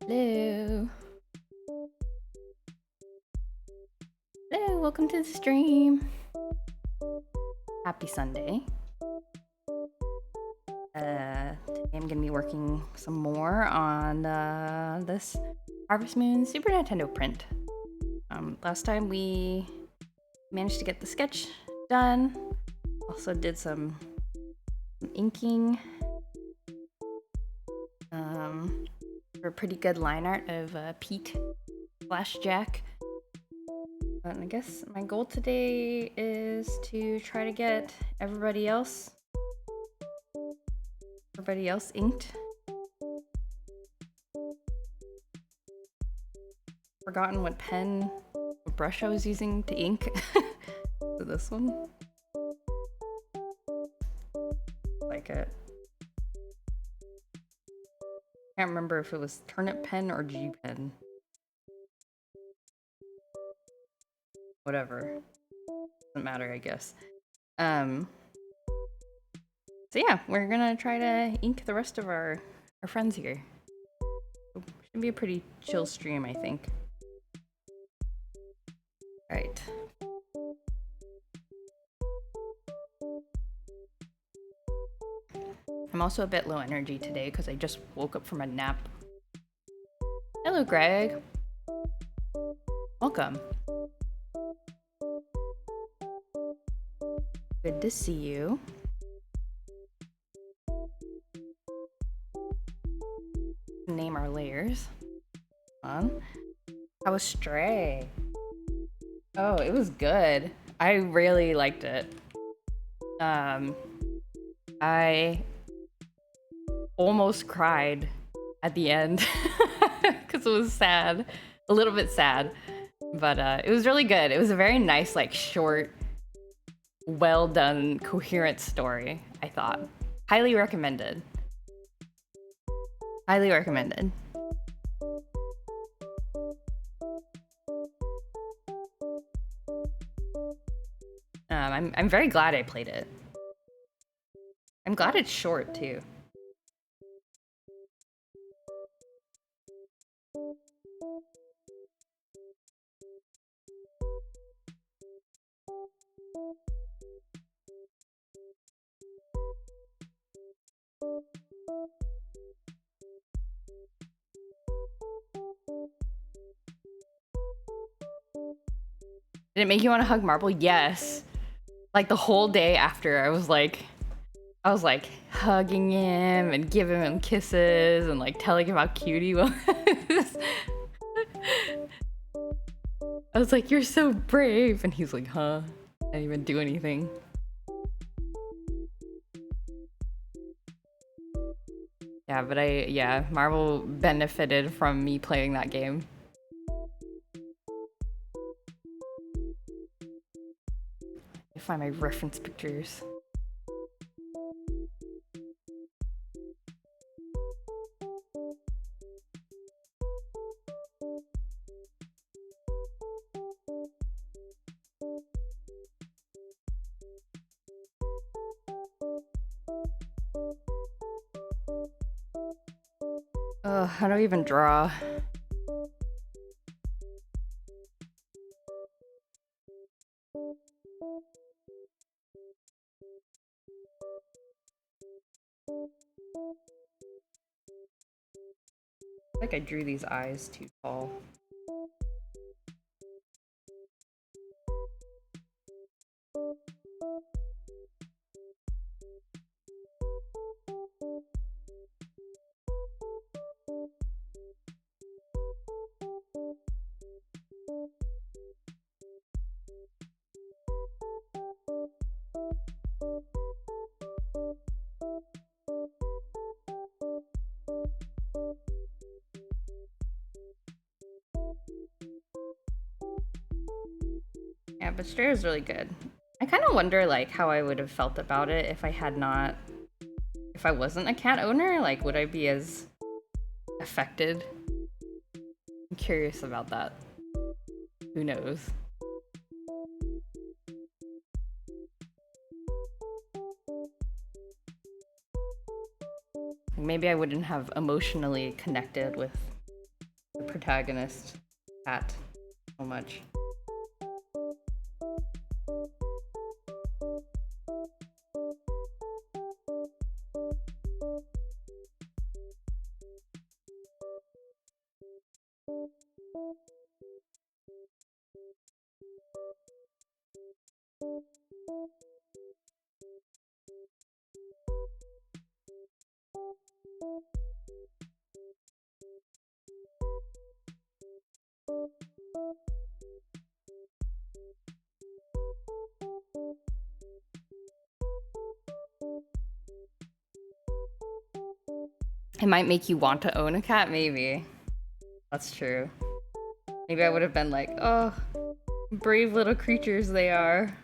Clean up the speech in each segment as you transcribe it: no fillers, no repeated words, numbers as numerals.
Hello. Hello, welcome to the stream. Happy Sunday. Today I'm gonna be working some more on this Harvest Moon Super Nintendo print. Last time we managed to get the sketch done. Also did some inking. For a pretty good line art of Pete / Jack. And I guess my goal today is to try to get everybody else inked. Forgotten what brush I was using to ink. So this one. Like it. Can't remember if it was turnip pen or G pen. Whatever. Doesn't matter, I guess. So yeah, we're gonna try to ink the rest of our friends here. Should be a pretty chill stream, I think. Alright. I'm also a bit low energy today because I just woke up from a nap. Hello, Greg. Welcome. Good to see you. Name our layers. How was Stray? Oh, it was good. I really liked it. I almost cried at the end because it was sad. A little bit sad. But it was really good. It was a very nice, like, short, well done, coherent story, I thought. Highly recommended. Highly recommended. I'm very glad I played it. I'm glad it's short too. Did it make you want to hug Marble? Yes. Like the whole day after, I was like hugging him and giving him kisses and like telling him how cute he was. I was like, "You're so brave," and he's like, "Huh? I didn't even do anything." Yeah, but Marvel benefited from me playing that game. I find my reference pictures. How do I even draw? I think I drew these eyes too tall. Yeah, but Stray was really good. I kind of wonder like how I would have felt about it if I wasn't a cat owner. Like, would I be as affected? I'm curious about that. Who knows? Maybe I wouldn't have emotionally connected with protagonist cat so much. It might make you want to own a cat, maybe. That's true. Maybe I would have been like, oh, brave little creatures they are.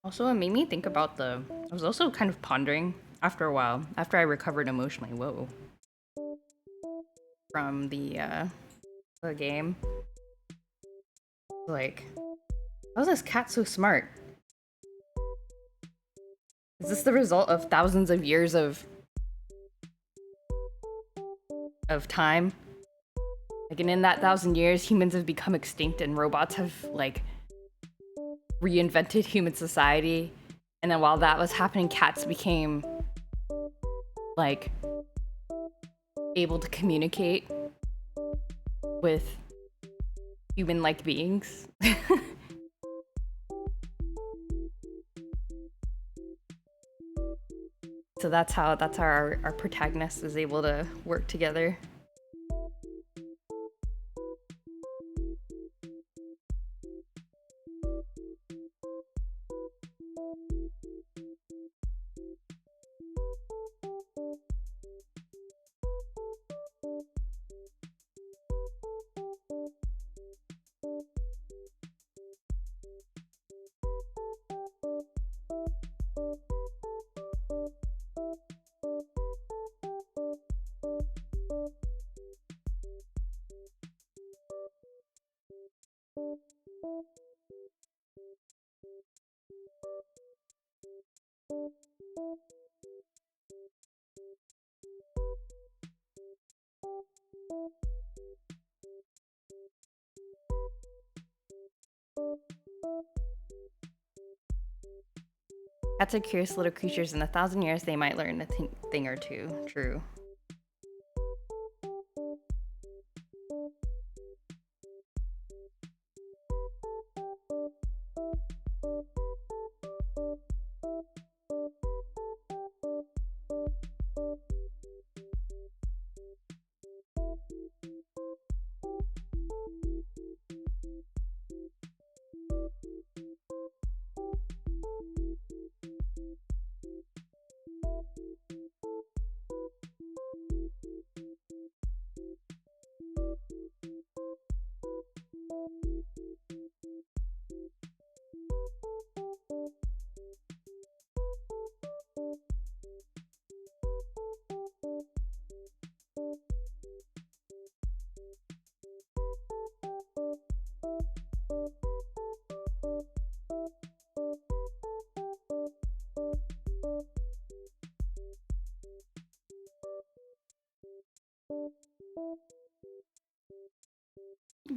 Also, it made me think about I was also kind of pondering after a while, after I recovered emotionally, from the game. Like, how is this cat so smart? Is this the result of thousands of years of time? Like, and in that 1,000 years, humans have become extinct and robots have, like, reinvented human society. And then while that was happening, cats became, like, able to communicate with human-like beings. So that's how our protagonist is able to work together. Cats are curious little creatures. In 1,000 years, they might learn a thing or two. True.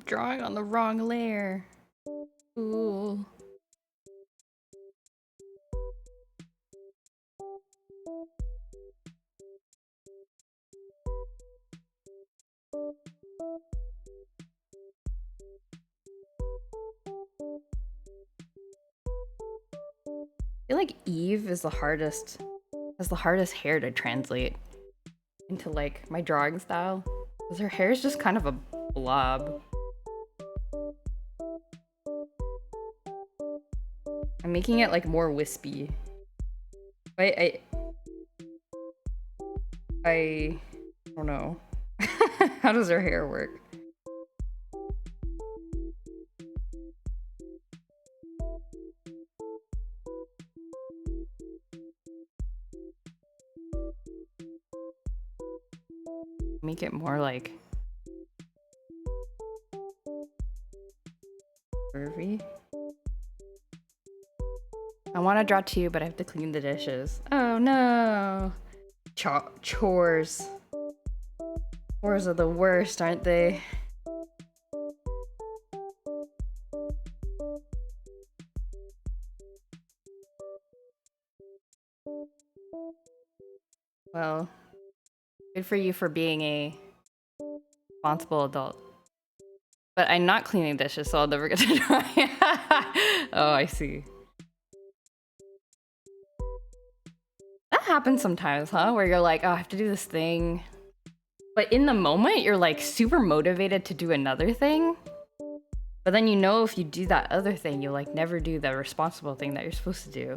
Drawing on the wrong layer. Ooh. I feel like Eve is has the hardest hair to translate. into like my drawing style. Because her hair is just kind of a blob. I'm making it like more wispy. I don't know. How does her hair work? Make it more like curvy. I want to draw too, but I have to clean the dishes. Oh no! Chores. Chores are the worst, aren't they? Well, good for you for being a responsible adult. But I'm not cleaning dishes, so I'll never get to draw. Oh, I see. That happens sometimes, huh? Where you're like, oh, I have to do this thing. But in the moment, you're like super motivated to do another thing. But then you know if you do that other thing, you'll like never do the responsible thing that you're supposed to do.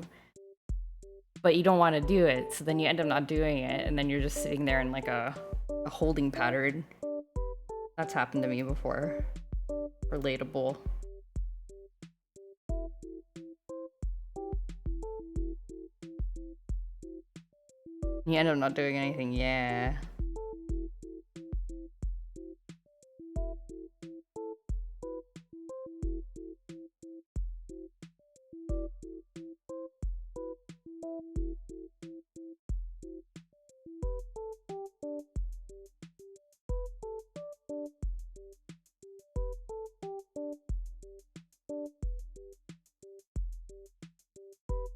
But you don't want to do it, so then you end up not doing it, and then you're just sitting there in like a holding pattern. That's happened to me before. Relatable. You end up not doing anything, yeah.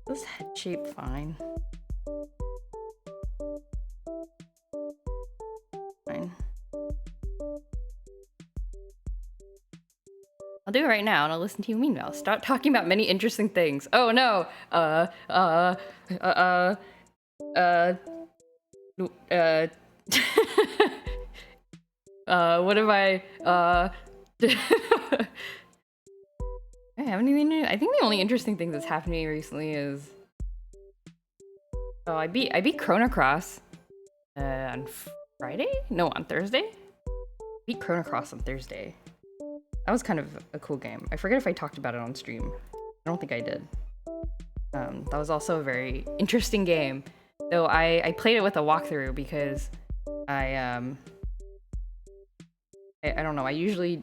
This head shape fine. Fine. I'll do it right now and I'll listen to you meanwhile. Stop talking about many interesting things. Oh no! What have I, I haven't even. I think the only interesting thing that's happened to me recently is, oh, I beat Chrono Cross on Friday? No, on Thursday. Beat Chrono Cross on Thursday. That was kind of a cool game. I forget if I talked about it on stream. I don't think I did. That was also a very interesting game. Though I played it with a walkthrough because I don't know. I usually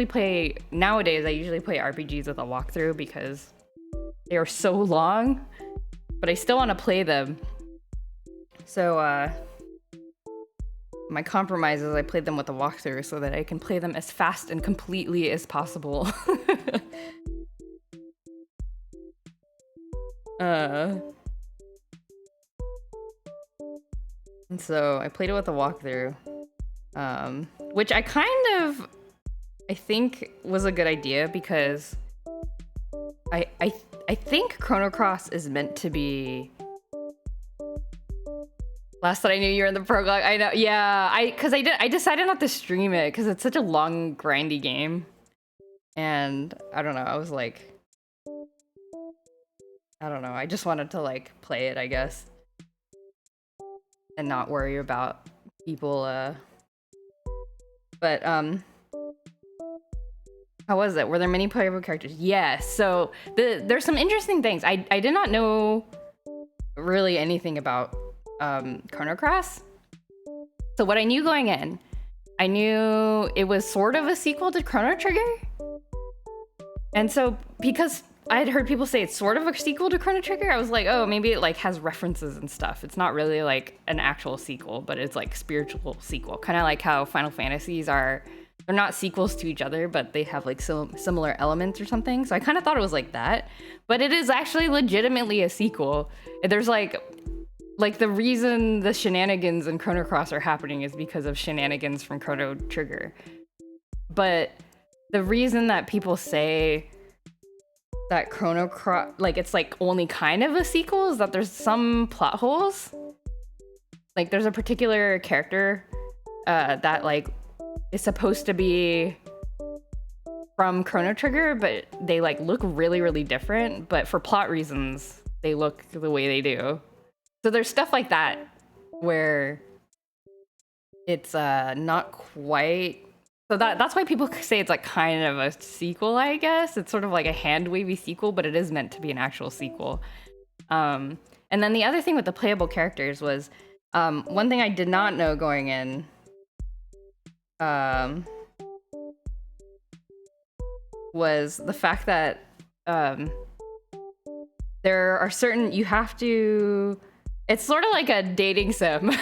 play nowadays. I usually play RPGs with a walkthrough because they are so long, but I still want to play them. So my compromise is I played them with a walkthrough so that I can play them as fast and completely as possible. And so I played it with a walkthrough. Which I think was a good idea because I think Chrono Cross is meant to be. Last that I knew you were in the prologue. I know, yeah. I decided not to stream it because it's such a long, grindy game, and I don't know. I was like, I don't know. I just wanted to like play it, I guess, and not worry about people. But how was it? Were there many playable characters? Yes. So there's some interesting things. I did not know really anything about Chrono Cross. So what I knew going in, I knew it was sort of a sequel to Chrono Trigger. And so because I had heard people say it's sort of a sequel to Chrono Trigger, I was like, oh, maybe it like has references and stuff. It's not really like an actual sequel, but it's like spiritual sequel. Kind of like how Final Fantasies are, they're not sequels to each other, but they have like similar elements or something. So I kind of thought it was like that, but it is actually legitimately a sequel. There's like the reason the shenanigans in Chrono Cross are happening is because of shenanigans from Chrono Trigger. But the reason that people say that Chrono Cross, like it's like only kind of a sequel, is that there's some plot holes. Like there's a particular character that like is supposed to be from Chrono Trigger, but they like look really, really different. But for plot reasons, they look the way they do. So there's stuff like that where it's not quite. So that's why people say it's like kind of a sequel, I guess. It's sort of like a hand-wavy sequel, but it is meant to be an actual sequel. And then the other thing with the playable characters was one thing I did not know going in. Was the fact that there are certain, you have to, it's sort of like a dating sim.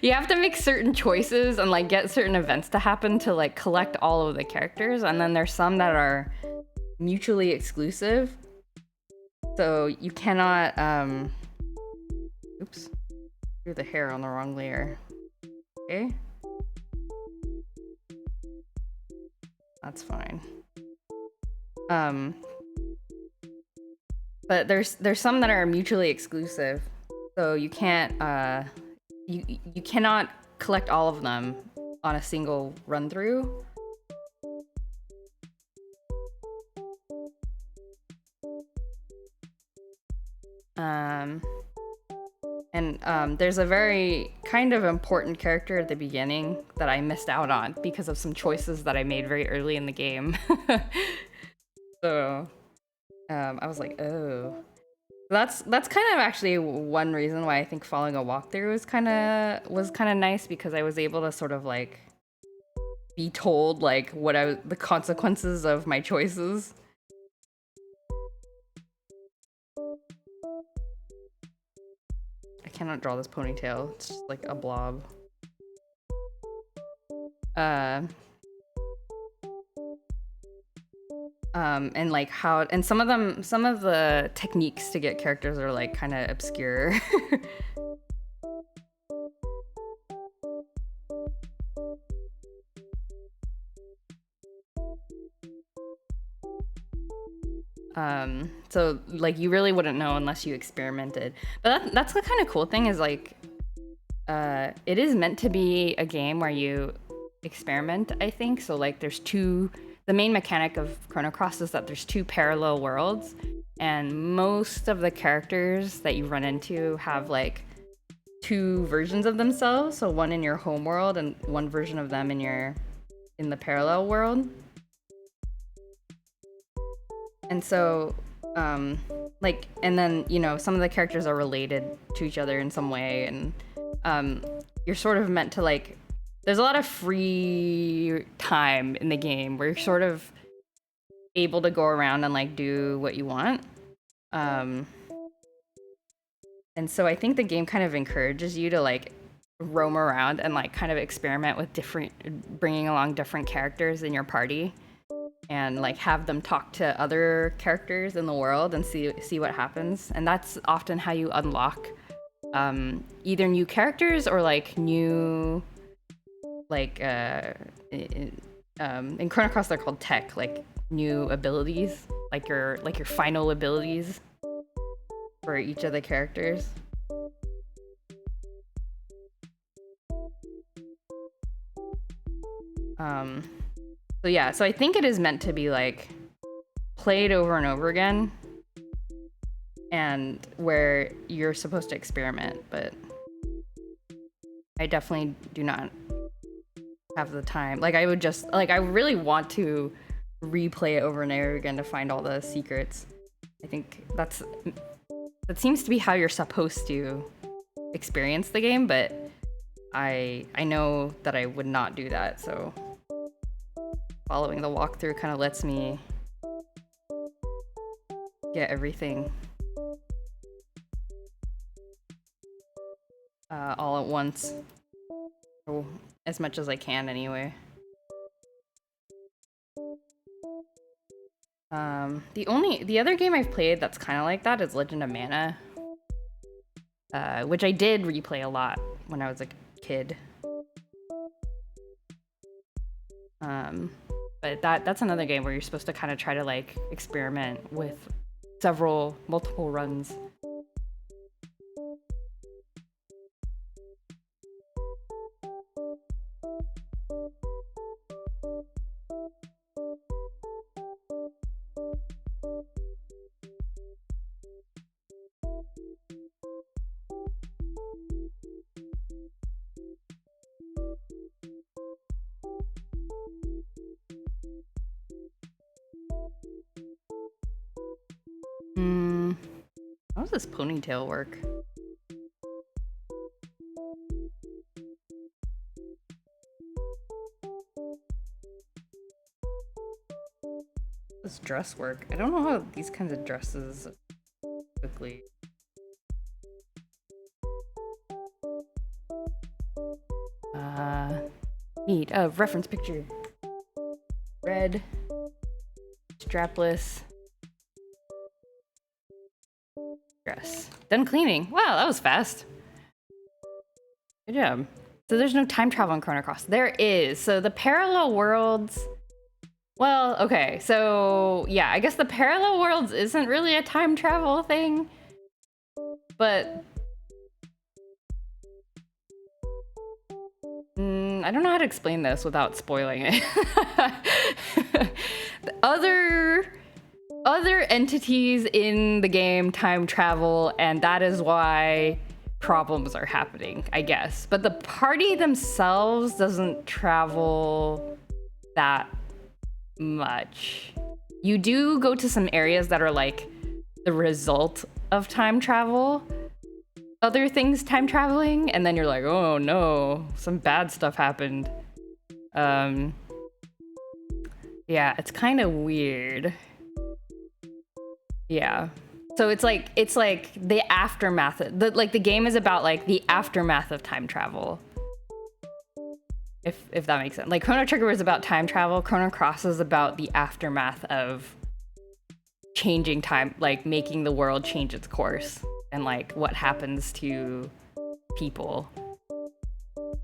You have to make certain choices and like get certain events to happen to like collect all of the characters, and then there's some that are mutually exclusive. So you cannot oops, threw the hair on the wrong layer. Okay, that's fine. But there's some that are mutually exclusive, so you can't you cannot collect all of them on a single run through. There's a very kind of important character at the beginning that I missed out on because of some choices that I made very early in the game. So I was like, oh, that's kind of actually one reason why I think following a walkthrough was kind of nice, because I was able to sort of like be told like the consequences of my choices. I cannot draw this ponytail. It's just like a blob. And like how, and some of the techniques to get characters are like kind of obscure. So like you really wouldn't know unless you experimented. But that's the kind of cool thing, is like it is meant to be a game where you experiment, I think. So like there's the main mechanic of Chrono Cross is that there's two parallel worlds, and most of the characters that you run into have like two versions of themselves. So one in your home world and one version of them in the parallel world. And so like, and then, you know, some of the characters are related to each other in some way, and you're sort of meant to like, there's a lot of free time in the game where you're sort of able to go around and like do what you want. And so I think the game kind of encourages you to like roam around and like kind of experiment with bringing along different characters in your party, and like have them talk to other characters in the world and see what happens. And that's often how you unlock either new characters or like new, like in Chrono Cross they're called tech, like new abilities, like your final abilities for each of the characters. So yeah, so I think it is meant to be like played over and over again, and where you're supposed to experiment, but I definitely do not have the time. Like I would just, like I really want to replay it over and over again to find all the secrets. I think that seems to be how you're supposed to experience the game, but I know that I would not do that, so following the walkthrough kind of lets me get everything all at once, or as much as I can anyway. The other game I've played that's kind of like that is Legend of Mana, which I did replay a lot when I was a kid. But that's another game where you're supposed to kind of try to like experiment with multiple runs. How does this ponytail work? This dress work? I don't know how these kinds of dresses quickly. Neat. Oh, reference picture. Red. Strapless. Dress. Done cleaning. Wow, that was fast. Good job. So there's no time travel in Chrono Cross. There is. So the parallel worlds... Well, okay. So, yeah, I guess the parallel worlds isn't really a time travel thing. But... I don't know how to explain this without spoiling it. The other entities in the game time travel, and that is why problems are happening, I guess. But the party themselves doesn't travel that much. You do go to some areas that are like the result of time travel. Other things time traveling, and then you're like, oh no, some bad stuff happened. Yeah, it's kind of weird. Yeah. So it's like the aftermath. The game is about like the aftermath of time travel. If that makes sense. Like Chrono Trigger was about time travel, Chrono Cross is about the aftermath of changing time, like making the world change its course. And like what happens to people.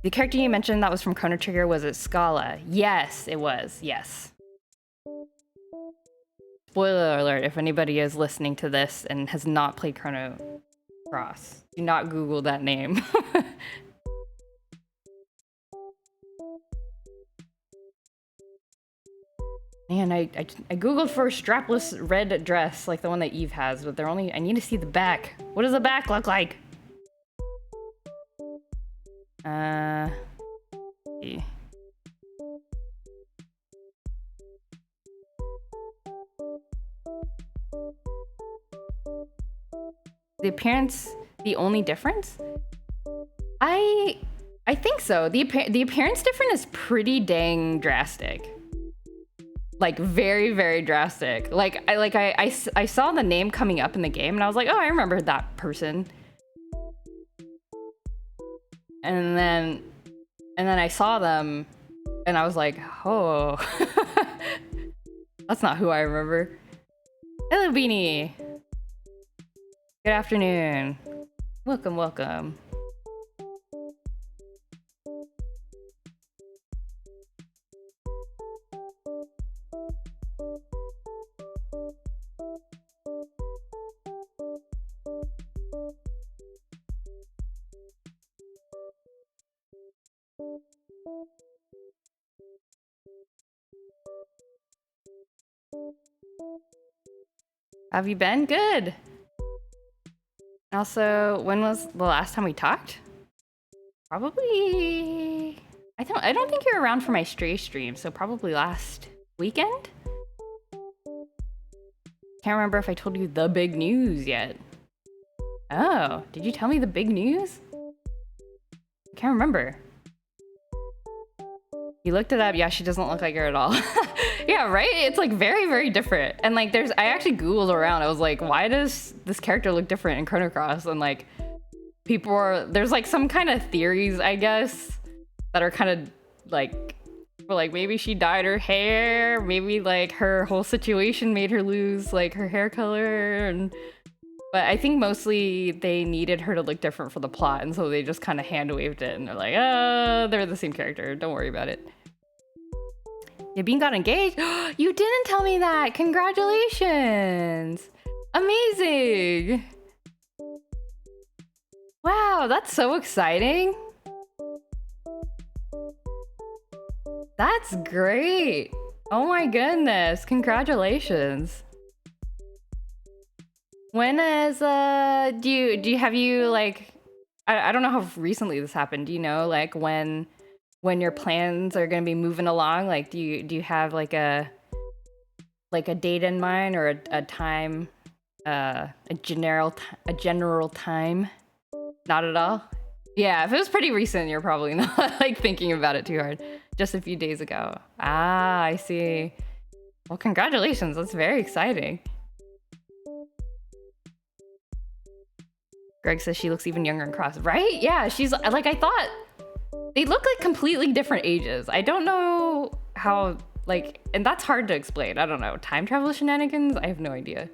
The character you mentioned that was from Chrono Trigger, was it Scala? Yes, it was. Yes. Spoiler alert, if anybody is listening to this and has not played Chrono Cross, do not Google that name. Man, I googled for a strapless red dress, like the one that Eve has, but I need to see the back. What does the back look like? See. The appearance, the only difference? I think so. The appearance difference is pretty dang drastic. Like very, very drastic. Like I saw the name coming up in the game and I was like, oh, I remember that person. And then I saw them and I was like, oh, that's not who I remember. Hello, Beanie. Good afternoon. Welcome, welcome. Have you been? Good. Also, when was the last time we talked? Probably... I don't think you're around for my Stray stream, so probably last weekend? Can't remember if I told you the big news yet. Oh, did you tell me the big news? I can't remember. You looked it up. Yeah, she doesn't look like her at all. Yeah, right? It's like very, very different. And like I actually Googled around. I was like, why does this character look different in Chrono Cross? And like there's like some kind of theories, I guess, that are kind of like, well, like maybe she dyed her hair. Maybe like her whole situation made her lose like her hair color. But I think mostly they needed her to look different for the plot. And so they just kind of hand waved it. And they're like, oh, they're the same character. Don't worry about it. Yabin got engaged? You didn't tell me that! Congratulations! Amazing! Wow, that's so exciting! That's great! Oh my goodness, congratulations! When is have you like I don't know how recently this happened. Do you know like when your plans are gonna be moving along? Like do you have like a date in mind or a time a general time? Not at all? Yeah, if it was pretty recent, you're probably not like thinking about it too hard. Just a few days ago. Ah, I see. Well, congratulations. That's very exciting. Greg says she looks even younger and cross. Right? Yeah, she's like, I thought they look like completely different ages. I don't know how, like, and that's hard to explain. I don't know. Time travel shenanigans? I have no idea.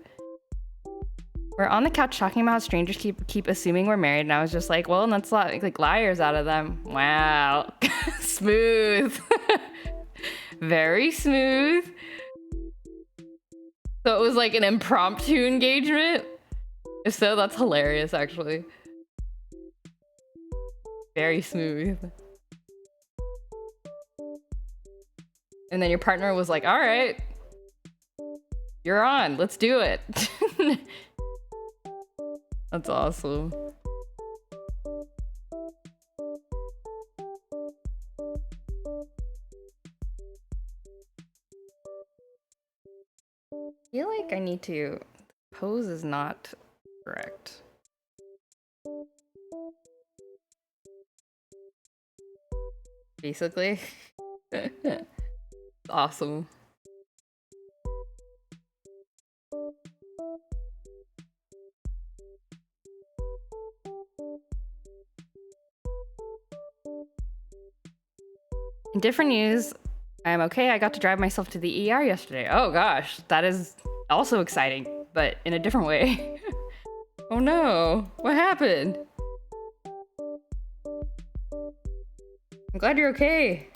We're on the couch talking about how strangers keep assuming we're married, and I was just like, well, let's like liars out of them. Wow. Smooth. Very smooth. So it was like an impromptu engagement? If so, that's hilarious, actually. Very smooth. And then your partner was like, all right, you're on, let's do it. That's awesome. I feel like I need to... Pose is not correct. Basically. Awesome. In different news, I'm okay. I got to drive myself to the ER yesterday. Oh gosh, that is also exciting, but in a different way. Oh no, what happened? I'm glad you're okay.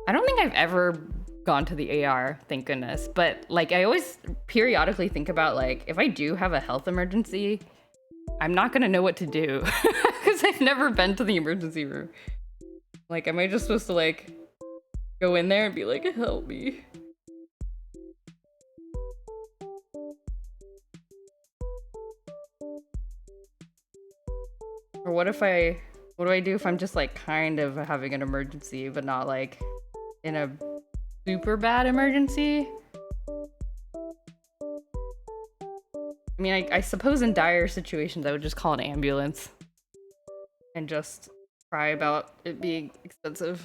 I don't think I've ever gone to the AR, thank goodness. But like, I always periodically think about like, if I do have a health emergency, I'm not gonna know what to do because I've never been to the emergency room. Like, am I just supposed to like go in there and be like, help me? Or what do I do if I'm just like kind of having an emergency, but not like in a super bad emergency? I mean, I suppose in dire situations, I would just call an ambulance and just cry about it being expensive.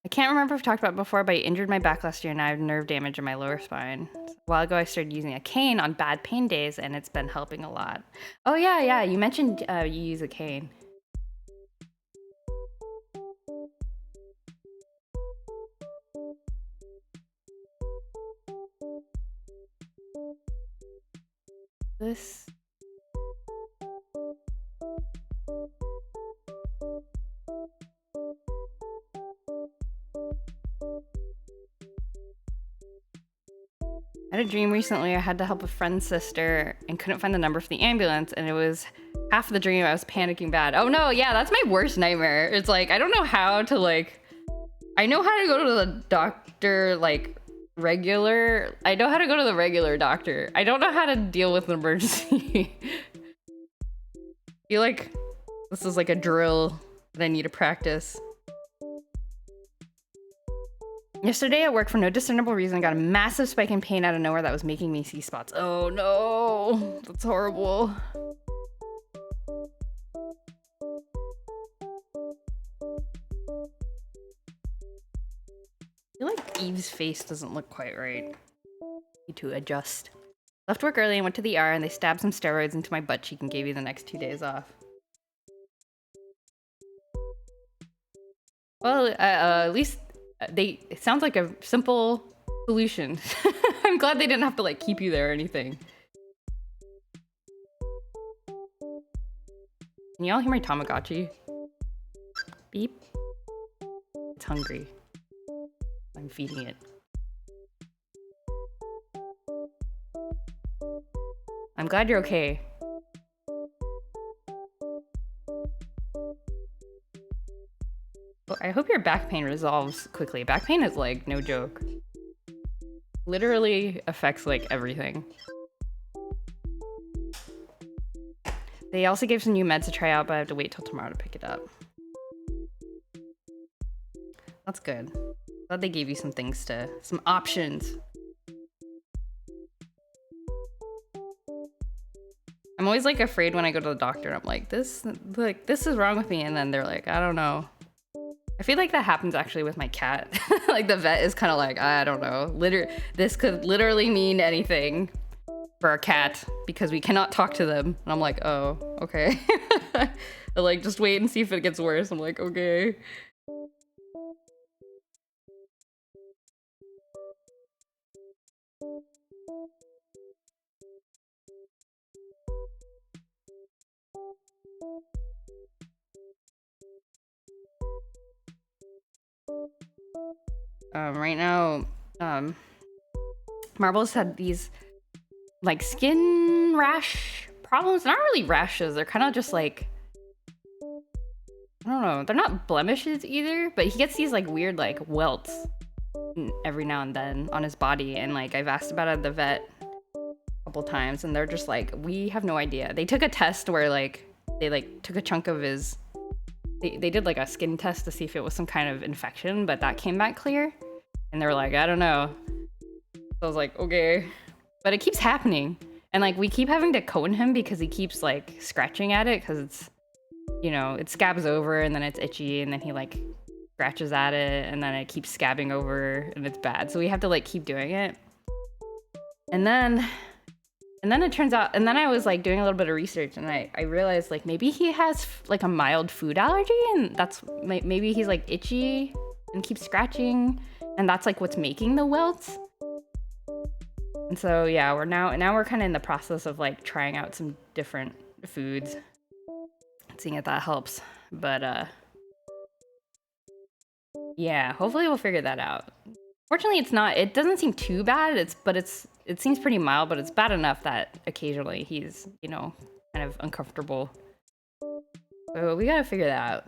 I can't remember if I've talked about it before, but I injured my back last year and I have nerve damage in my lower spine. A while ago, I started using a cane on bad pain days and it's been helping a lot. Oh yeah, you mentioned you use a cane. This... I had a dream recently I had to help a friend's sister and couldn't find the number for the ambulance, and it was half the dream I was panicking bad. Oh no, yeah, that's my worst nightmare. It's like, I don't know how to like... I know how to go to the doctor, like, regular... I know how to go to the regular doctor. I don't know how to deal with an emergency. I feel like this is like a drill that I need to practice. Yesterday at work, for no discernible reason, I got a massive spike in pain out of nowhere that was making me see spots. Oh no, that's horrible. I feel like Eve's face doesn't look quite right. Need to adjust. Left work early and went to the ER and they stabbed some steroids into my butt cheek and gave me the next 2 days off. Well, at least it sounds like a simple solution. I'm glad they didn't have to like keep you there or anything. Can y'all hear my Tamagotchi? Beep. It's hungry. I'm feeding it. I'm glad you're okay. I hope your back pain resolves quickly. Back pain is like no joke. Literally affects like everything. They also gave some new meds to try out, but I have to wait till tomorrow to pick it up. That's good. Glad they gave you some things to, some options. I'm always like afraid when I go to the doctor. I'm like, this is wrong with me, and then they're like, I don't know. I feel like that happens actually with my cat. Like the vet is kind of like, I don't know. This could literally mean anything for our cat because we cannot talk to them. And I'm like, oh, okay. They're like, just wait and see if it gets worse. I'm like, okay. Right now, Marbles had these like skin rash problems. Not really rashes, they're kind of just like, I don't know, they're not blemishes either, but he gets these like weird like welts every now and then on his body, and like I've asked about it at the vet a couple times, and they're just like, we have no idea. They took a test where like they like took a chunk of his, they did like a skin test to see if it was some kind of infection, but that came back clear, and they were like, I don't know. So I was like, okay, but it keeps happening, and like we keep having to cone him because he keeps like scratching at it because it's, you know, it scabs over and then it's itchy, and then he like scratches at it and then it keeps scabbing over and it's bad. So we have to like keep doing it. And then it turns out, and then I was like doing a little bit of research, and I realized like maybe he has like a mild food allergy, and that's maybe he's like itchy and keeps scratching, and that's like what's making the welts. And so yeah, we're kind of in the process of like trying out some different foods, seeing if that helps. But yeah, hopefully we'll figure that out. Fortunately, it doesn't seem too bad. It seems pretty mild, but it's bad enough that occasionally he's, you know, kind of uncomfortable. So we gotta figure that out.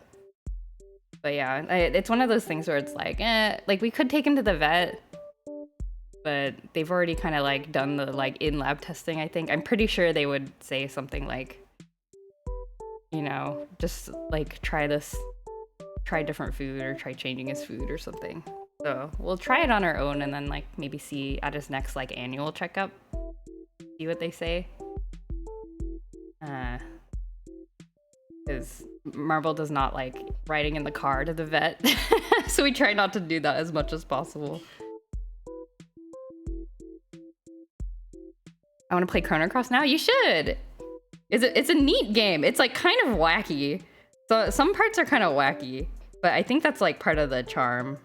But yeah, it's one of those things where it's like, like we could take him to the vet, but they've already kind of like done the like in-lab testing, I think. I'm pretty sure they would say something like, you know, just like try different food or try changing his food or something. So we'll try it on our own and then like maybe see at his next like annual checkup, see what they say. Because Marble does not like riding in the car to the vet. So we try not to do that as much as possible. I want to play Chrono Cross now? You should! It's a neat game. It's like kind of wacky. So some parts are kind of wacky, but I think that's like part of the charm.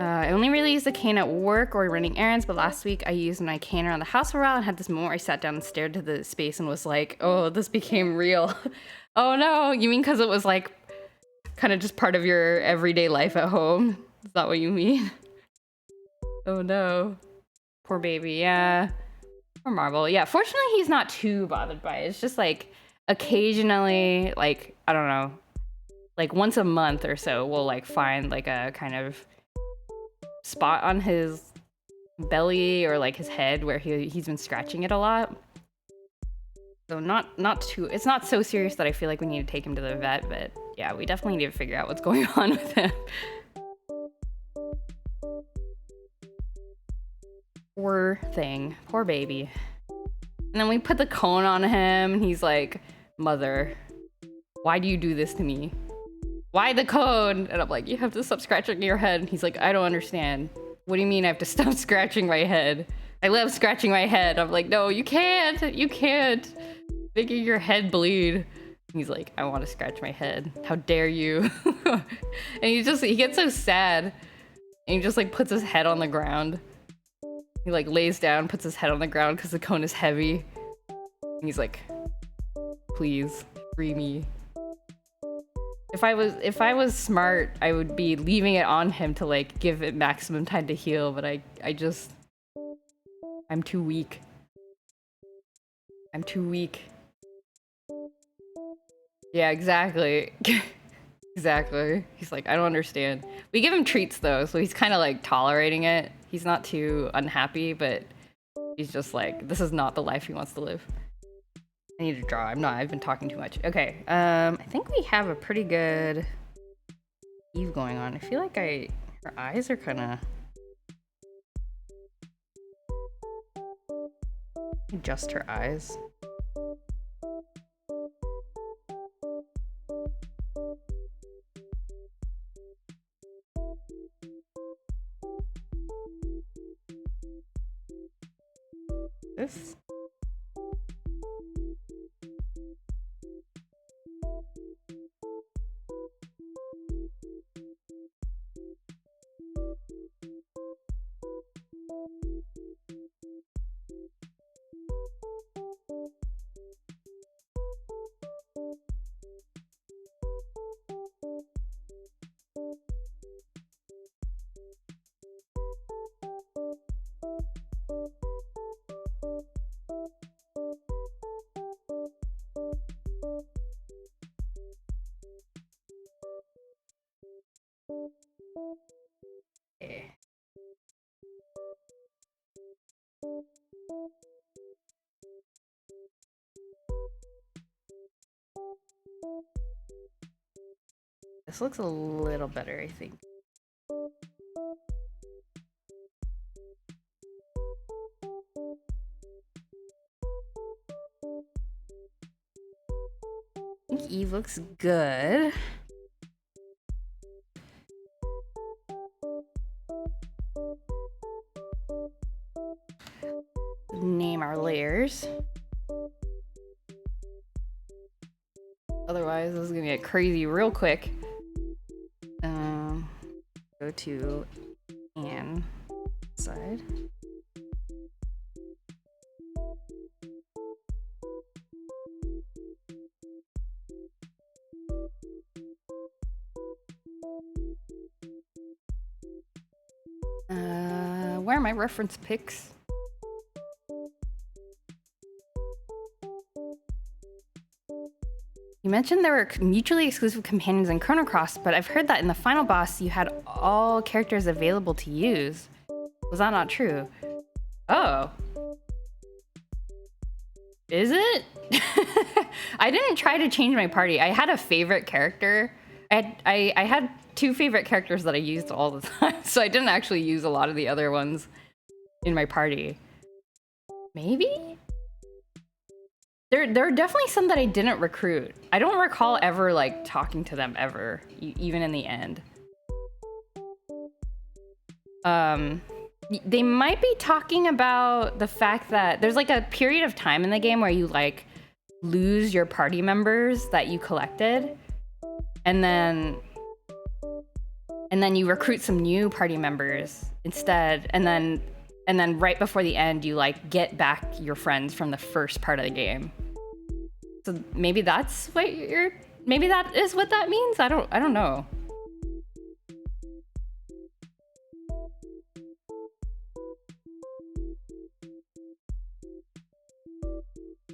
I only really use the cane at work or running errands, but last week I used my cane around the house for a while and had this moment where I sat down and stared to the space and was like, oh, this became real. Oh no, you mean because it was like kind of just part of your everyday life at home? Is that what you mean? Oh no. Poor baby, yeah. Poor Marble. Yeah, fortunately he's not too bothered by it. It's just like occasionally, like, I don't know, like once a month or so, we'll like find like a kind of spot on his belly or like his head where he's been scratching it a lot. So not too, it's not so serious that I feel like we need to take him to the vet, but yeah, we definitely need to figure out what's going on with him. Poor thing, poor baby. And then we put the cone on him and he's like, mother, why do you do this to me? Why the cone? And I'm like, you have to stop scratching your head. And he's like, I don't understand. What do you mean I have to stop scratching my head? I love scratching my head. I'm like, no, you can't. You can't. Making your head bleed. And he's like, I want to scratch my head. How dare you? And he gets so sad. And he just like puts his head on the ground. He like lays down, puts his head on the ground because the cone is heavy. And he's like, please, free me. If I was smart, I would be leaving it on him to like give it maximum time to heal, but I'm too weak. I'm too weak. Yeah, exactly. Exactly. He's like, I don't understand. We give him treats though, so he's kind of like tolerating it. He's not too unhappy, but he's just like, this is not the life he wants to live. I need to draw. I've been talking too much. Okay, I think we have a pretty good Eve going on. I feel like her eyes are kind of... Adjust her eyes. This? Okay. This looks a little better, I think. I think Eve looks good. Name our layers. Otherwise, this is gonna get crazy real quick. Go to Anne side. Where are my reference pics? You mentioned there were mutually exclusive companions in Chrono Cross, but I've heard that in the final boss you had all characters available to use. Was that not true? Oh. Is it? I didn't try to change my party. I had a favorite character. I had two favorite characters that I used all the time, so I didn't actually use a lot of the other ones in my party. Maybe? There are definitely some that I didn't recruit. I don't recall ever like talking to them ever, even in the end. They might be talking about the fact that there's like a period of time in the game where you like lose your party members that you collected, and then you recruit some new party members instead, and then right before the end you like get back your friends from the first part of the game. So maybe that's what maybe that is what that means. I don't know.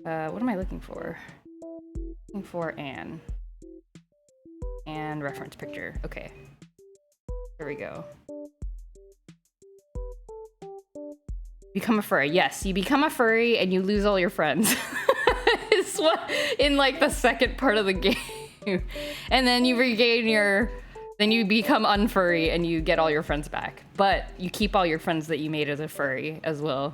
What am I looking for? Looking for Anne. And reference picture. Okay. There we go. Become a furry. Yes, you become a furry and you lose all your friends. It's what in like the second part of the game. And then you regain then you become unfurry and you get all your friends back. But you keep all your friends that you made as a furry as well.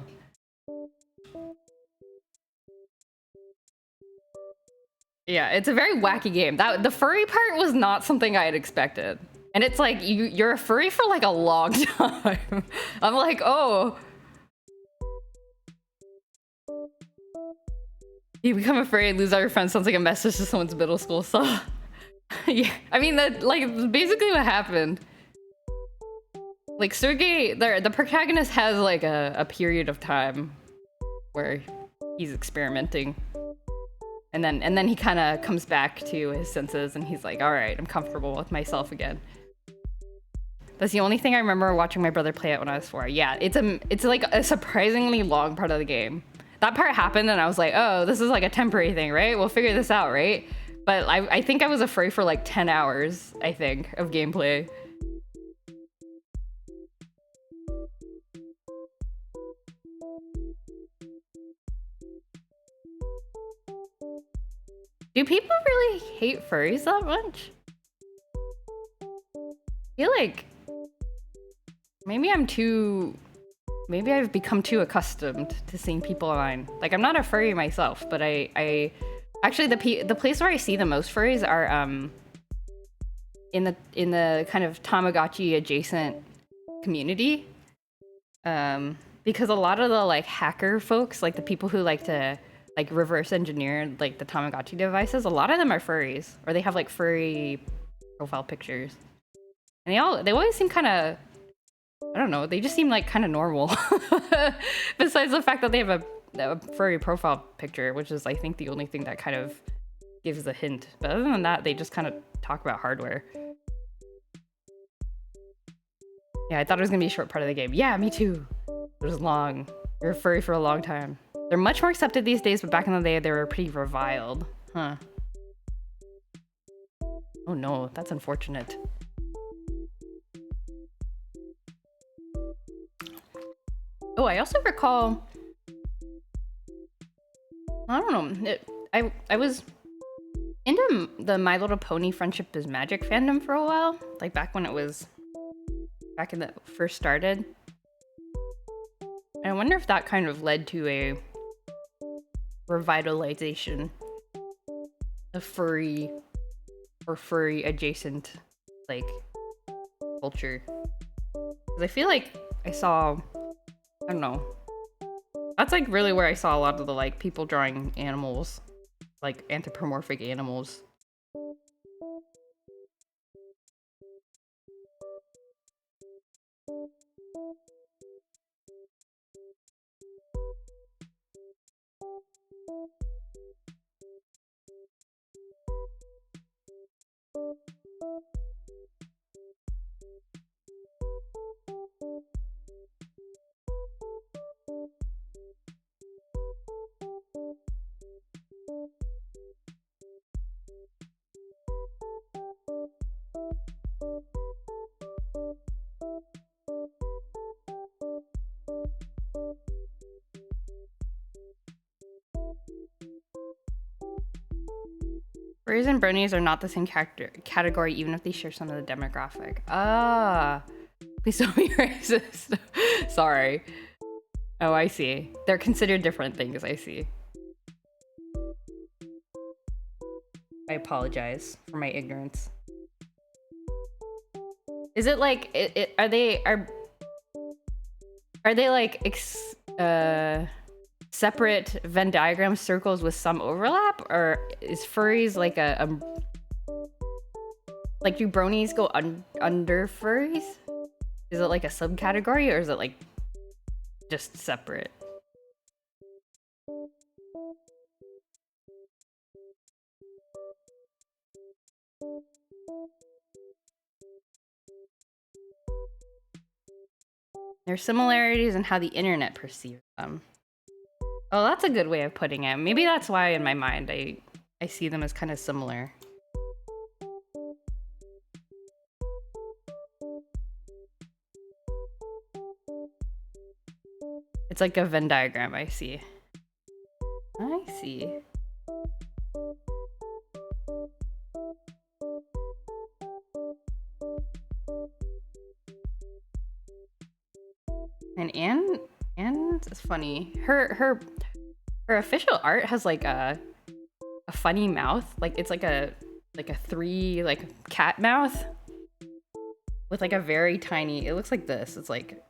Yeah, it's a very wacky game. The furry part was not something I had expected. And it's like, you're a furry for like a long time. I'm like, oh. You become a furry and lose all your friends sounds like a message to someone's middle school self. Yeah, I mean, that like basically what happened. Like Sergei, the protagonist has like a period of time where he's experimenting. And then he kind of comes back to his senses and he's like, all right, I'm comfortable with myself again. That's the only thing I remember watching my brother play it when I was 4. Yeah, it's like a surprisingly long part of the game. That part happened and I was like, oh, this is like a temporary thing, right? We'll figure this out, right? But I think I was afraid for like 10 hours, I think, of gameplay. Do people really hate furries that much? I feel like maybe I've become too accustomed to seeing people online. Like, I'm not a furry myself, but I actually the place where I see the most furries are in the kind of Tamagotchi adjacent community. Because a lot of the like hacker folks, like the people who like to like reverse engineer like the Tamagotchi devices, a lot of them are furries, or they have like furry profile pictures. And they always seem kind of, I don't know, they just seem like kind of normal. Besides the fact that they have a furry profile picture, which is I think the only thing that kind of gives a hint. But other than that, they just kind of talk about hardware. Yeah, I thought it was gonna be a short part of the game. Yeah, me too. It was long. We were furry for a long time. They're much more accepted these days, but back in the day, they were pretty reviled. Huh. Oh no, that's unfortunate. Oh, I also recall... I don't know. I was into the My Little Pony Friendship is Magic fandom for a while. Like back when it was... Back in the first started. And I wonder if that kind of led to a revitalization of furry or furry adjacent like culture. Because I feel like I saw, I don't know, that's like really where I saw a lot of the like people drawing animals, like anthropomorphic animals. Furries and bronies are not the same category, even if they share some of the demographic. Ah, please don't be racist. Sorry. Oh, I see. They're considered different things. I see. I apologize for my ignorance. Is it like are they like separate Venn diagram circles with some overlap, or is furries like like do bronies go under furries? Is it like a subcategory, or is it like just separate? There's similarities in how the internet perceives them. Oh, that's a good way of putting it. Maybe that's why in my mind I see them as kind of similar. It's like a Venn diagram, I see. I see. And Anne is funny. Her official art has like a funny mouth. Like it's like a 3 like cat mouth with like a very tiny, it looks like this. It's like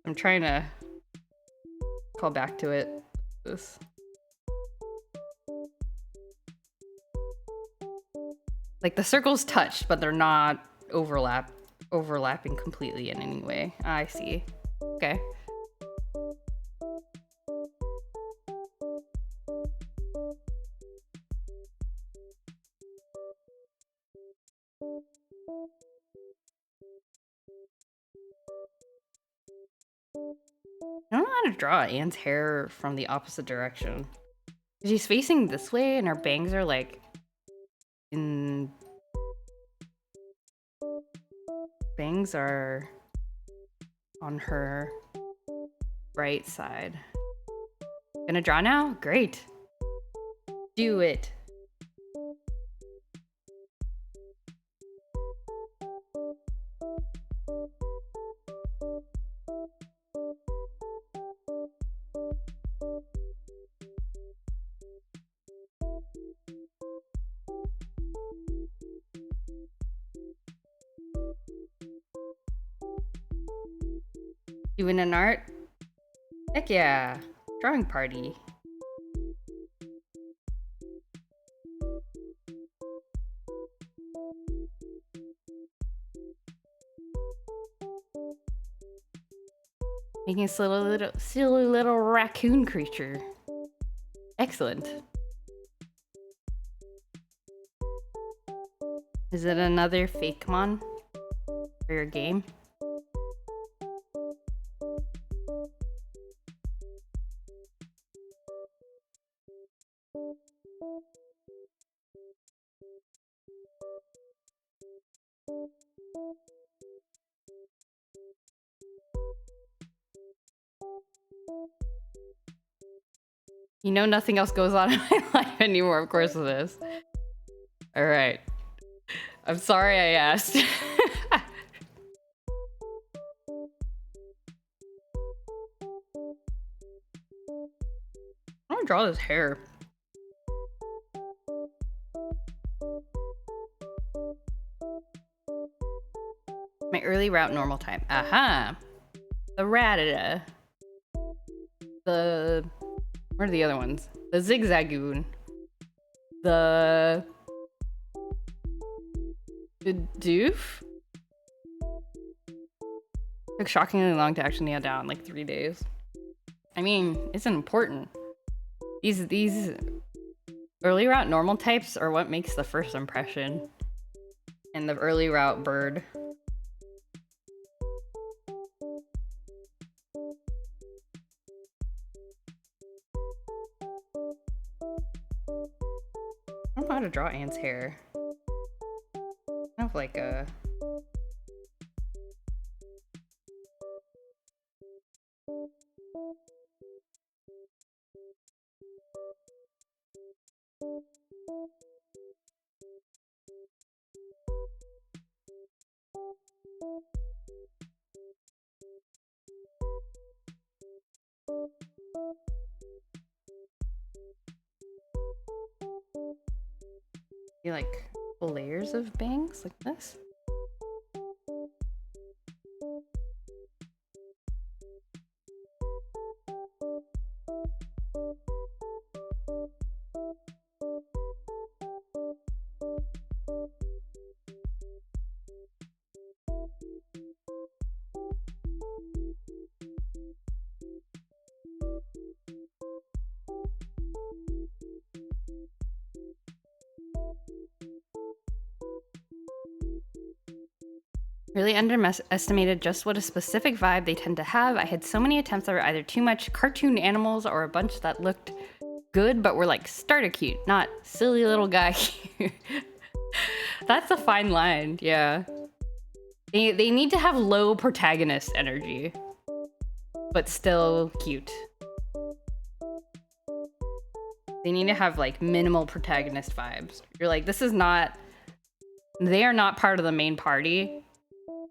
I'm trying to call back to it. This. Like the circles touch, but they're not overlapping completely in any way. I see. Okay. I don't know how to draw Anne's hair from the opposite direction. She's facing this way and her bangs are like in... Bangs are on her right side. Gonna draw now? Great. Do it. Doing an art? Heck yeah. Drawing party. Making a silly little raccoon creature. Excellent. Is it another fake mon for your game? You know nothing else goes on in my life anymore, of course it is. Alright. I'm sorry I asked. I want to draw this hair. My early route normal time. Aha! The Ratata. The... What are the other ones? The Zigzagoon. The Doof? Took shockingly long to actually nail down, like 3 days. I mean, it's important. These early route normal types are what makes the first impression. And the early route bird. I don't know how to draw Anne's hair. I have like a... You like layers of bangs like this? Really underestimated just what a specific vibe they tend to have. I had so many attempts that were either too much cartoon animals or a bunch that looked good but were like starter cute, not silly little guy cute. That's a fine line, yeah. They need to have low protagonist energy, but still cute. They need to have like minimal protagonist vibes. You're like, this is not... They are not part of the main party.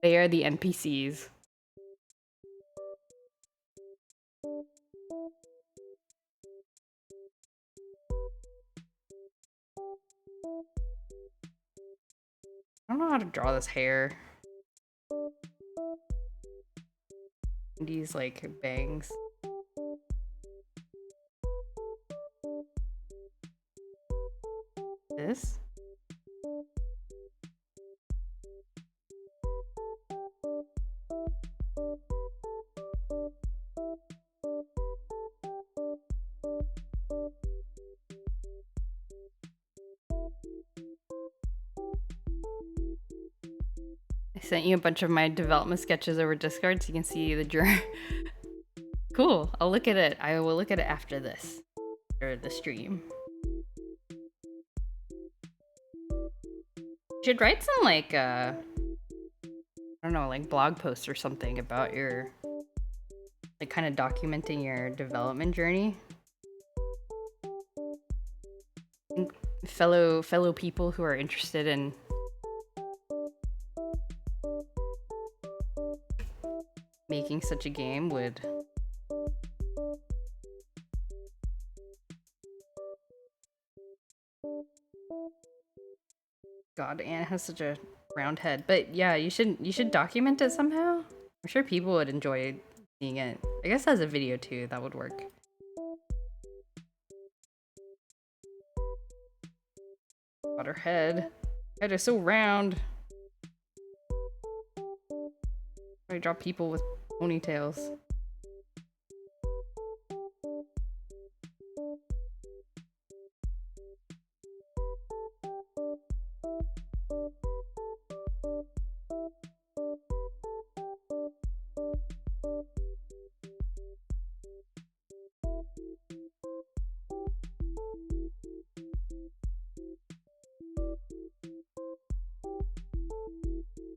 They are the NPCs. I don't know how to draw this hair. These like bangs. This? I sent you a bunch of my development sketches over Discord so you can see the journey. Cool. I'll look at it. I will look at it after this. Or the stream. You should write some like I don't know, like blog posts or something about your like kind of documenting your development journey. And fellow people who are interested in making such a game would God, Anne has such a round head. But yeah, you should document it somehow. I'm sure people would enjoy seeing it. I guess as a video too, that would work. God, her head. Head is so round. I draw people with ponytails.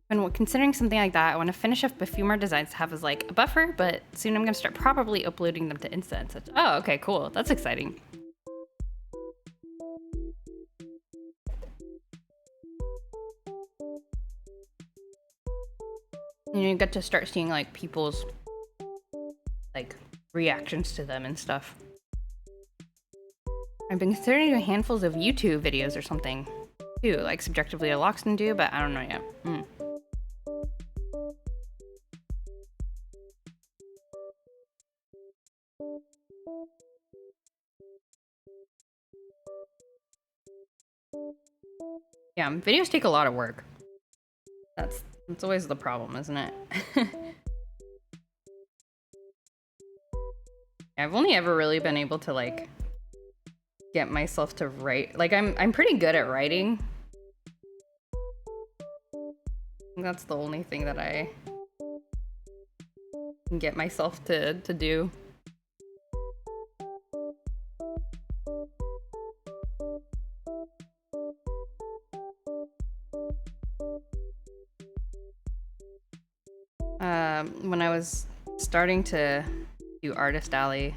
When considering something like that, I want to finish up a few more designs to have as like a buffer, but soon I'm going to start probably uploading them to Insta and such. Oh, okay, cool. That's exciting. And you get to start seeing like people's like reactions to them and stuff. I've been considering doing handfuls of YouTube videos or something too, like subjectively a Loxton do, but I don't know yet. Yeah, videos take a lot of work. That's always the problem, isn't it? I've only ever really been able to like get myself to write. Like I'm pretty good at writing. That's the only thing that I can get myself to do. When I was starting to do Artist Alley,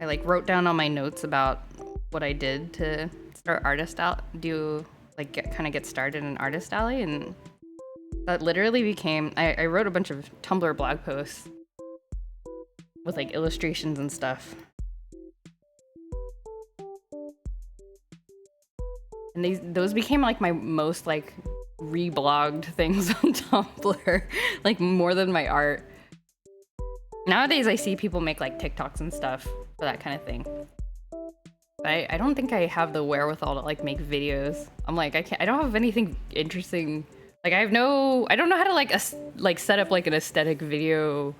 I like wrote down all my notes about what I did to start Artist Alley, kind of get started in Artist Alley, and that literally became, I wrote a bunch of Tumblr blog posts with like illustrations and stuff. And those became like my most like reblogged things on Tumblr, like more than my art. Nowadays I see people make like TikToks and stuff for that kind of thing. But I don't think I have the wherewithal to like make videos. I'm like, I don't have anything interesting. Like I don't know how to like set up like an aesthetic video.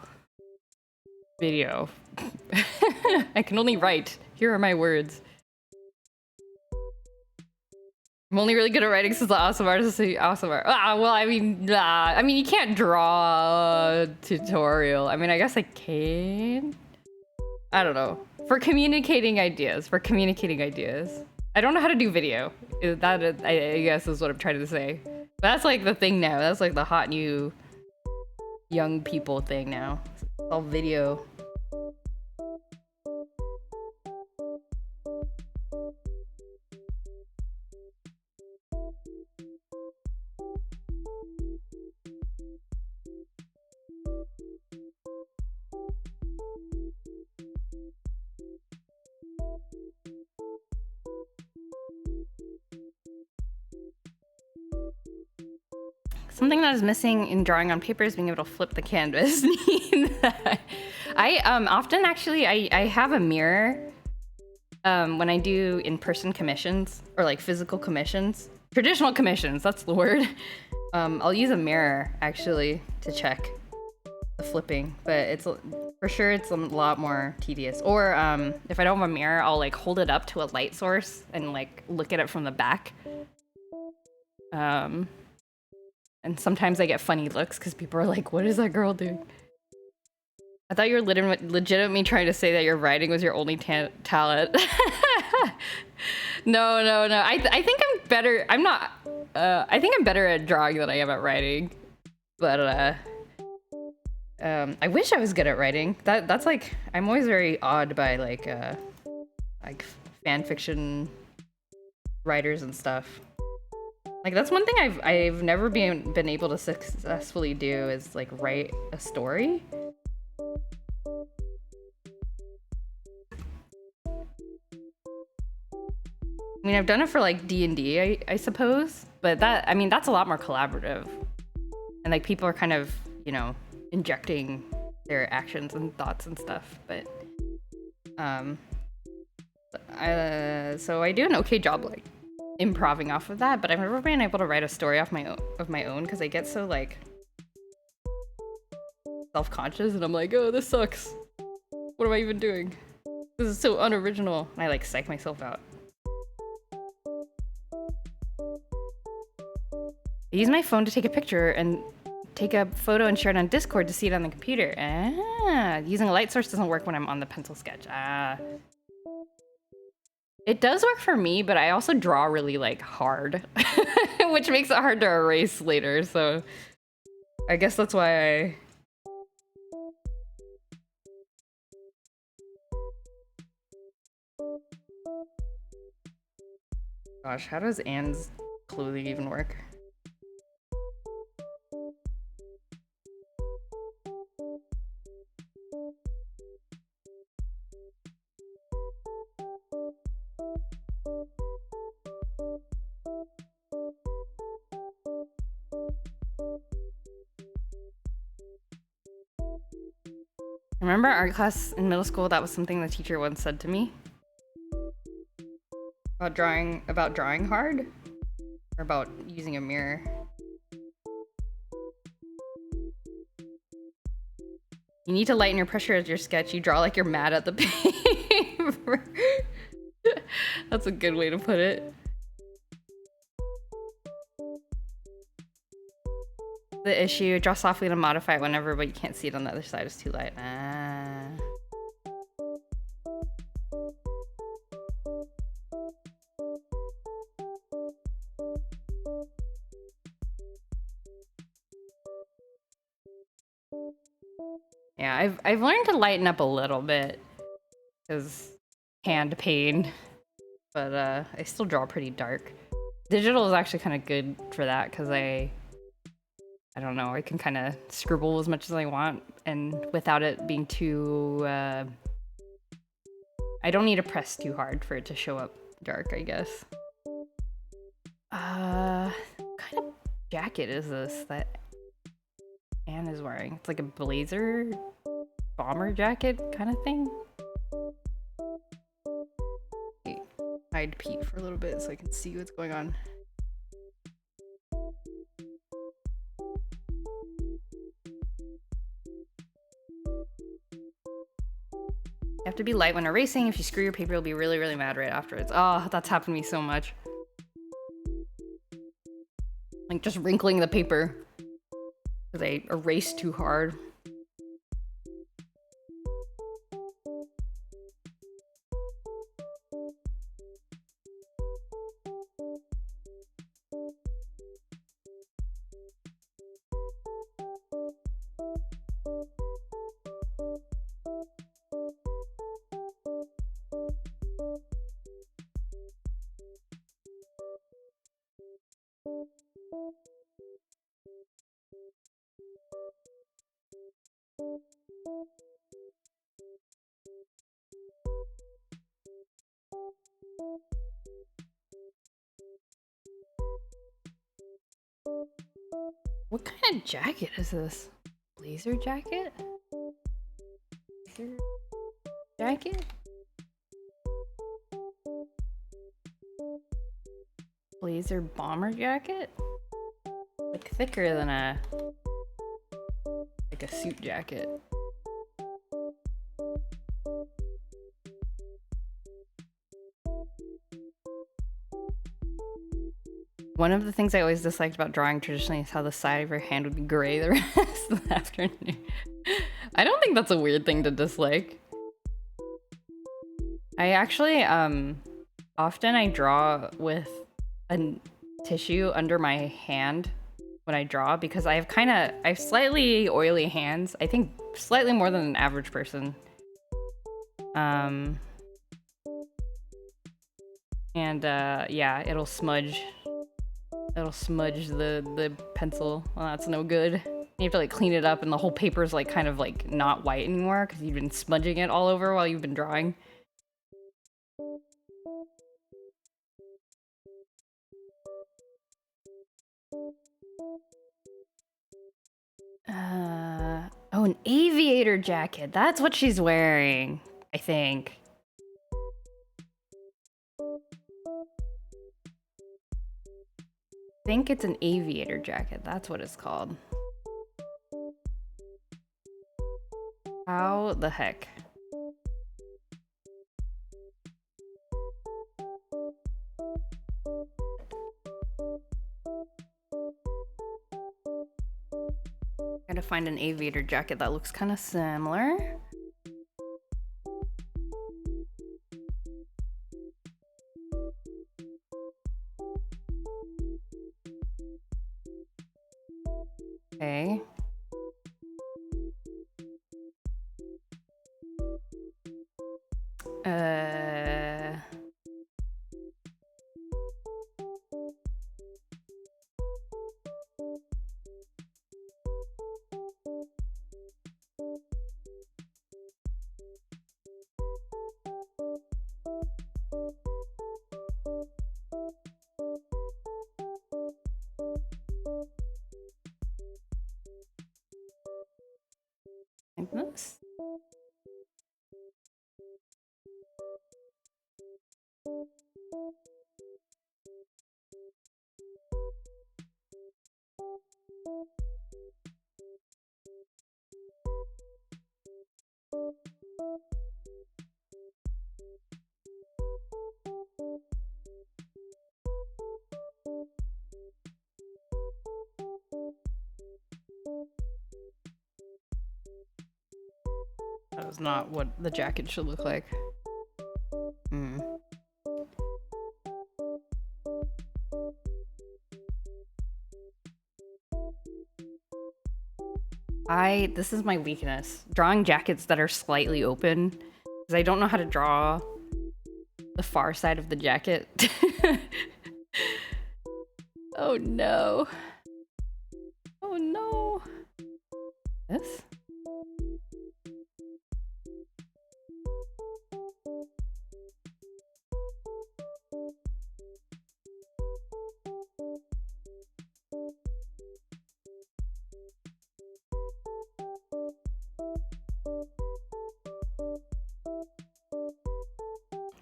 I can only write. Here are my words. I'm only really good at writing since the awesome artist is awesome art. Well, I mean, you can't draw a tutorial. I mean, I guess I can. I don't know. For communicating ideas. I don't know how to do video. That, I guess, is what I'm trying to say. But that's like the thing now. That's like the hot new young people thing now. It's all video. Something that is missing in drawing on paper is being able to flip the canvas. I often actually, I have a mirror when I do in-person commissions or like physical commissions. Traditional commissions, that's the word. I'll use a mirror actually to check the flipping, but it's for sure it's a lot more tedious. Or if I don't have a mirror, I'll like hold it up to a light source and like look at it from the back. And sometimes I get funny looks because people are like, what is that girl doing? I thought you were legitimately trying to say that your writing was your only talent. No. I think I'm better. I'm not. I think I'm better at drawing than I am at writing. But I wish I was good at writing. That's like, I'm always very awed by like fan fiction writers and stuff. Like that's one thing I've never been able to successfully do is like write a story. I mean, I've done it for like D&D, I suppose, but that, I mean, that's a lot more collaborative. And like people are kind of, you know, injecting their actions and thoughts and stuff, but so I do an okay job like improving off of that, but I've never been able to write a story of my own because I get so like self-conscious and I'm like, oh, this sucks. What am I even doing? This is so unoriginal. And I like psych myself out. I use my phone to take a picture and take a photo and share it on Discord to see it on the computer. Ah, using a light source doesn't work when I'm on the pencil sketch. Ah. It does work for me, but I also draw really like hard, which makes it hard to erase later. So I guess that's why I... Gosh, how does Anne's clothing even work? Remember art class in middle school? That was something the teacher once said to me. About drawing hard? Or about using a mirror? You need to lighten your pressure as your sketch. You draw like you're mad at the paper. That's a good way to put it. The issue, draw softly to modify it whenever, but you can't see it on the other side. It's too light. Ah. Yeah, I've learned to lighten up a little bit because hand pain, but I still draw pretty dark. Digital is actually kind of good for that because I don't know, I can kind of scribble as much as I want and without it being too I don't need to press too hard for it to show up dark, I guess. What kind of jacket is this that Anne is wearing? It's like a blazer bomber jacket kind of thing. Wait, hide Pete for a little bit so I can see what's going on. You have to be light when erasing. If you screw your paper, you'll be really, really mad right afterwards. Oh, that's happened to me so much. Like just wrinkling the paper because I erased too hard. What kind of jacket is this? Blazer jacket? Blazer jacket? Blazer bomber jacket? Like thicker than a suit jacket. One of the things I always disliked about drawing traditionally is how the side of your hand would be gray the rest of the afternoon. I don't think that's a weird thing to dislike. I actually, often I draw with a tissue under my hand when I draw because I have slightly oily hands. I think slightly more than an average person. Yeah, it'll smudge the pencil. Well, that's no good. You have to like clean it up and the whole paper is like kind of like not white anymore because you've been smudging it all over while you've been drawing. Oh, an aviator jacket. That's what she's wearing, I think. I think it's an aviator jacket. That's what it's called. How the heck? Gotta find an aviator jacket that looks kind of similar. Okay. Like this. That is not what the jacket should look like. This is my weakness. Drawing jackets that are slightly open. Because I don't know how to draw the far side of the jacket. Oh no. Oh no. This?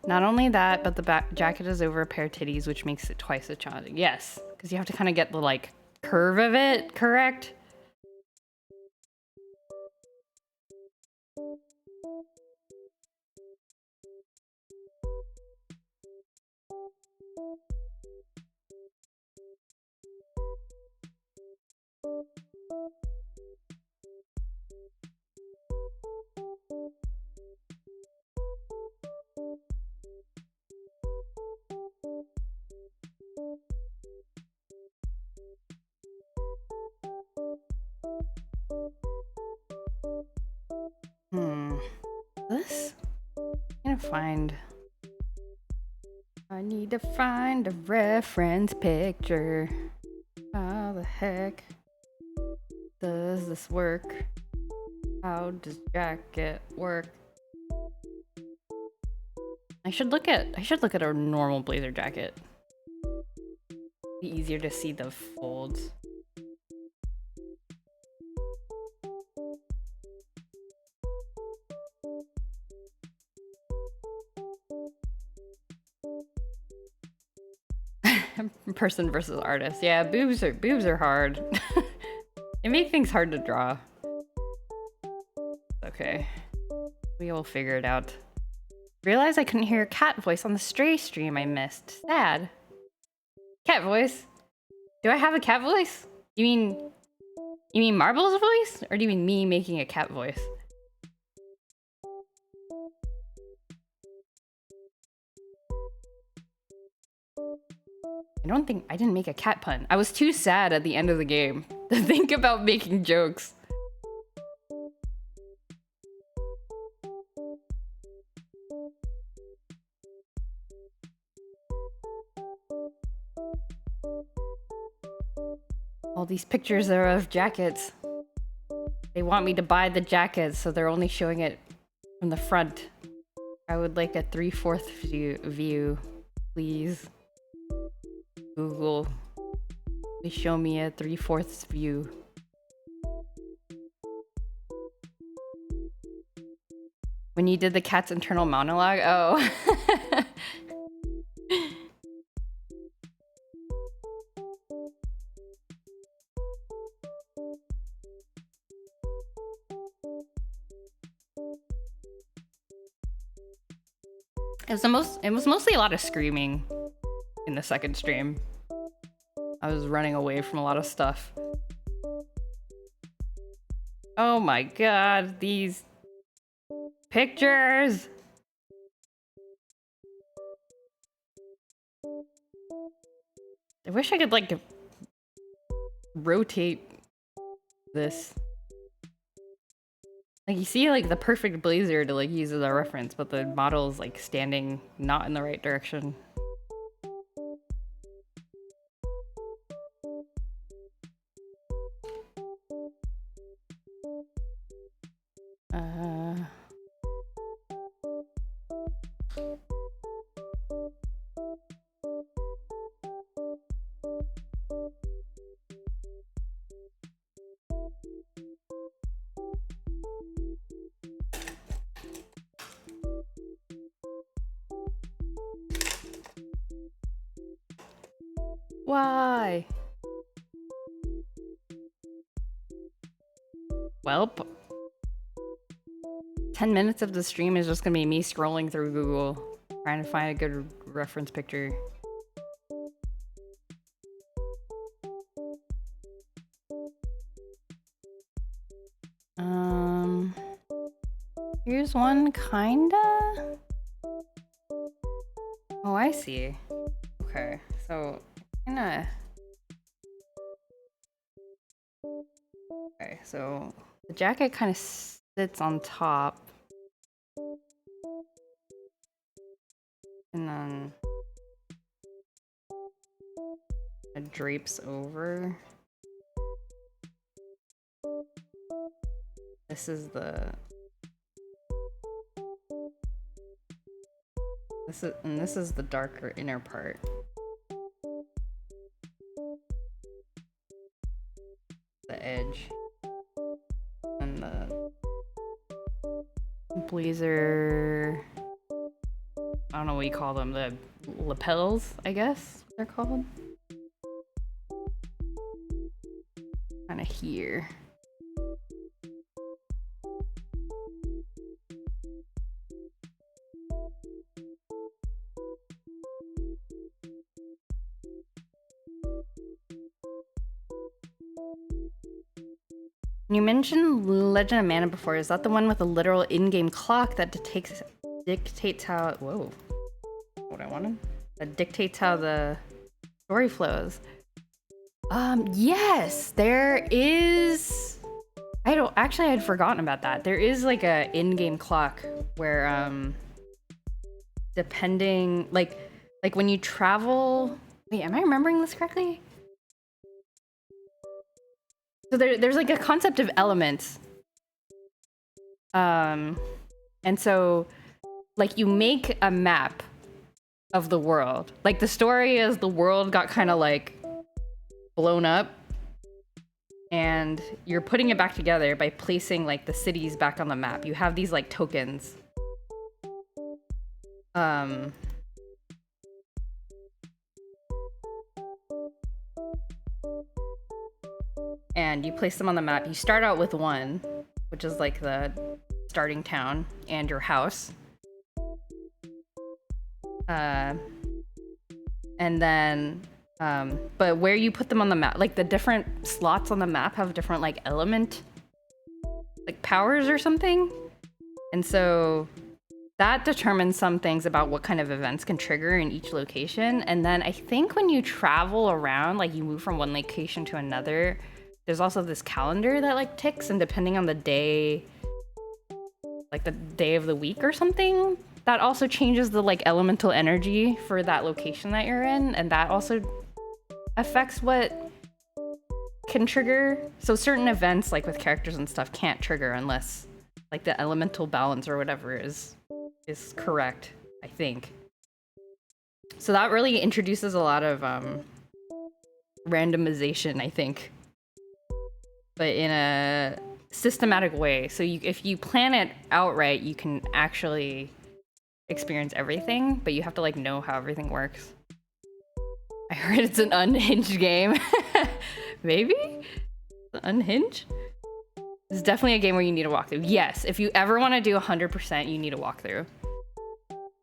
Not only that, but the back jacket is over a pair of titties, which makes it twice as challenging. Yes, because you have to kind of get the like curve of it correct. This? I need to find a reference picture. How the heck does this work? How does jacket work? I should look at a normal blazer jacket. Be easier to see the folds. Person versus artist. Yeah, boobs are hard. They make things hard to draw. Okay. We will figure it out. Realized I couldn't hear a cat voice on the Stray stream I missed. Sad. Cat voice. Do I have a cat voice? You mean Marble's voice? Or do you mean me making a cat voice? I didn't make a cat pun. I was too sad at the end of the game to think about making jokes. All these pictures are of jackets. They want me to buy the jackets, so they're only showing it from the front. I would like a 3/4 view, please. Google, please show me a 3/4 view. When you did the cat's internal monologue? Oh. It was mostly a lot of screaming in the second stream. I was running away from a lot of stuff. Oh my god, these pictures! I wish I could like rotate this. Like you see like the perfect blazer to like use as a reference, but the model is like standing not in the right direction. Why? Welp. 10 minutes of the stream is just gonna be me scrolling through Google, trying to find a good reference picture. Here's one, kinda? Oh, I see. Okay, so, kinda... Okay, so the jacket kind of sits on top. And then it drapes over. This is the... This is the darker inner part. The edge. And the blazer... I don't know what you call them, the lapels, I guess they're called. Kind of here. You mentioned Legend of Mana before. Is that the one with a literal in-game clock that dictates how... Whoa. What I wanted? That dictates how the story flows. Yes! There is... Actually, I had forgotten about that. There is like a in-game clock where, depending... Like when you travel... Wait, am I remembering this correctly? So there's like a concept of elements. And so like you make a map of the world. Like the story is the world got kind of like blown up and you're putting it back together by placing like the cities back on the map. You have these like tokens. And you place them on the map. You start out with one, which is like the starting town and your house. And then But where you put them on the map, like the different slots on the map have different like element, like powers or something. And so that determines some things about what kind of events can trigger in each location. And then I think when you travel around, like you move from one location to another, there's also this calendar that like ticks, and depending on the day, like the day of the week or something, that also changes the like elemental energy for that location that you're in. And that also affects what can trigger. So certain events like with characters and stuff can't trigger unless like the elemental balance or whatever is correct, I think. So that really introduces a lot of randomization, I think, but in a systematic way. So if you plan it outright, you can actually experience everything, but you have to like know how everything works. I heard it's an unhinged game. Maybe? Unhinged? It's definitely a game where you need a walkthrough. Yes, if you ever want to do 100%, you need a walkthrough.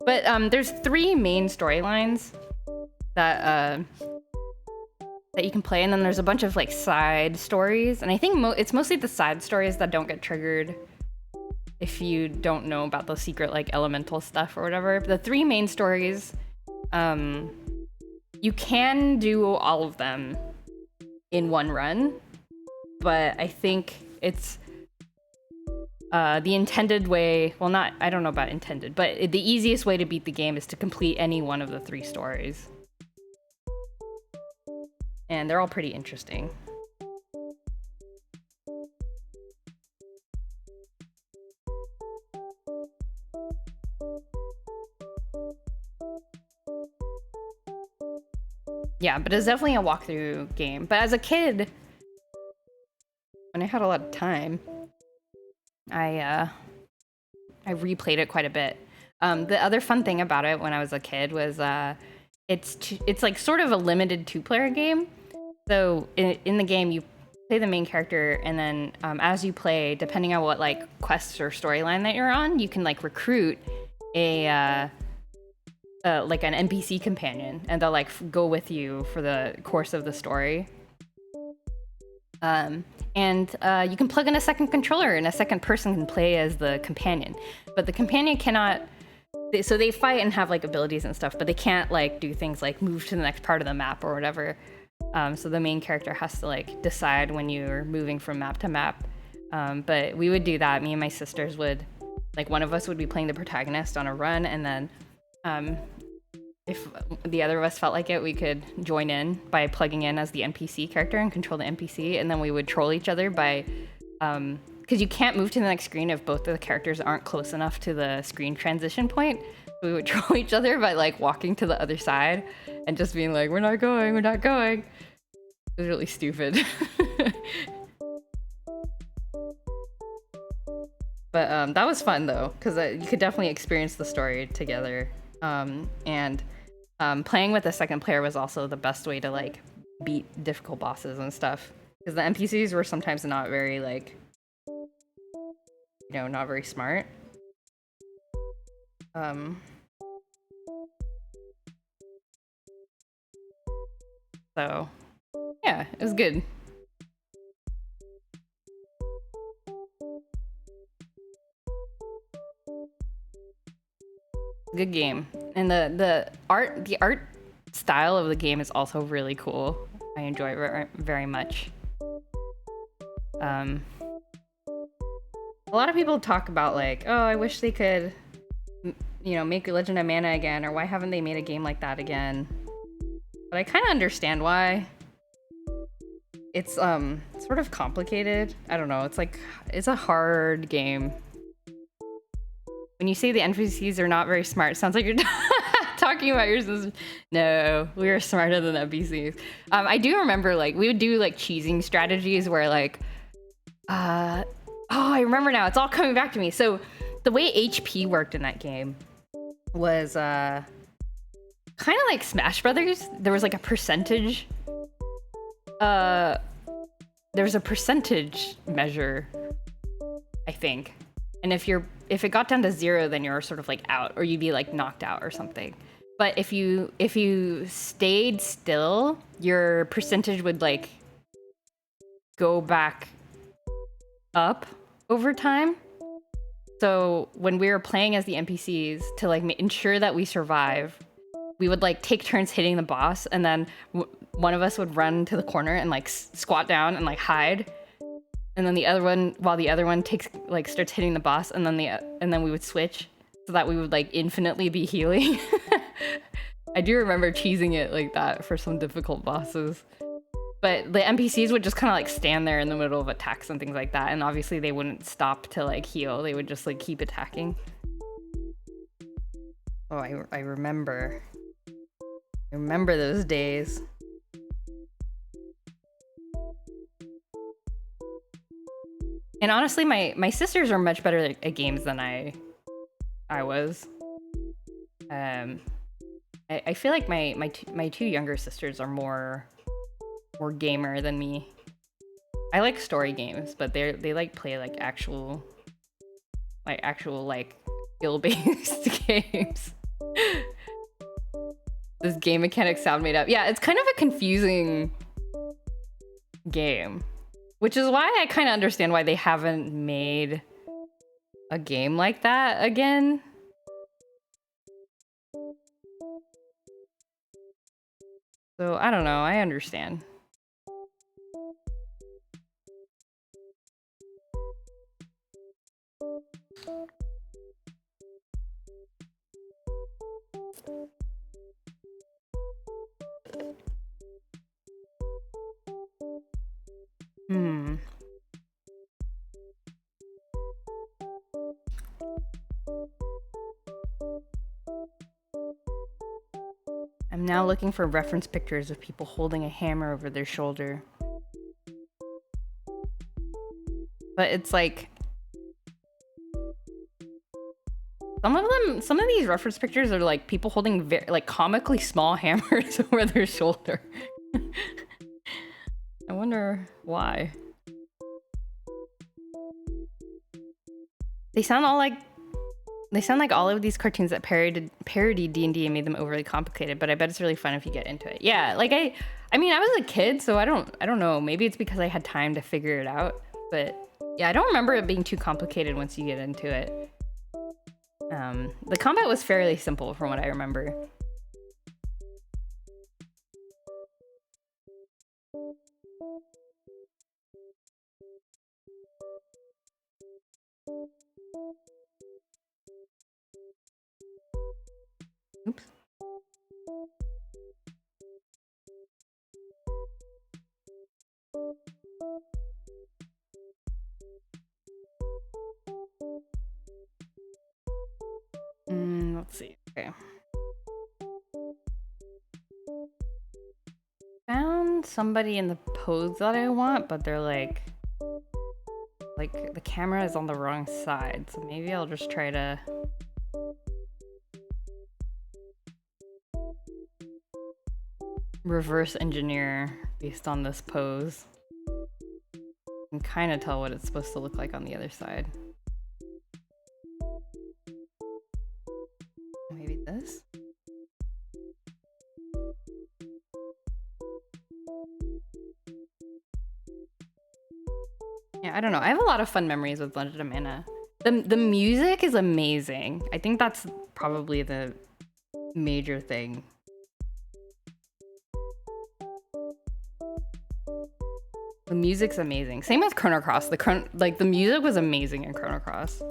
But there's 3 main storylines that you can play, and then there's a bunch of like side stories. And I think it's mostly the side stories that don't get triggered if you don't know about the secret like elemental stuff or whatever. The 3 main stories, you can do all of them in one run, but I think it's the intended way. Well, I don't know about intended, but the easiest way to beat the game is to complete any one of the 3 stories. And they're all pretty interesting. Yeah, but it's definitely a walkthrough game. But as a kid, when I had a lot of time, I replayed it quite a bit. The other fun thing about it when I was a kid was it's like sort of a limited 2-player game. So in the game, you play the main character, and then as you play, depending on what like quests or storyline that you're on, you can like recruit a like an NPC companion, and they'll like go with you for the course of the story. And you can plug in a second controller, and a second person can play as the companion. But the companion cannot. So they fight and have like abilities and stuff, but they can't like do things like move to the next part of the map or whatever. So the main character has to like decide when you're moving from map to map. But we would do that. Me and my sisters would, like, one of us would be playing the protagonist on a run, and then if the other of us felt like it, we could join in by plugging in as the NPC character and control the NPC, and then we would troll each other by because you can't move to the next screen if both of the characters aren't close enough to the screen transition point. We would troll each other by like walking to the other side and just being like, we're not going. It was really stupid. But that was fun though, because you could definitely experience the story together. And playing with a second player was also the best way to like beat difficult bosses and stuff, because the NPCs were sometimes not very like, not very smart. So yeah, it was good. Good game. And the art style of the game is also really cool. I enjoy it very much. A lot of people talk about like, oh, I wish they could make Legend of Mana again, or why haven't they made a game like that again? But I kind of understand why. It's sort of complicated. I don't know. It's a hard game. When you say the NPCs are not very smart, it sounds like you're talking about your sister. No, we were smarter than NPCs. I do remember like we would do like cheesing strategies where like, I remember now. It's all coming back to me. So the way HP worked in that game was kind of like Smash Brothers. There was like a percentage. There's a percentage measure, I think. And if it got down to 0, then you're sort of like out, or you'd be like knocked out or something. But if you stayed still, your percentage would like go back up over time. So when we were playing as the NPCs to like ensure that we survive, we would like take turns hitting the boss, and then one of us would run to the corner and like squat down and like hide, and then the other one takes like starts hitting the boss, and then we would switch so that we would like infinitely be healing. I do remember cheesing it like that for some difficult bosses. But the NPCs would just kind of like stand there in the middle of attacks and things like that, and obviously they wouldn't stop to like heal. They would just like keep attacking. Oh, I remember. I remember those days. And honestly, my sisters are much better at games than I was. I feel like my two younger sisters are more gamer than me. I like story games, but they like play like actual like skill-based games. This game mechanics sound made up. Yeah, it's kind of a confusing game, which is why I kind of understand why they haven't made a game like that again. So I don't know, I understand. I'm now looking for reference pictures of people holding a hammer over their shoulder. But it's like some of these reference pictures are like people holding like comically small hammers over their shoulder. I wonder why. They sound like all of these cartoons that parody D&D and made them overly complicated, but I bet it's really fun if you get into it. Yeah, like I mean, I was a kid, so I don't know. Maybe it's because I had time to figure it out, but yeah, I don't remember it being too complicated once you get into it. The combat was fairly simple from what I remember. Oops. Let's see. Okay. Found somebody in the pose that I want, but they're like the camera is on the wrong side, so maybe I'll just try to reverse engineer based on this pose. You can kind of tell what it's supposed to look like on the other side. Maybe this? Yeah, I don't know. I have a lot of fun memories with Legend of Mana. The music is amazing. I think that's probably the major thing. The music's amazing. Same with Chrono Cross. The music was amazing in Chrono Cross.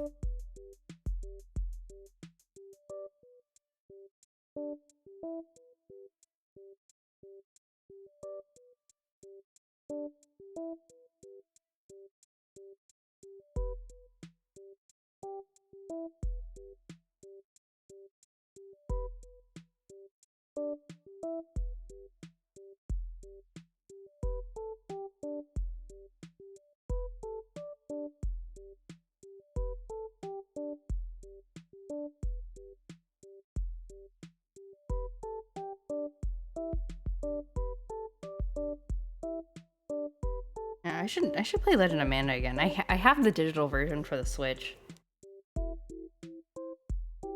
Yeah, I should play Legend of Mana again. I have the digital version for the Switch.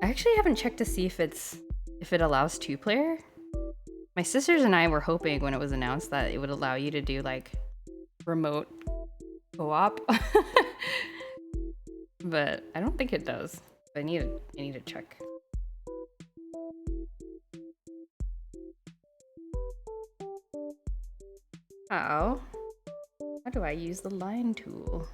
I actually haven't checked to see if it's if it allows 2-player. My sisters and I were hoping when it was announced that it would allow you to do like remote co-op. But I don't think it does. I need to check. How do I use the line tool?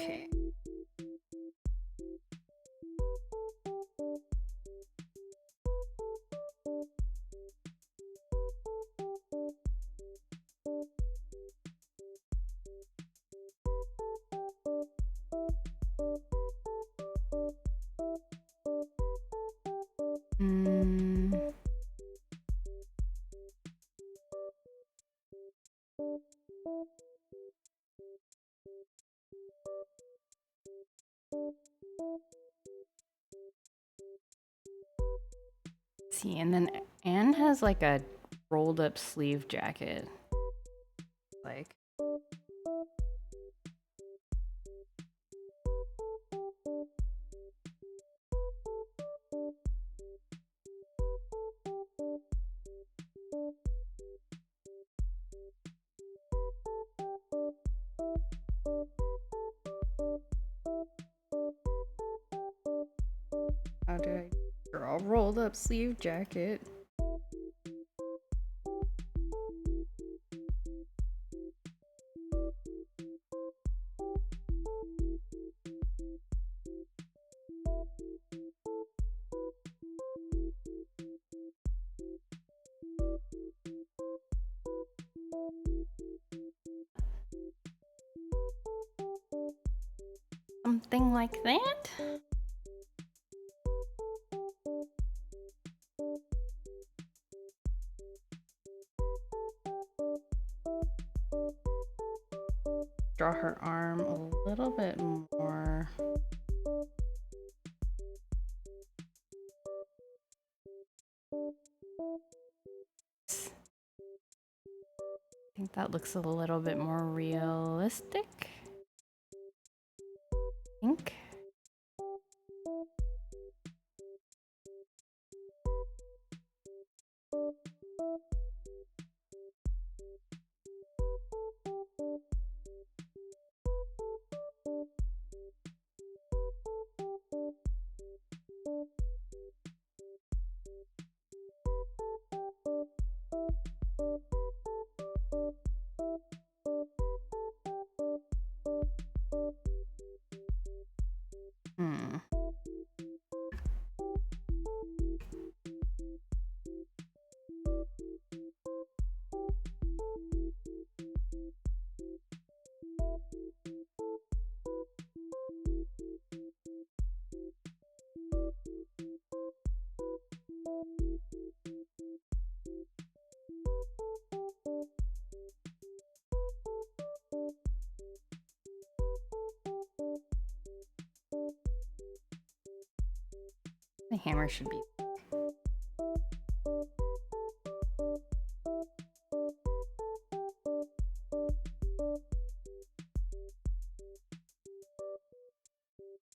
Okay. See, and then Anne has like a rolled up sleeve jacket. Like, how do I draw a rolled up sleeve jacket? Something like that? Draw her arm a little bit more. I think that looks a little bit more realistic. I think. The hammer should be.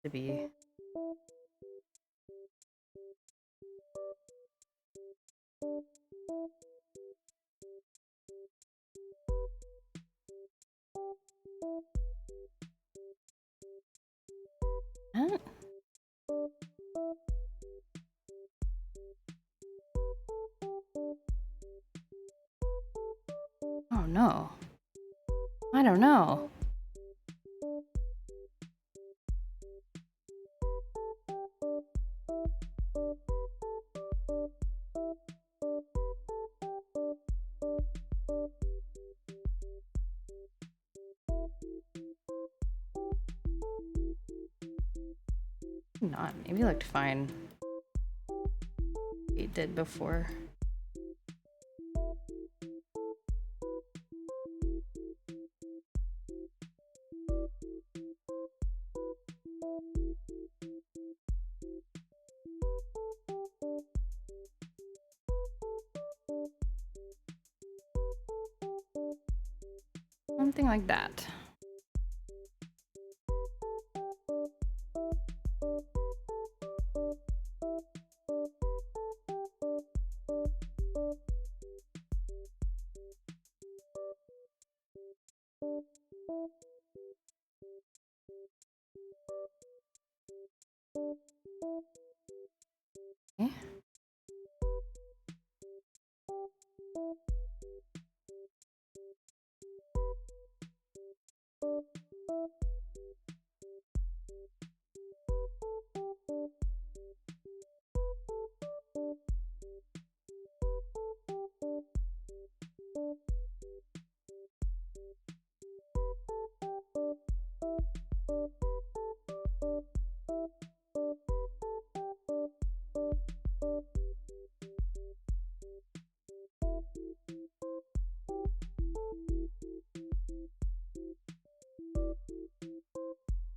To be. know. I don't know. Not. Maybe it looked fine. It did before. Something like that. Okay.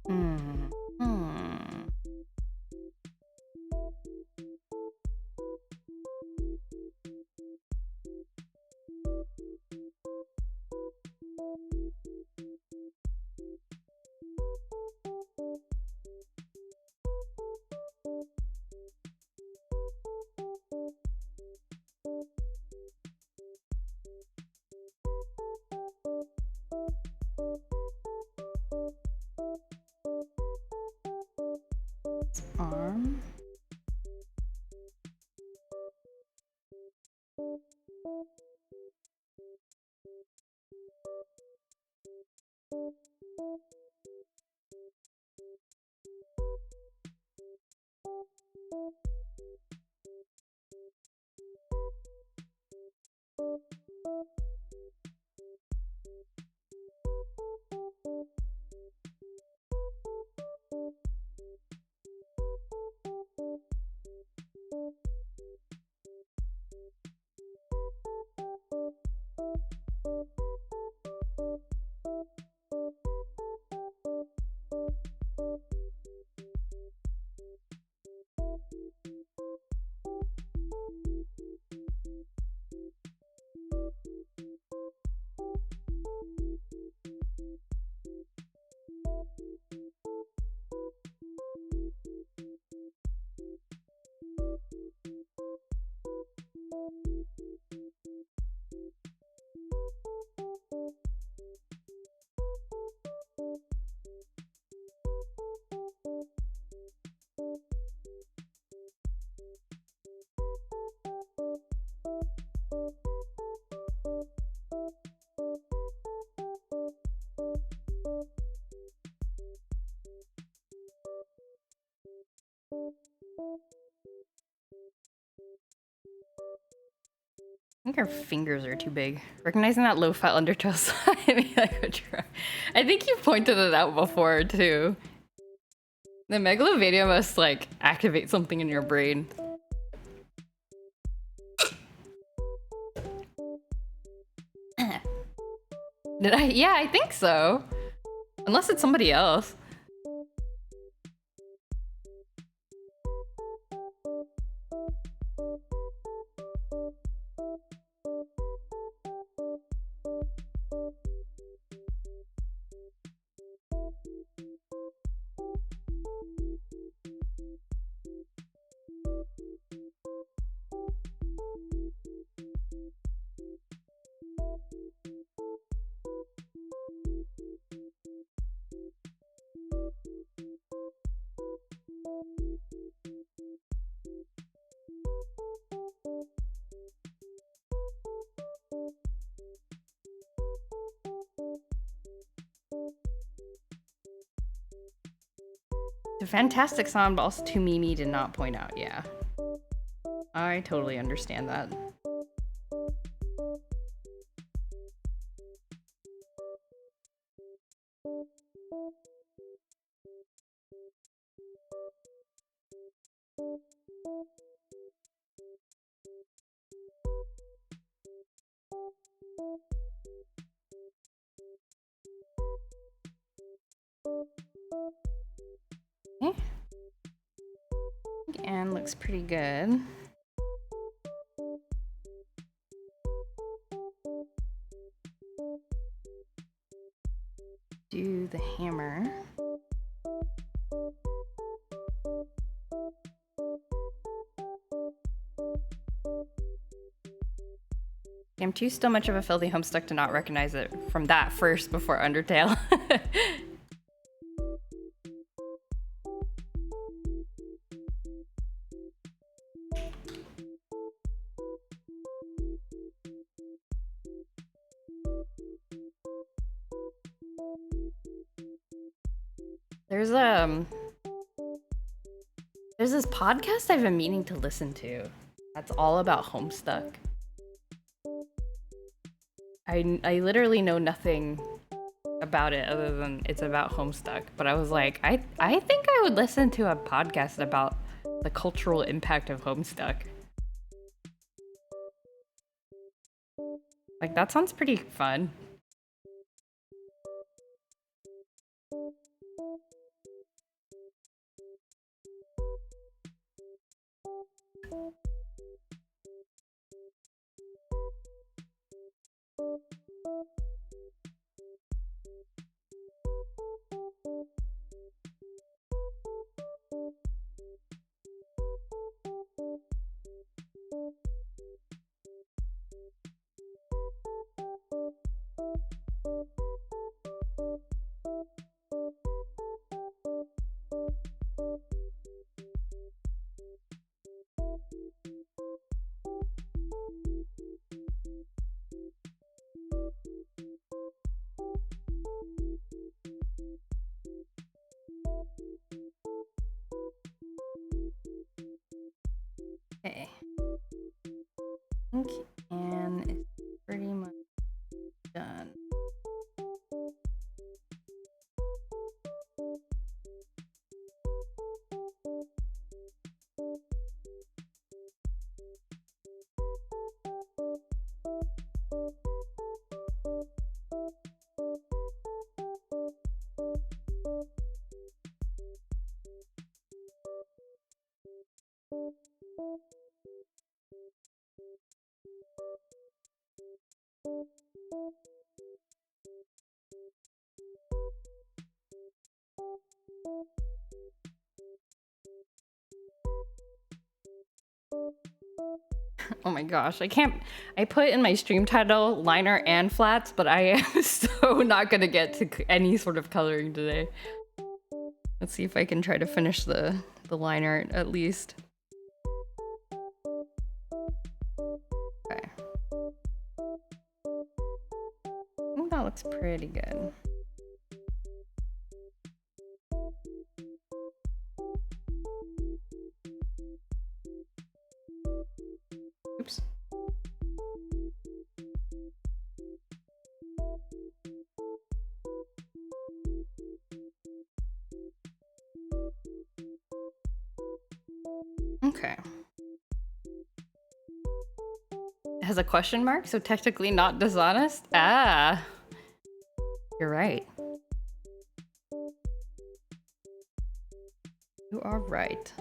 Hmm. Arm. I think her fingers are too big. Recognizing that low fat undertow slide, maybe I could try. I think you pointed it out before too. The megalovania must like activate something in your brain. Did I? Yeah, I think so. Unless it's somebody else. It's a fantastic song, but also too memey to not point out. Yeah. I totally understand that. Okay. And looks pretty good. Do the hammer. I'm too still much of a filthy homestuck to not recognize it from that first before Undertale. There's this podcast I've been meaning to listen to that's all about Homestuck. I literally know nothing about it other than it's about Homestuck, but I was like, I think I would listen to a podcast about the cultural impact of Homestuck. Like, that sounds pretty fun. Okay. I think Anne is pretty much done. Oh my gosh, I put in my stream title liner and flats, but I am so not gonna get to any sort of coloring today. Let's see if I can try to finish the liner at least. Okay. I think that looks pretty good. Oops. Okay. It has a question mark, so technically not dishonest? Ah. You're right. You are right.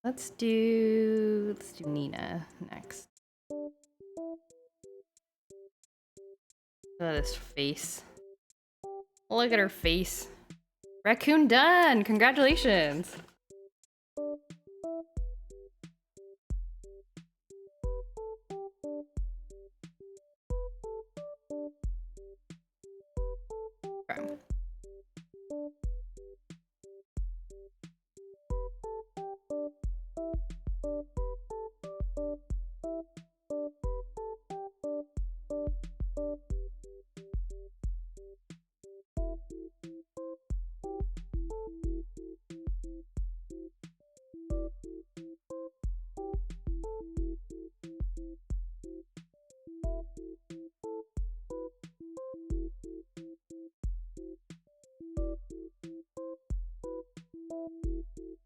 Let's do Nina next. Look at this face. Look at her face. Raccoon done! Congratulations! Okay.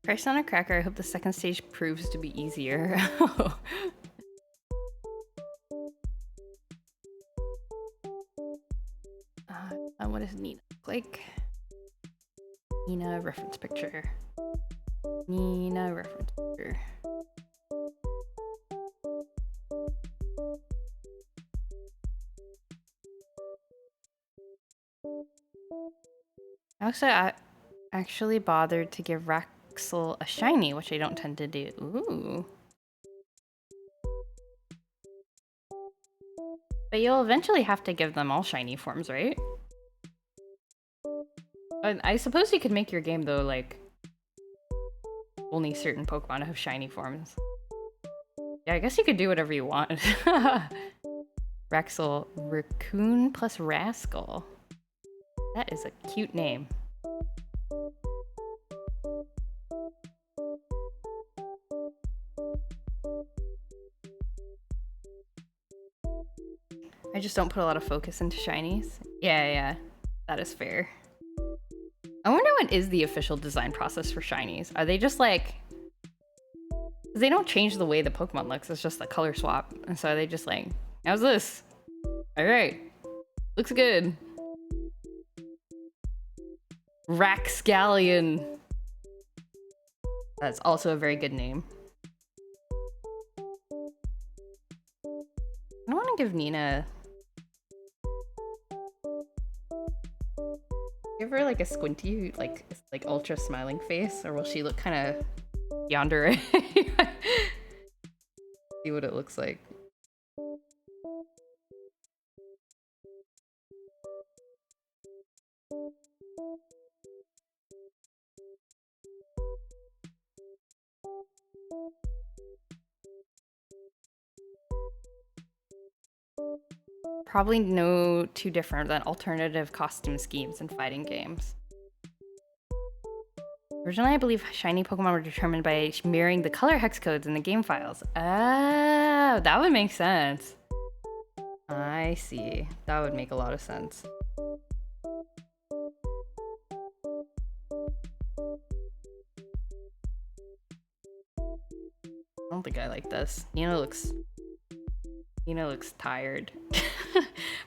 Price on a cracker. I hope the second stage proves to be easier. What does Nina look like? Nina reference picture. Nina reference picture. I actually bothered to give Raxel a shiny, which I don't tend to do. Ooh. But you'll eventually have to give them all shiny forms, right? I suppose you could make your game, though, like, only certain Pokemon have shiny forms. Yeah, I guess you could do whatever you want. Raxel, Raccoon plus Rascal. That is a cute name. I just don't put a lot of focus into shinies. Yeah, that is fair. I wonder what is the official design process for shinies. Are they just like... They don't change the way the Pokemon looks, it's just a color swap. And so are they just like, how's this? Alright. Looks good. Raxgallion. That's also a very good name. I don't want to give Nina... Give her like a squinty, like ultra smiling face, or will she look kind of yandere? See what it looks like. Probably no too different than alternative costume schemes in fighting games. Originally, I believe shiny Pokemon were determined by mirroring the color hex codes in the game files. Oh, that would make sense. I see. That would make a lot of sense. I don't think I like this. Nina looks tired.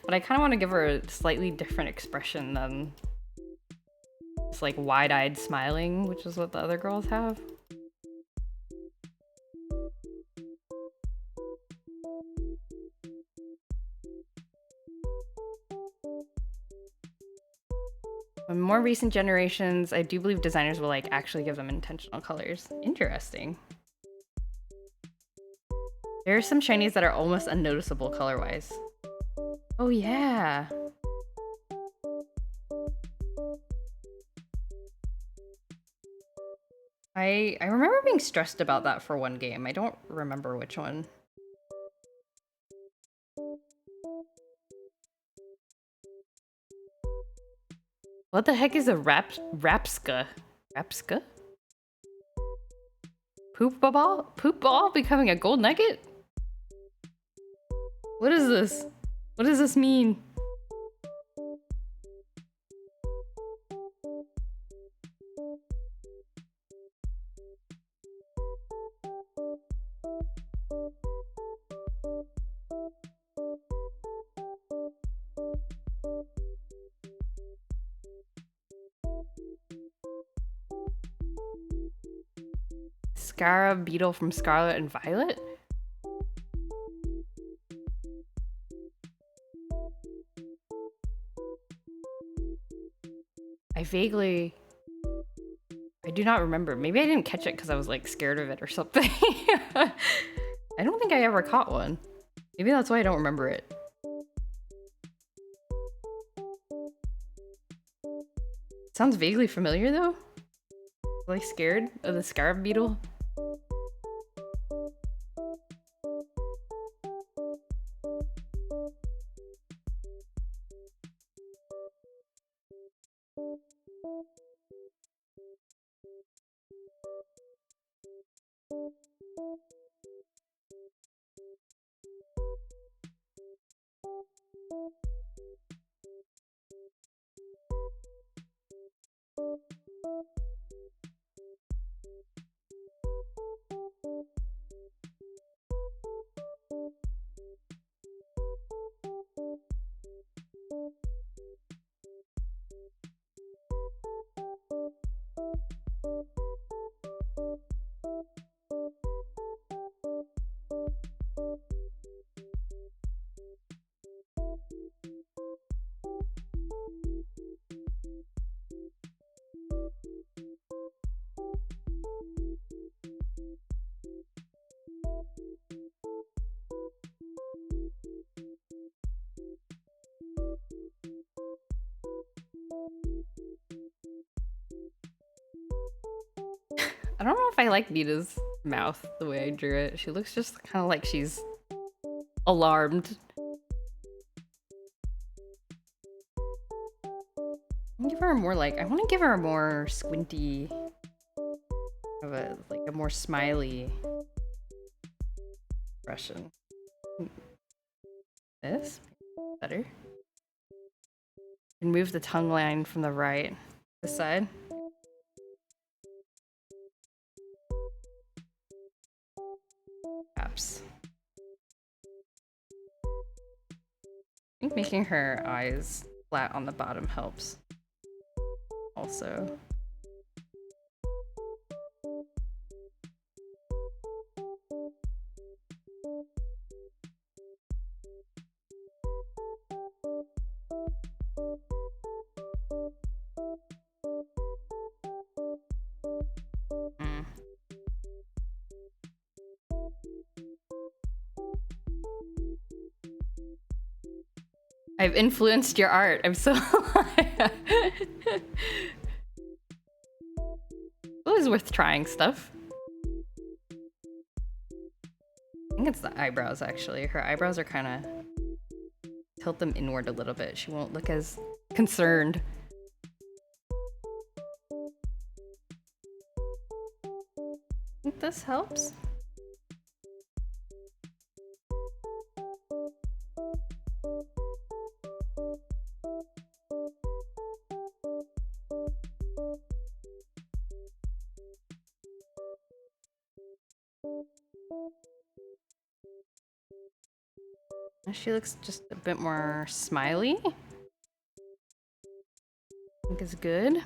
But I kind of want to give her a slightly different expression than just like wide-eyed smiling, which is what the other girls have. In more recent generations, I do believe designers will like actually give them intentional colors. Interesting. There are some shinies that are almost unnoticeable color-wise. Oh yeah. I remember being stressed about that for one game. I don't remember which one. What the heck is a Rapska? Rapska? Poop ball? Poop ball becoming a gold nugget? What is this? What does this mean? Scarab Beetle from Scarlet and Violet? I do not remember. Maybe I didn't catch it because I was like scared of it or something. I don't think I ever caught one. Maybe that's why I don't remember it. Sounds vaguely familiar though. Like scared of the Scarab Beetle. I don't know if I like Nita's mouth the way I drew it. She looks just kind of like she's alarmed. Give her more like, I want to give her a more squinty, of a like a more smiley expression. This better. And move the tongue line from the right, this side. Perhaps. I think making her eyes flat on the bottom helps. Also. I've influenced your art. I'm so it was worth trying stuff. I think it's the eyebrows actually. Her eyebrows are kind of tilt them inward a little bit. She won't look as concerned. I think this helps. She looks just a bit more smiley. I think is good. You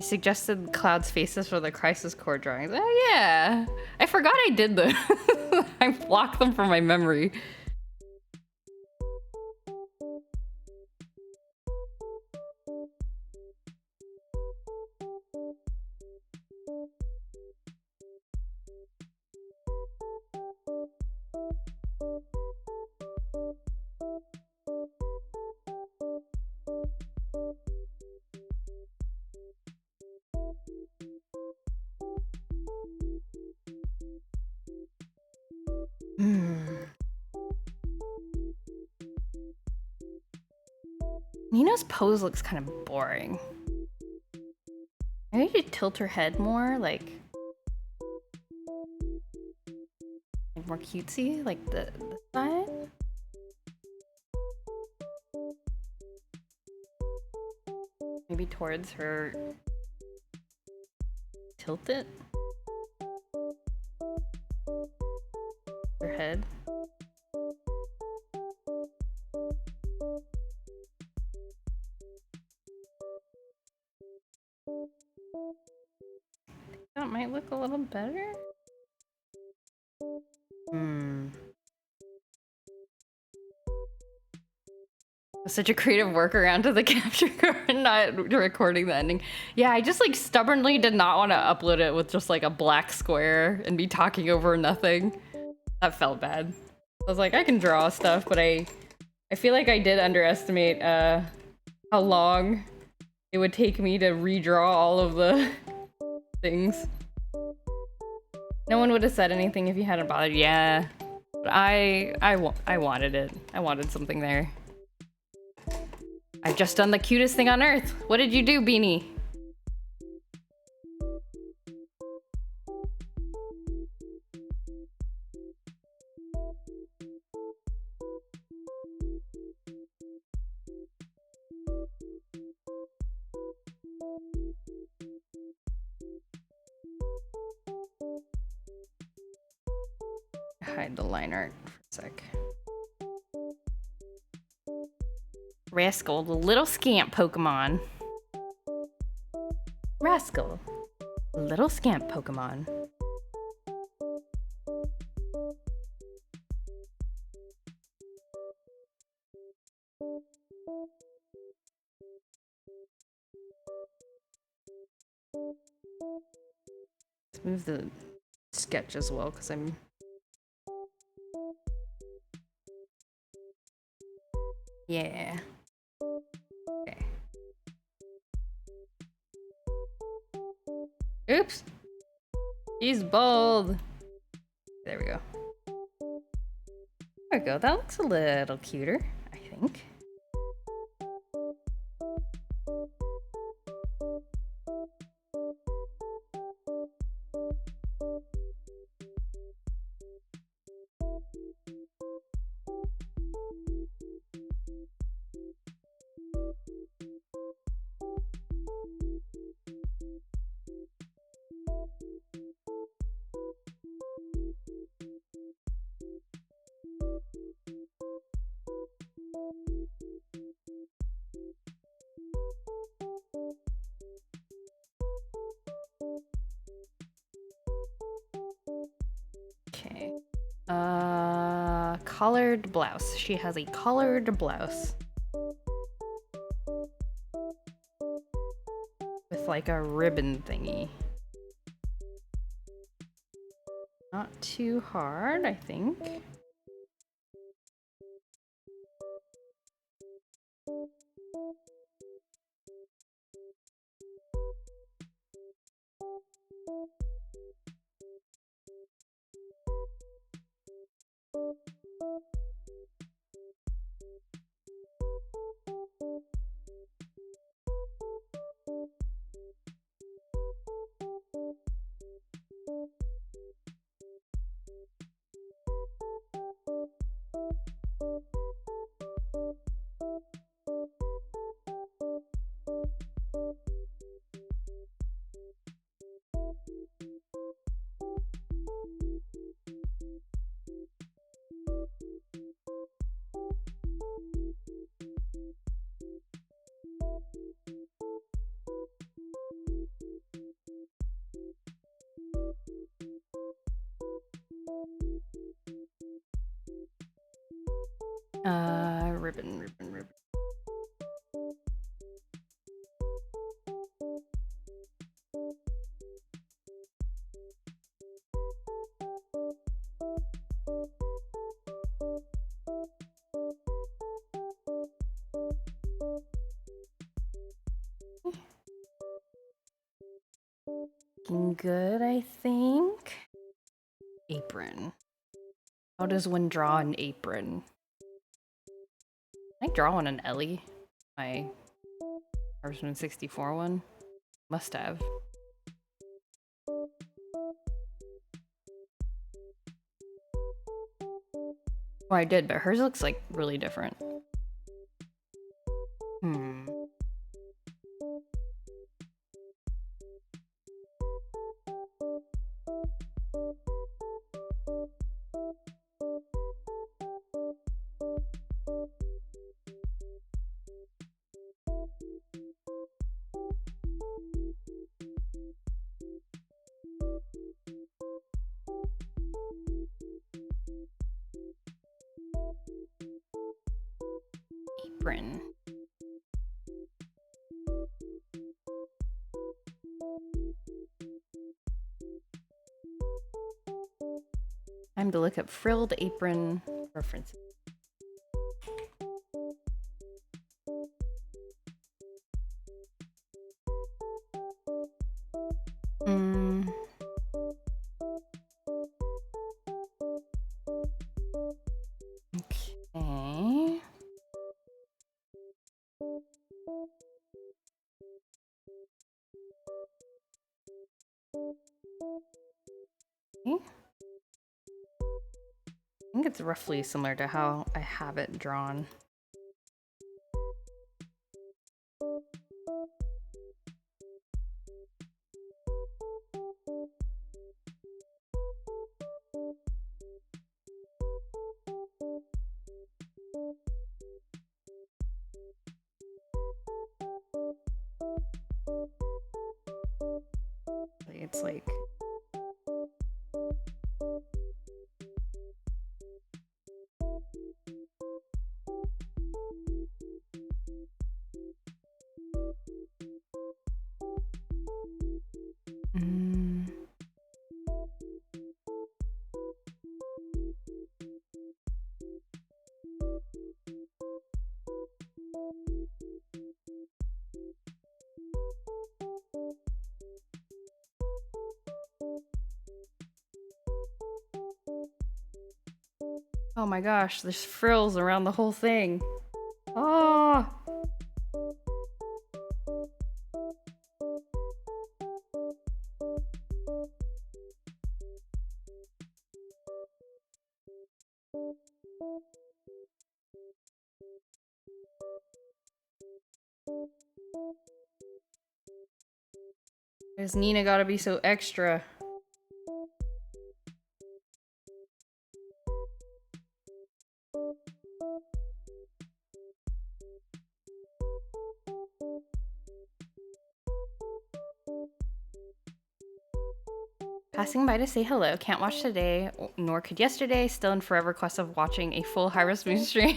suggested Cloud's faces for the Crisis Core drawings. Oh yeah! I forgot I did them. I blocked them from my memory. Nina's pose looks kind of boring. Maybe you should tilt her head more, like more cutesy, like this side. Maybe towards her. Tilt it. Her head. That might look a little better. Such a creative workaround to the capture card, not recording the ending. Yeah, I just like stubbornly did not want to upload it with just like a black square and be talking over nothing. That felt bad. I was like, I can draw stuff, but I feel like I did underestimate how long it would take me to redraw all of the things. No one would have said anything if you hadn't bothered. Yeah, but I wanted it. I wanted something there. I've just done the cutest thing on earth. What did you do, Beanie? Hide the line art for a sec. Rascal, the little scamp Pokemon. Rascal, the little scamp Pokemon. Let's move the sketch as well, because I'm... Yeah. Okay. Oops. He's bold. There we go. There we go. That looks a little cuter, I think. Okay. Collared blouse. She has a collared blouse. With like a ribbon thingy. Not too hard, I think. Ribbon. Looking good, I think. Apron. How does one draw an apron? Can I draw on an Ellie? My Harvest Moon 64 one? Must have. Well, I did, but hers looks like really different. Apron. Time to look up frilled apron references. Okay. I think it's roughly similar to how I have it drawn. It's like Oh my gosh, there's frills around the whole thing. Oh! There's Nina gotta be so extra. Passing by to say hello. Can't watch today, nor could yesterday. Still in forever quest of watching a full Harvest Moon stream.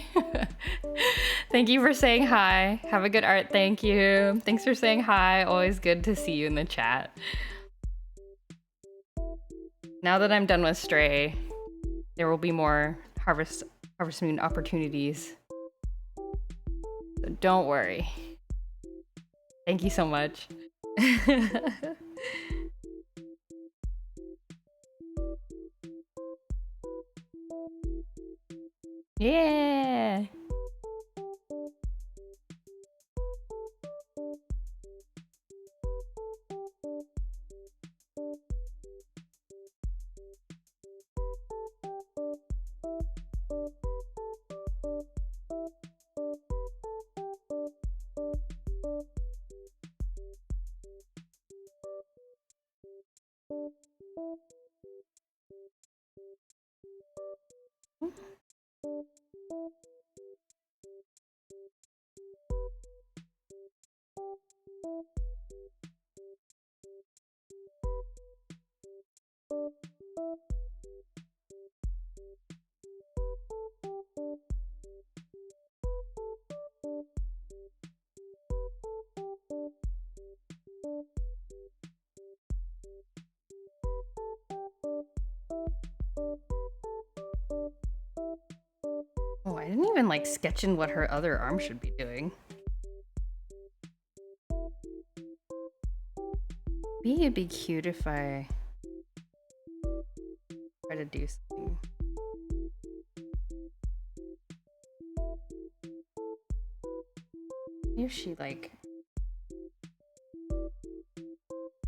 Thank you for saying hi. Have a good art. Thank you. Thanks for saying hi. Always good to see you in the chat. Now that I'm done with Stray, there will be more Harvest Moon opportunities. So don't worry. Thank you so much. Yeah. Oh, I didn't even like sketch in what her other arm should be doing. Maybe it'd be cute if I try to do something. Maybe if she like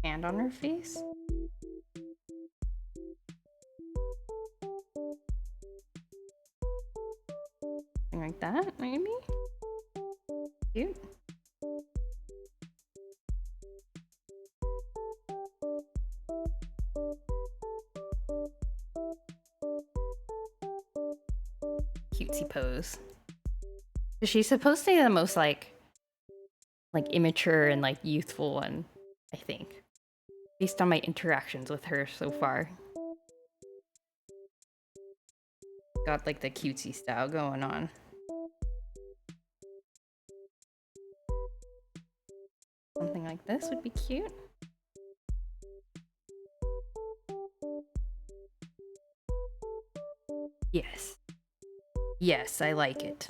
hand on her face. Something like that, maybe? Cute. Cutesy pose. She's supposed to be the most like immature and like youthful one, I think. Based on my interactions with her so far. Got like the cutesy style going on. Something like this would be cute. Yes. Yes, I like it.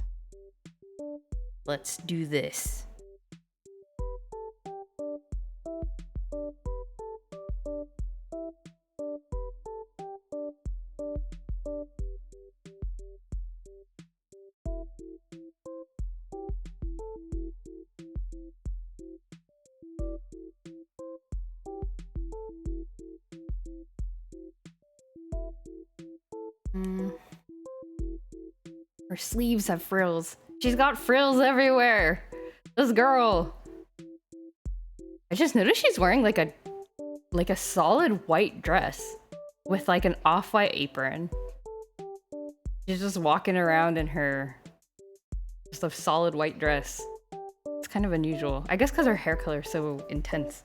Let's do this. Her sleeves have frills. She's got frills everywhere. This girl. I just noticed she's wearing like a solid white dress with like an off-white apron. She's just walking around in her just a solid white dress. It's kind of unusual. I guess because her hair color is so intense.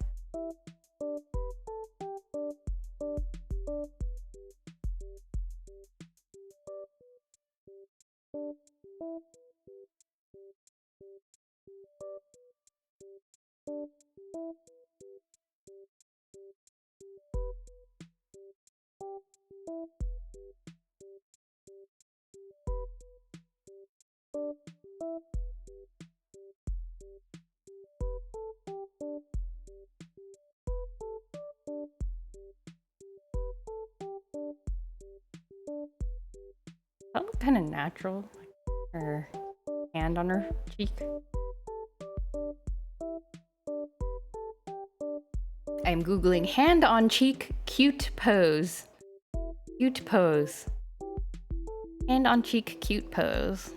That looked kind of natural. Her hand on her cheek. I'm googling hand on cheek cute pose. Cute pose. Hand on cheek cute pose.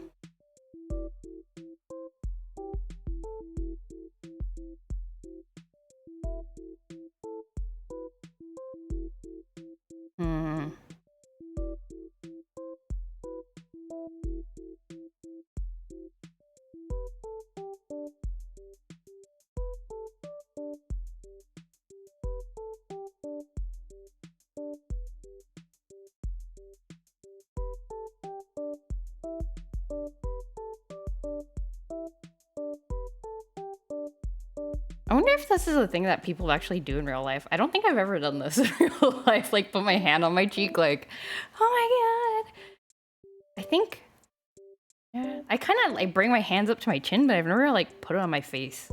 I wonder if this is a thing that people actually do in real life. I don't think I've ever done this in real life. Like, put my hand on my cheek, like, oh my god. I think, yeah, I kind of like bring my hands up to my chin, but I've never like put it on my face.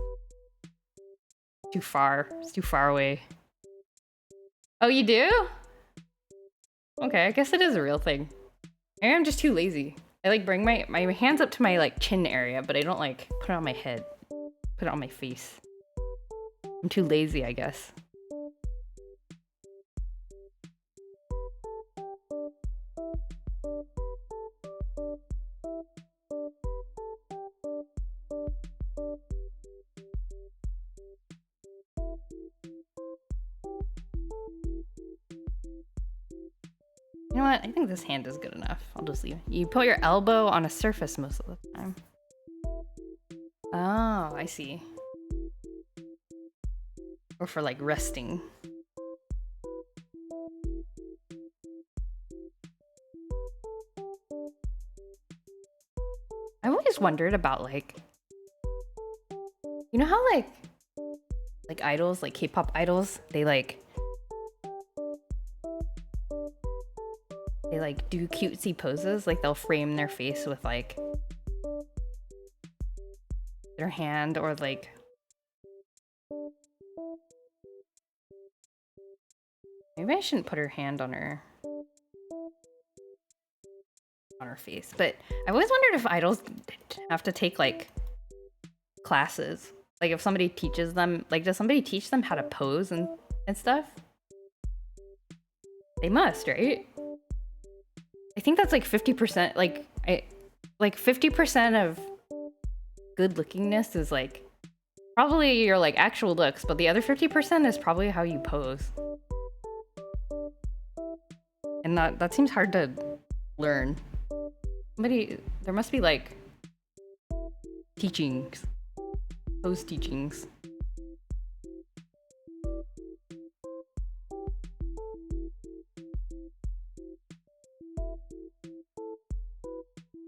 Too far. It's too far away. Oh, you do? Okay, I guess it is a real thing. Maybe I'm just too lazy. I like bring my hands up to my like chin area, but I don't like put it on my head. Put it on my face. I'm too lazy, I guess. You know what? I think this hand is good enough. I'll just leave it. You put your elbow on a surface most of the time. Oh, I see. Or for like resting. I've always wondered about like, you know how like idols, like K-pop idols, they like do cutesy poses, like they'll frame their face with like their hand or like maybe I shouldn't put her hand on her face, but I've always wondered if idols have to take like classes. Like if somebody teaches them, like does somebody teach them how to pose and stuff? They must, right? I think that's like 50%, like 50% of good lookingness is like probably your like actual looks, but the other 50% is probably how you pose. And that seems hard to learn. There must be like teachings, pose teachings.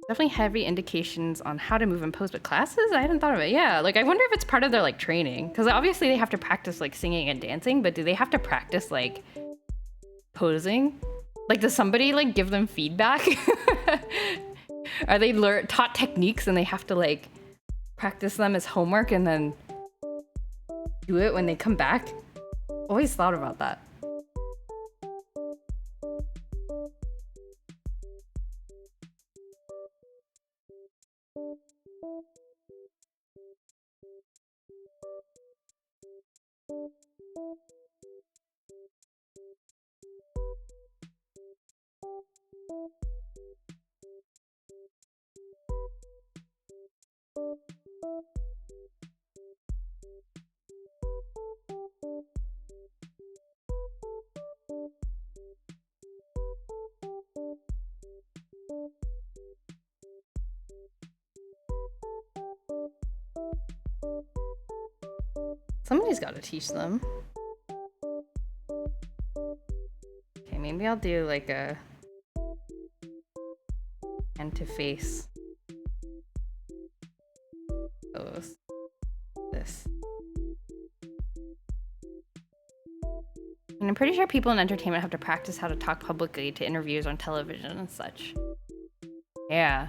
Definitely heavy indications on how to move and pose, but classes? I hadn't thought of it. Yeah, like I wonder if it's part of their like training, because obviously they have to practice like singing and dancing, but do they have to practice like posing? Like does somebody like give them feedback? Are they taught techniques and they have to like practice them as homework and then do it when they come back? Always thought about that. Somebody's got to teach them. Okay, maybe I'll do like a hand to face pose. This. And I'm pretty sure people in entertainment have to practice how to talk publicly to interviews on television and such. Yeah.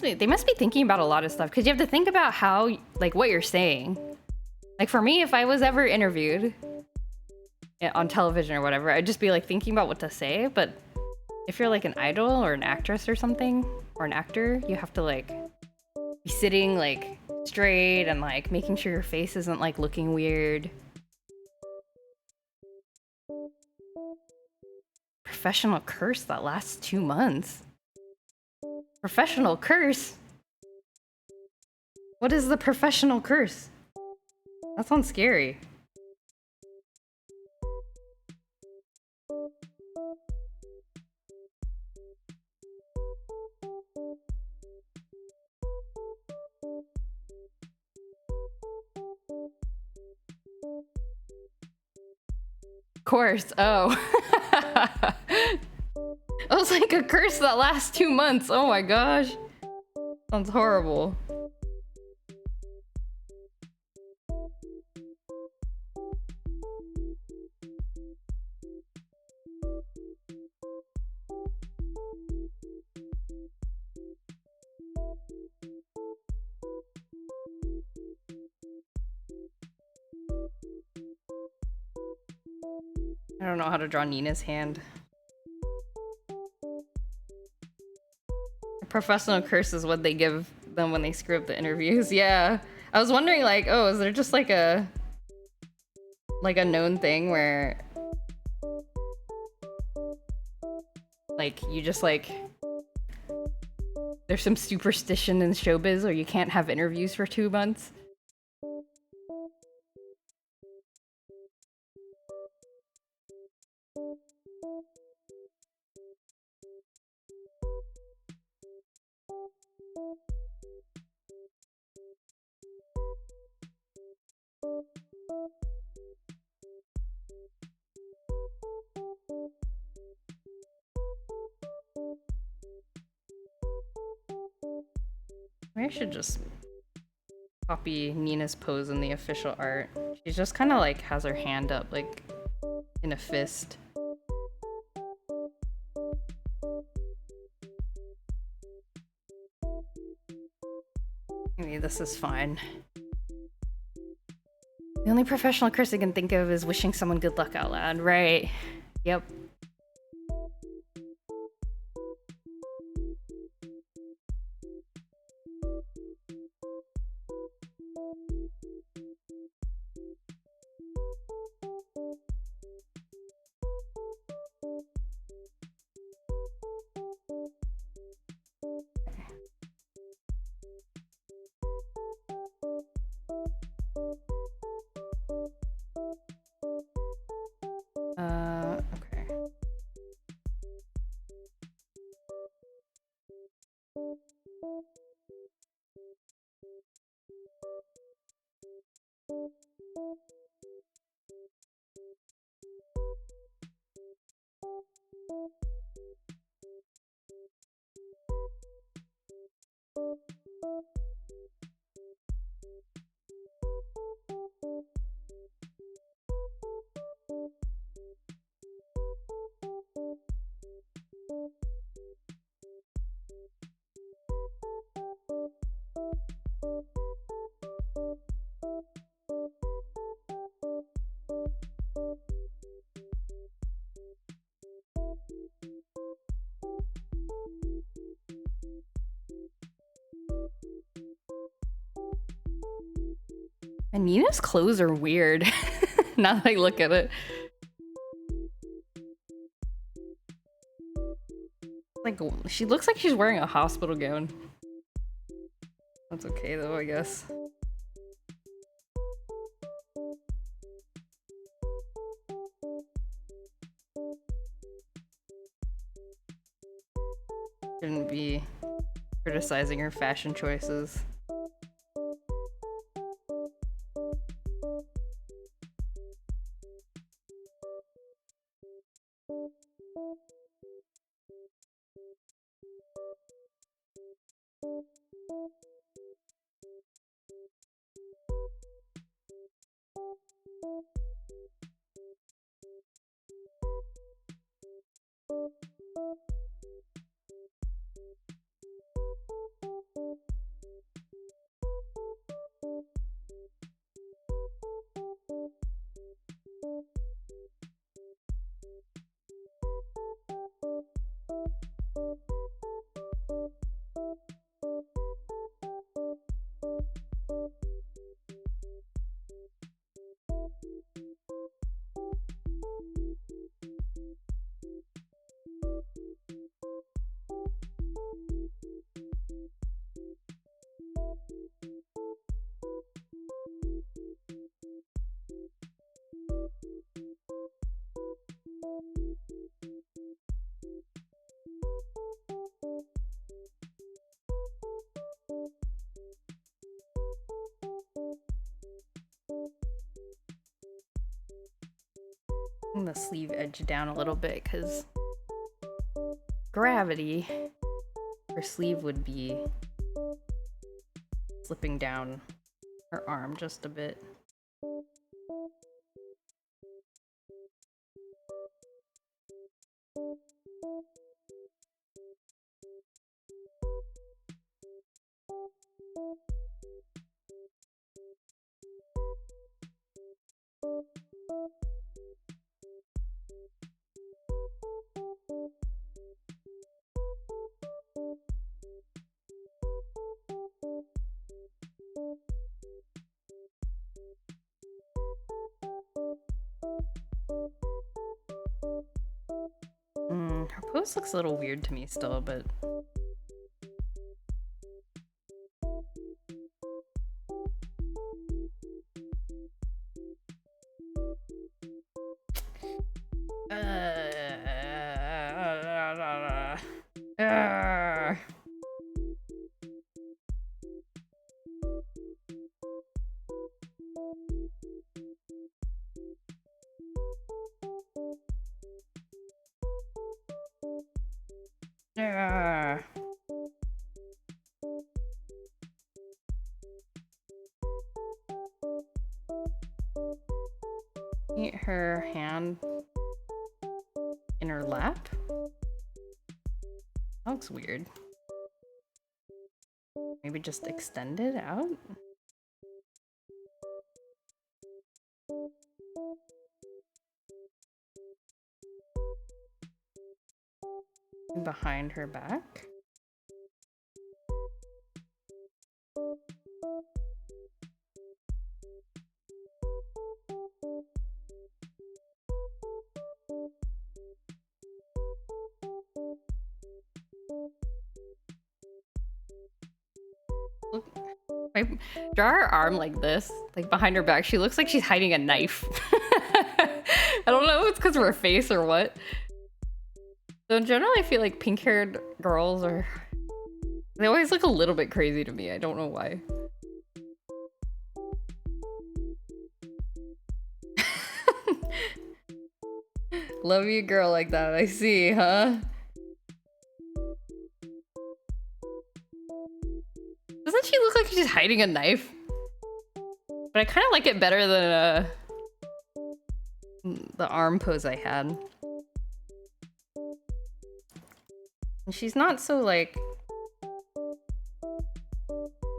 They must be thinking about a lot of stuff, because you have to think about how, like, what you're saying. Like for me, if I was ever interviewed, on television or whatever, I'd just be like thinking about what to say. But if you're like an idol or an actress or something, or an actor, you have to like be sitting like straight and like making sure your face isn't like looking weird. Professional curse that lasts 2 months. Professional curse? What is the professional curse? That sounds scary. Course. Oh. I was like, a curse that lasts 2 months. Oh my gosh. Sounds horrible. I don't know how to draw Nina's hand. A professional curse is what they give them when they screw up the interviews. Yeah. I was wondering like, oh, is there just like a known thing where like you just like there's some superstition in showbiz or you can't have interviews for 2 months? Maybe I should just copy Nina's pose in the official art. She's just kind of like has her hand up like in a fist. Maybe this is fine. The only professional curse I can think of is wishing someone good luck out loud. Right. Yep. Okay. And Nina's clothes are weird. Now that I look at it. Like, she looks like she's wearing a hospital gown. That's okay though, I guess. Shouldn't be criticizing her fashion choices. Bring the sleeve edge down a little bit because gravity, her sleeve would be slipping down her arm just a bit. Her pose looks a little weird to me still, but her hand in her lap? That looks weird. Maybe just extend it out? Behind her back? Look, if I draw her arm like this, like behind her back, she looks like she's hiding a knife. I don't know if it's because of her face or what. So in general, I feel like pink-haired girls are... They always look a little bit crazy to me. I don't know why. Love you, girl, like that. I see, huh? Doesn't she look like she's hiding a knife? But I kind of like it better than the arm pose I had. And she's not so like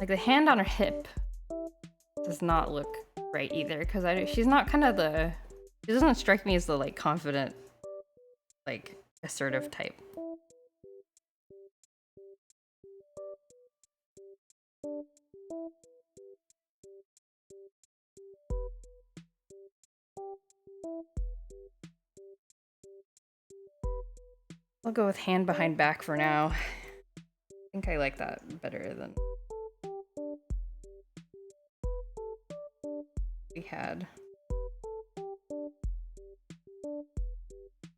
the hand on her hip does not look right either, because she's not kind of the... She doesn't strike me as the like confident, like assertive type. I'll go with hand behind back for now. I think I like that better than we had.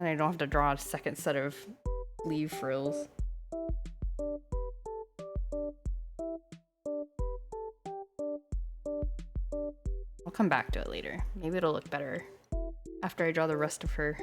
And I don't have to draw a second set of sleeve frills. I'll come back to it later. Maybe it'll look better after I draw the rest of her.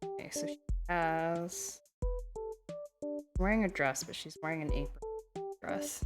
Okay, so she has... wearing a dress, but she's wearing an apron dress.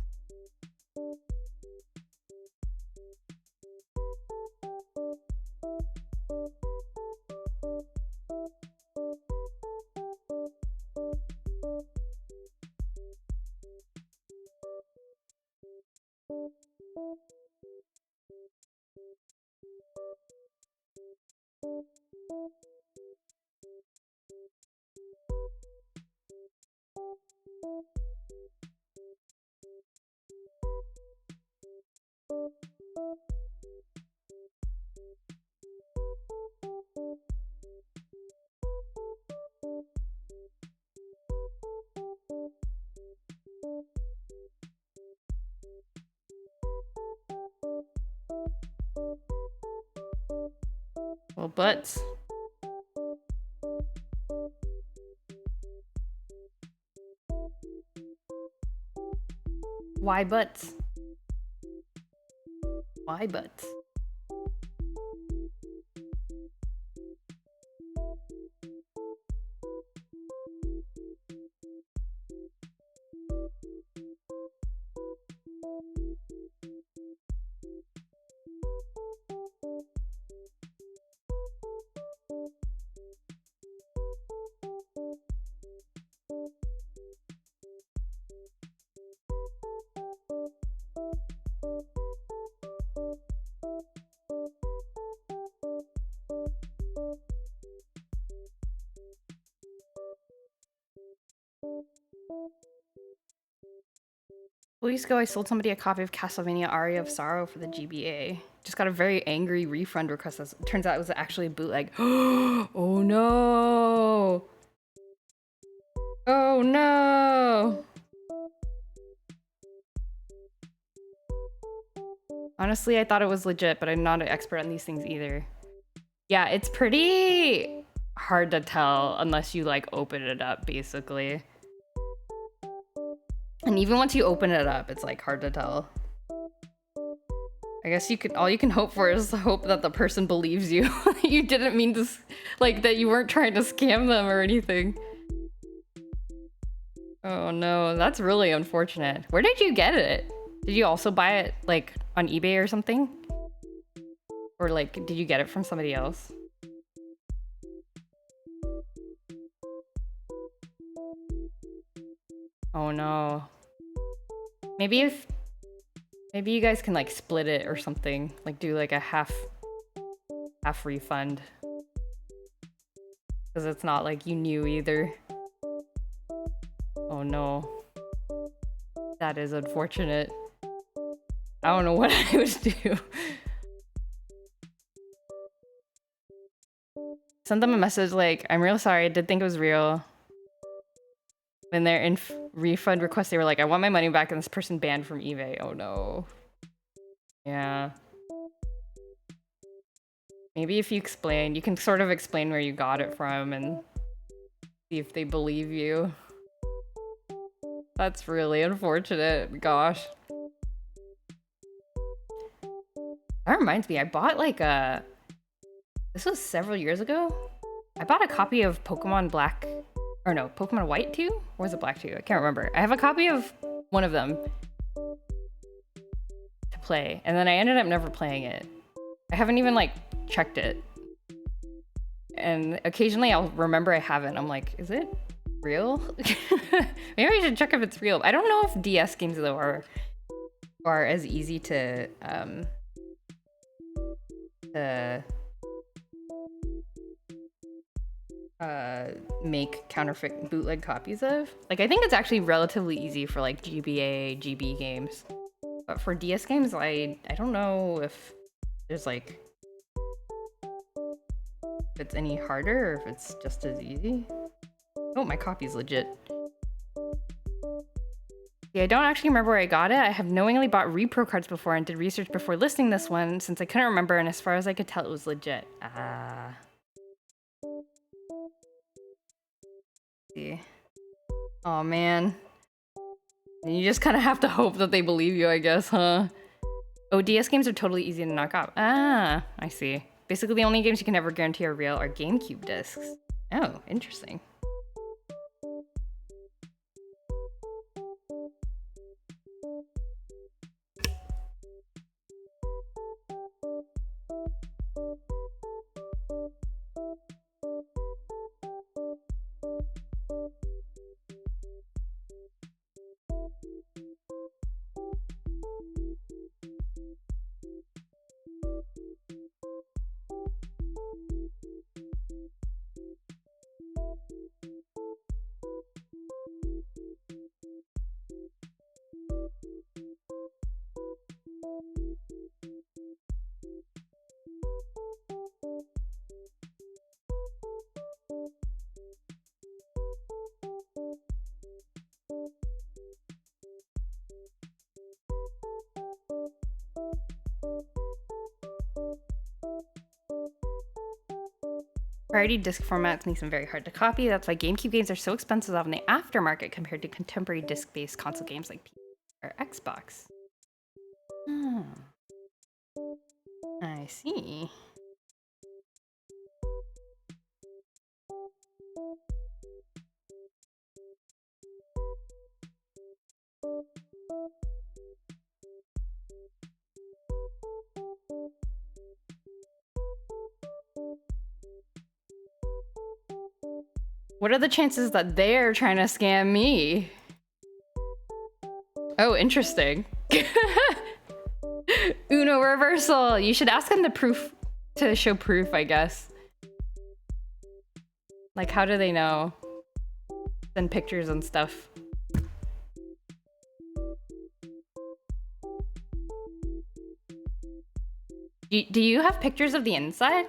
Well, butts. Why butts? Why butts? Weeks ago, I sold somebody a copy of Castlevania Aria of Sorrow for the GBA. Just got a very angry refund request. As it turns out it was actually a bootleg. Oh no! Oh no! Honestly, I thought it was legit, but I'm not an expert on these things either. Yeah, it's pretty hard to tell unless you like open it up, basically. And even once you open it up, it's like hard to tell. I guess all you can hope for is hope that the person believes you. You didn't mean to, like, that you weren't trying to scam them or anything. Oh no, that's really unfortunate. Where did you get it? Did you also buy it, like, on eBay or something? Or, like, did you get it from somebody else? Oh no. Maybe you guys can, like, split it or something. Like, do, like, a half refund. Because it's not like you knew either. Oh no. That is unfortunate. I don't know what I would do. Send them a message like, I'm real sorry, I did think it was real. When they're in refund request, they were like, I want my money back, and this person banned from eBay. Oh no. Yeah. Maybe if you can sort of explain where you got it from and see if they believe you. That's really unfortunate. Gosh. That reminds me, I bought like this was several years ago. I bought a copy of Pokemon Black, or no, Pokemon White 2? Or was it Black 2? I can't remember. I have a copy of one of them to play, and then I ended up never playing it. I haven't even like checked it. And occasionally I'll remember I haven't. I'm like, is it real? Maybe I should check if it's real. I don't know if DS games though are as easy to make counterfeit bootleg copies of. Like, I think it's actually relatively easy for like GBA, GB games. But for DS games, I don't know if there's like, if it's any harder or if it's just as easy. Oh, my copy's legit. Yeah, I don't actually remember where I got it. I have knowingly bought repro cards before and did research before listing this one since I couldn't remember, and as far as I could tell, it was legit. Ah. See. Oh man. You just kind of have to hope that they believe you, I guess, huh? Oh, DS games are totally easy to knock off. Ah, I see. Basically, the only games you can never guarantee are real are GameCube discs. Oh, interesting. Variety disc formats makes them very hard to copy. That's why GameCube games are so expensive on the aftermarket compared to contemporary disc-based console games like PC or Xbox. Oh. I see. What are the chances that they're trying to scam me? Oh, interesting. Uno reversal. You should ask them to show proof, I guess. Like, how do they know? Send pictures and stuff. Do you have pictures of the inside?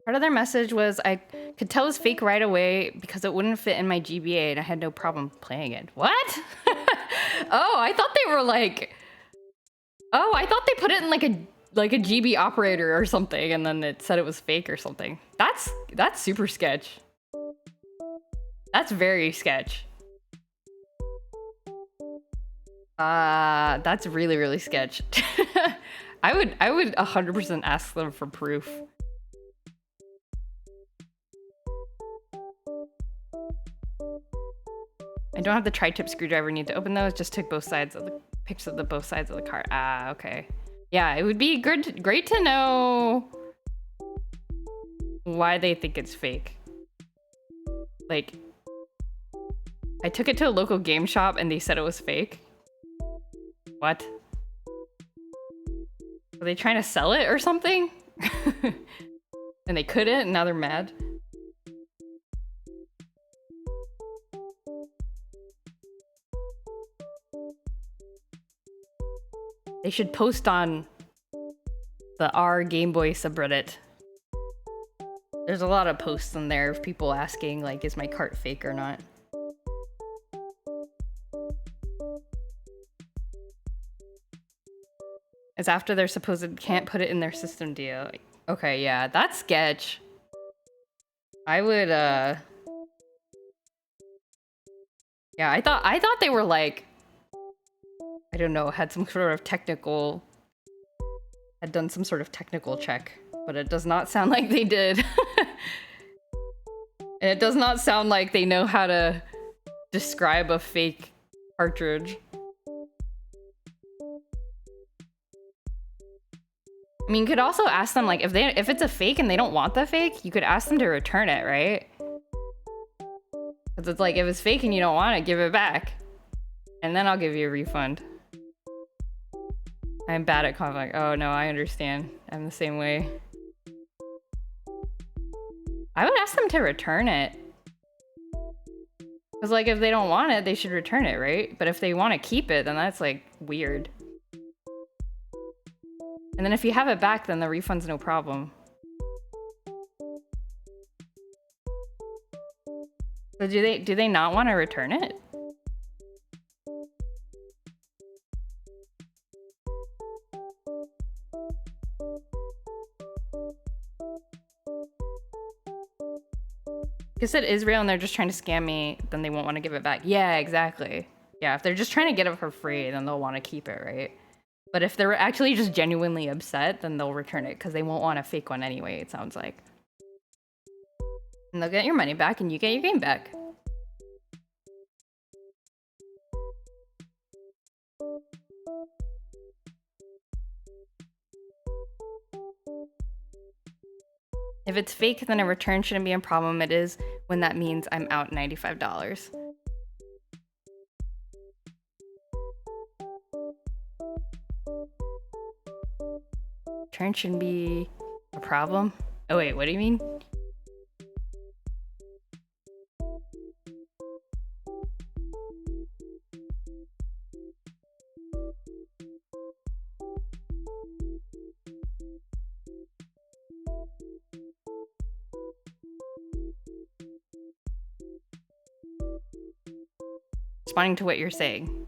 Part of their message was I could tell it was fake right away because it wouldn't fit in my GBA and I had no problem playing it. What? Oh, I thought they were like... Oh, I thought they put it in like a GB operator or something and then it said it was fake or something. That's super sketch. That's very sketch. That's really, really sketch. I would 100% ask them for proof. I don't have the tri-tip screwdriver, need to open those. Just took both sides of the pictures of both sides of the car. Ah, okay. Yeah, it would be great to know why they think it's fake. Like, I took it to a local game shop and they said it was fake. What? Were they trying to sell it or something? And they couldn't, and now they're mad. They should post on the R Game Boy subreddit. There's a lot of posts in there of people asking, like, is my cart fake or not? It's after their supposed can't put it in their system deal. Okay, yeah, that's sketch. I would, yeah, I thought they were like, I don't know, had some sort of technical, had done some sort of technical check, but it does not sound like they did. And it does not sound like they know how to describe a fake cartridge. I mean, you could also ask them, like, if it's a fake and they don't want the fake, you could ask them to return it, right? Because it's like, if it's fake and you don't want it, give it back. And then I'll give you a refund. I'm bad at conflict. Oh no, I understand. I'm the same way. I would ask them to return it. Because, like, if they don't want it, they should return it, right? But if they want to keep it, then that's, like, weird. And then if you have it back, then the refund's no problem. So do they not want to return it? If it is real and they're just trying to scam me, then they won't want to give it back. Yeah, exactly. Yeah, if they're just trying to get it for free, then they'll want to keep it, right? But if they're actually just genuinely upset, then they'll return it because they won't want a fake one anyway, it sounds like. And they'll get your money back and you get your game back. If it's fake, then a return shouldn't be a problem. It is when that means I'm out $95. Return shouldn't be a problem. Oh wait, what do you mean? Responding to what you're saying.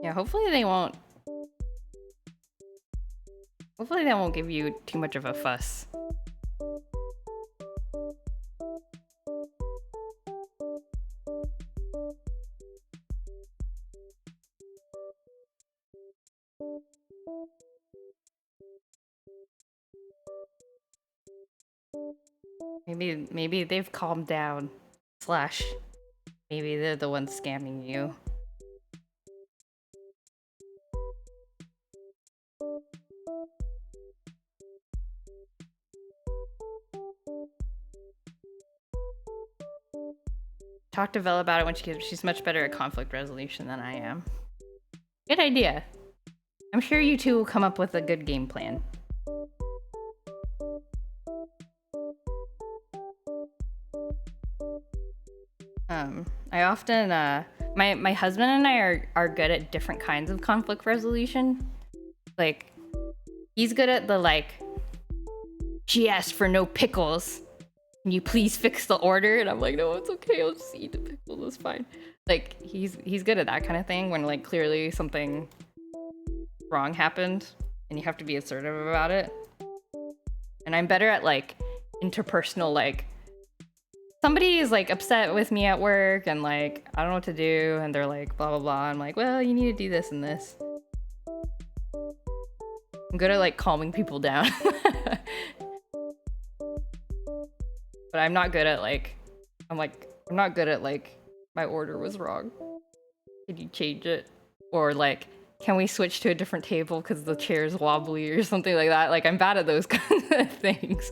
Yeah, hopefully they won't give you too much of a fuss. Maybe they've calmed down. Slash, maybe they're the ones scamming you. Talk to Vel about it when she's much better at conflict resolution than I am. Good idea. I'm sure you two will come up with a good game plan. I often, my husband and I are good at different kinds of conflict resolution. Like, he's good at the, like, she asked for no pickles. Can you please fix the order? And I'm like, no, it's okay. I'll just eat the pickles. It's fine. Like, he's good at that kind of thing when, like, clearly something wrong happened and you have to be assertive about it. And I'm better at, like, interpersonal, like, somebody is, like, upset with me at work and, like, I don't know what to do. And they're like, blah, blah, blah. I'm like, well, you need to do this and this. I'm good at, like, calming people down. But I'm not good at, like, I'm not good at, like, my order was wrong. Can you change it? Or, like, can we switch to a different table because the chair's wobbly or something like that? Like, I'm bad at those kinds of things.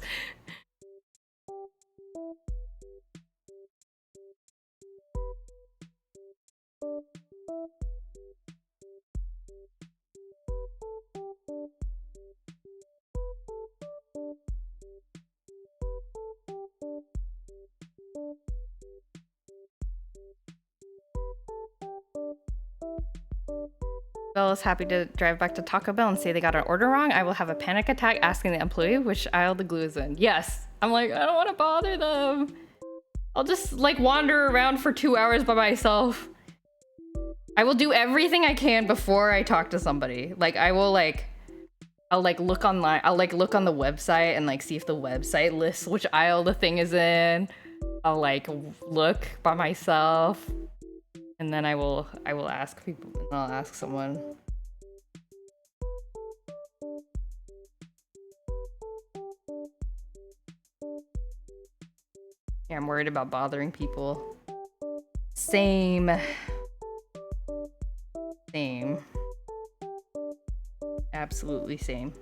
Belle is happy to drive back to Taco Bell and say they got an order wrong. I will have a panic attack asking the employee which aisle the glue is in. Yes. I'm like, I don't want to bother them. I'll just, like, wander around for 2 hours by myself. I will do everything I can before I talk to somebody. Like, I'll look online. I'll, like, look on the website and, like, see if the website lists which aisle the thing is in. I'll, like, look by myself. And then I will ask people, and I'll ask someone. Yeah, I'm worried about bothering people. Same. Same. Absolutely same.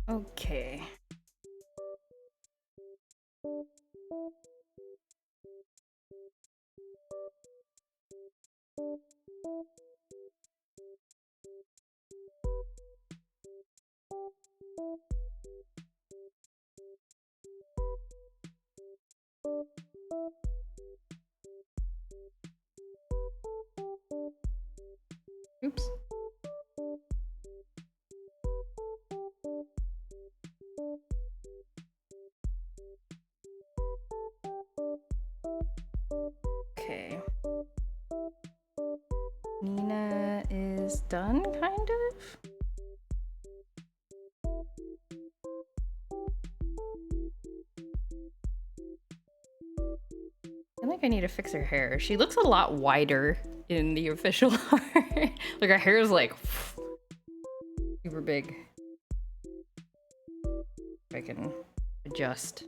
Okay. Oops. Okay. Nina is done, kind of? I feel like I need to fix her hair. She looks a lot wider in the official art. Like her hair is like super big. If I can adjust.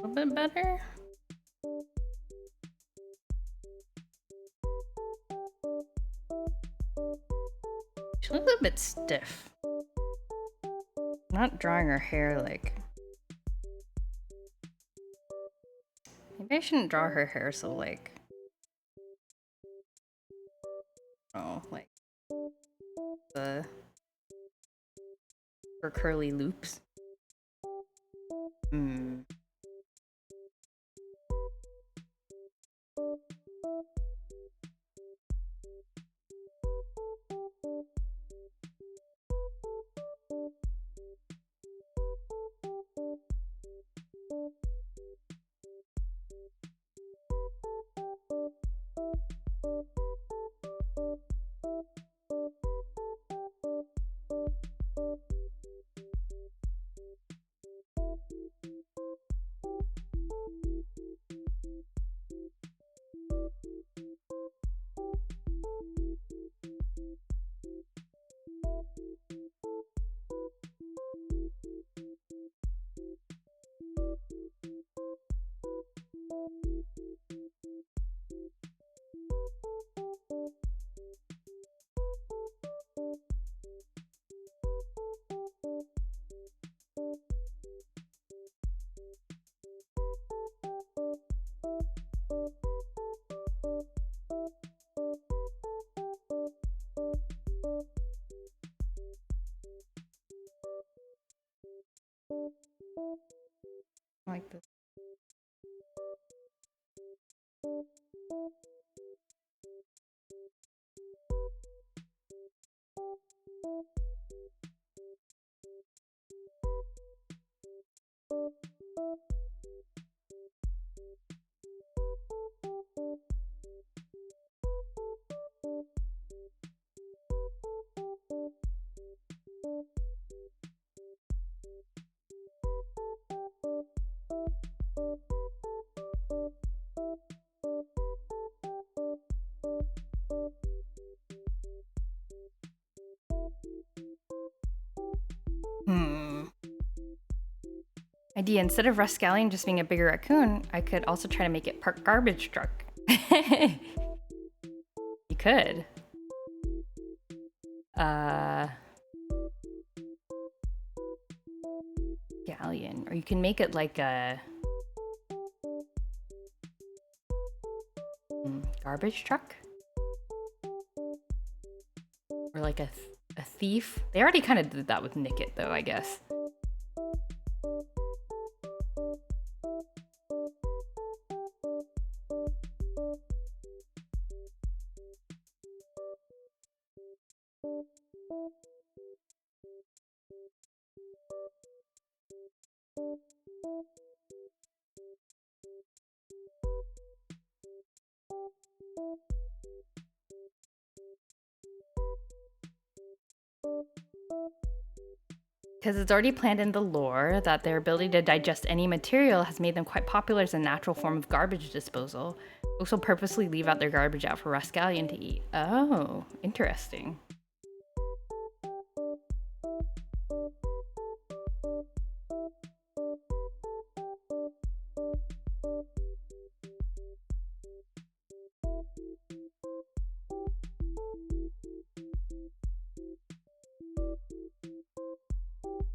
A little bit better. She looks a bit stiff. I'm not drawing her hair like... Maybe I shouldn't draw her hair so like... Oh, like... her curly loops. Hmm. Like this. Idea, instead of Rascallion just being a bigger raccoon, I could also try to make it part garbage truck. You could. Galleon. Or you can make it like a... Garbage truck? Or like a thief? They already kind of did that with Nick It though, I guess. Because it's already planned in the lore that their ability to digest any material has made them quite popular as a natural form of garbage disposal. Folks will purposely leave out their garbage out for Rascallion to eat. Oh, interesting.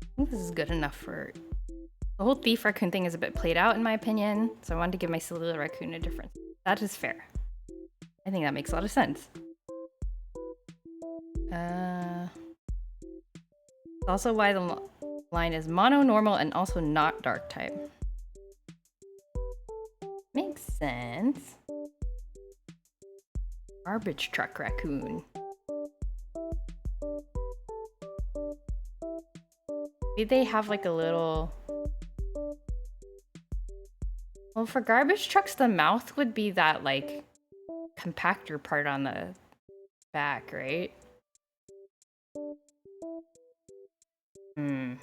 I think this is good enough for... The whole thief raccoon thing is a bit played out in my opinion, so I wanted to give my silly little raccoon a difference. That is fair. I think that makes a lot of sense. Also why the line is mono, normal, and also not dark type. Makes sense. Garbage truck raccoon. Maybe they have like a little... Well, for garbage trucks, the mouth would be that like compactor part on the back, right? I'm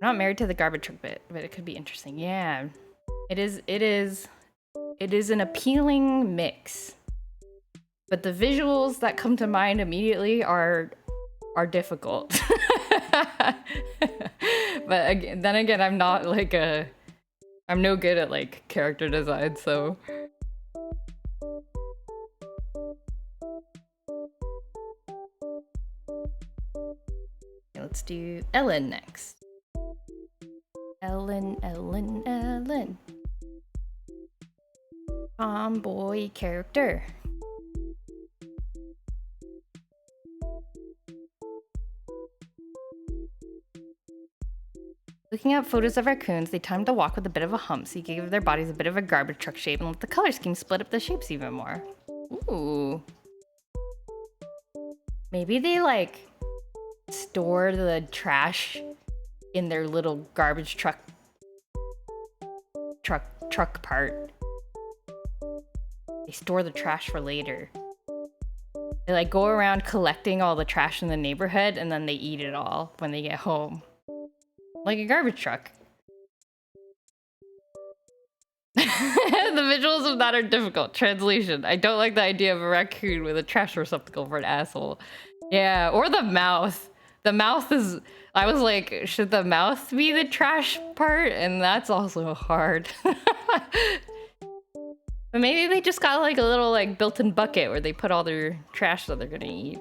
not married to the garbage truck bit, but it could be interesting. Yeah. It is an appealing mix. But the visuals that come to mind immediately are difficult. But again, then again, I'm not like I'm no good at like character design, so. Okay, let's do Ellen next. Ellen. Tomboy character. Looking at photos of raccoons, they tend to walk with a bit of a hump, so you can give their bodies a bit of a garbage truck shape and let the color scheme split up the shapes even more. Ooh. Maybe they like store the trash in their little garbage truck part. They store the trash for later. They like go around collecting all the trash in the neighborhood and then they eat it all when they get home. Like a garbage truck. The visuals of that are difficult. Translation. I don't like the idea of a raccoon with a trash receptacle for an asshole. Yeah, or the mouth. The mouth is... I was like, should the mouth be the trash part? And that's also hard. But maybe they just got like a little like built-in bucket where they put all their trash that they're gonna eat.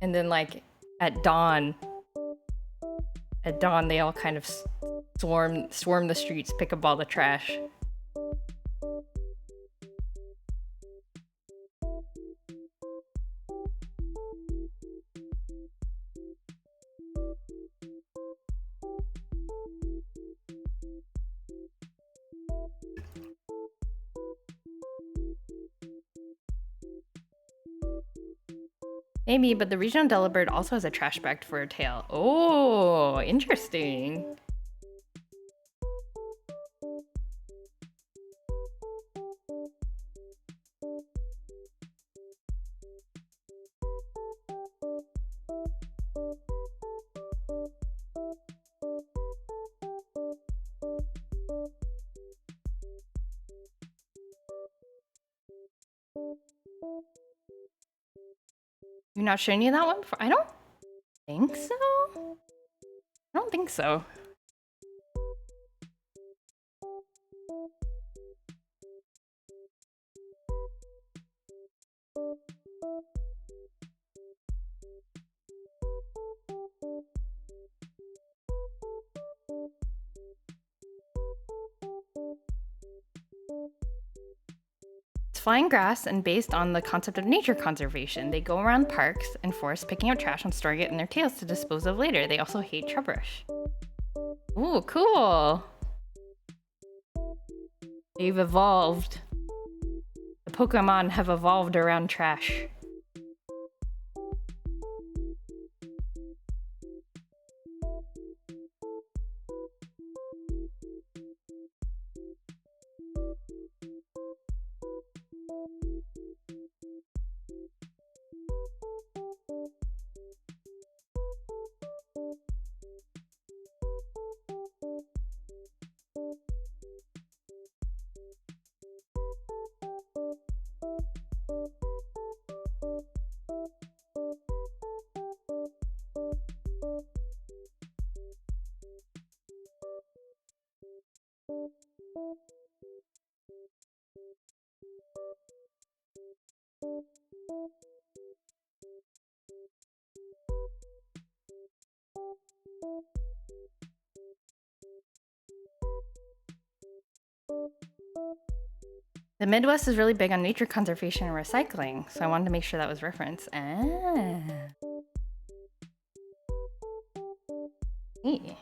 And then like at dawn they all kind of swarm the streets, pick up all the trash. Maybe, but the regional Delibird also has a trash bag for a tail. Oh, interesting. You're not showing you that one before? I don't think so. I don't think so. flying grass and based on the concept of nature conservation. They go around parks and forests picking up trash and storing it in their tails to dispose of later. They also hate trubbrush. Ooh, cool. They've evolved. The Pokemon have evolved around trash. The Midwest is really big on nature conservation and recycling, so I wanted to make sure that was referenced. Ah. Hey.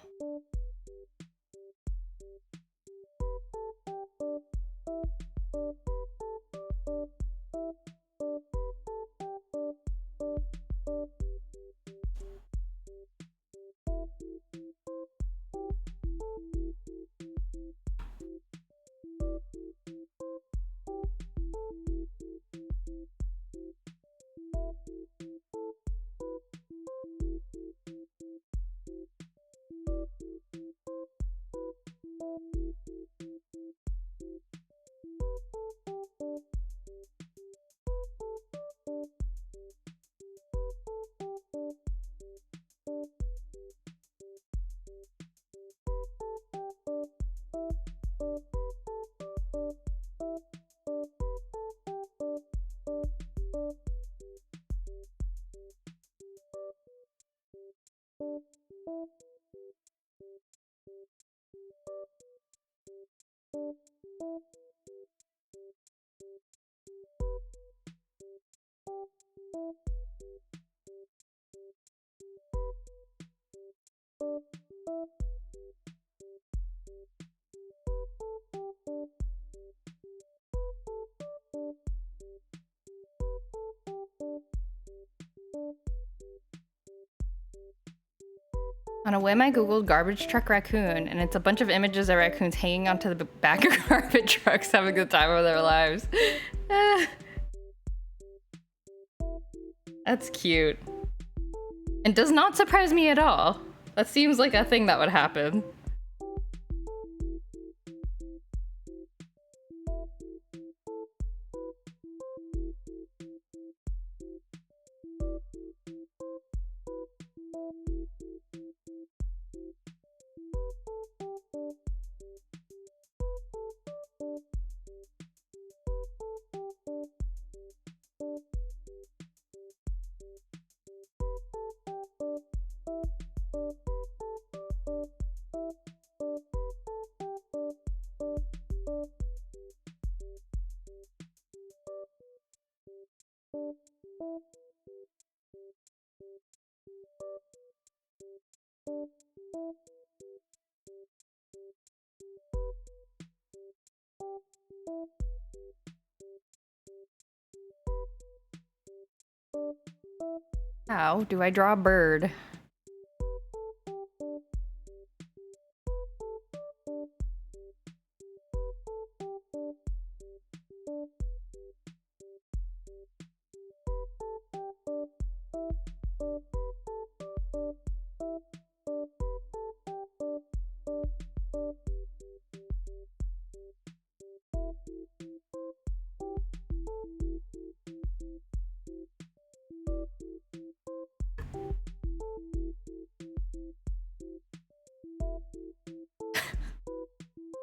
On a whim, I googled garbage truck raccoon, and it's a bunch of images of raccoons hanging onto the back of garbage trucks having the time of their lives. That's cute. And does not surprise me at all. That seems like a thing that would happen. How do I draw a bird?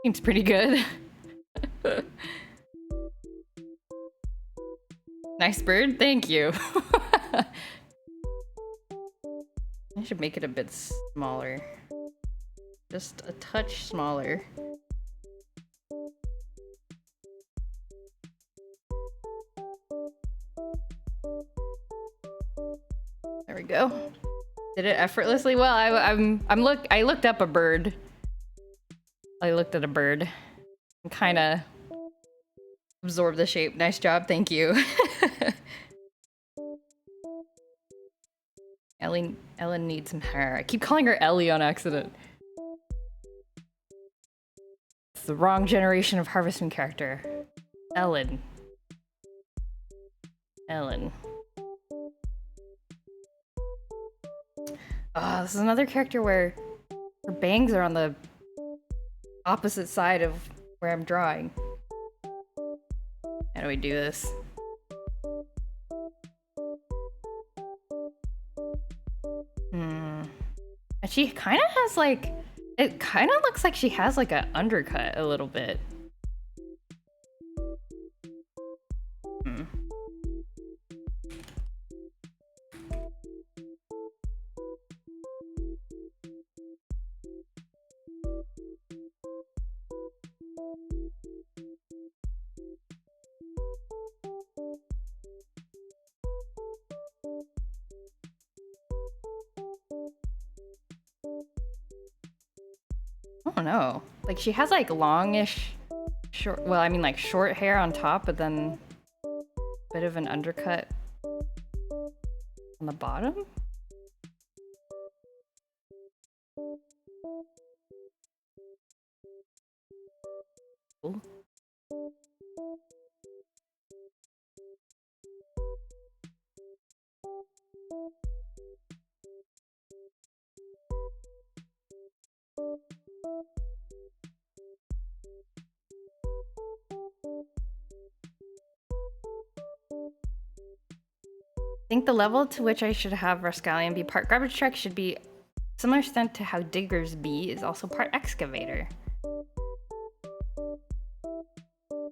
Seems pretty good. Nice bird, thank you. I should make it a bit smaller. Just a touch smaller. go. Did it effortlessly? Well, I looked up a bird. I looked at a bird and kind of absorbed the shape. Nice job, thank you. Ellen needs some hair. I keep calling her Ellie on accident. It's the wrong generation of Harvest Moon character. Ellen. Oh, this is another character where her bangs are on the opposite side of where I'm drawing. How do we do this? And she kind of has like, it kind of looks like she has like an undercut a little bit. I don't know. Like she has like longish, short, well, I mean like short hair on top, but then a bit of an undercut on the bottom. Cool. I think the level to which I should have Rascallion be part garbage truck should be similar extent to how Digger's Bee is also part excavator.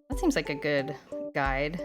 That seems like a good guide.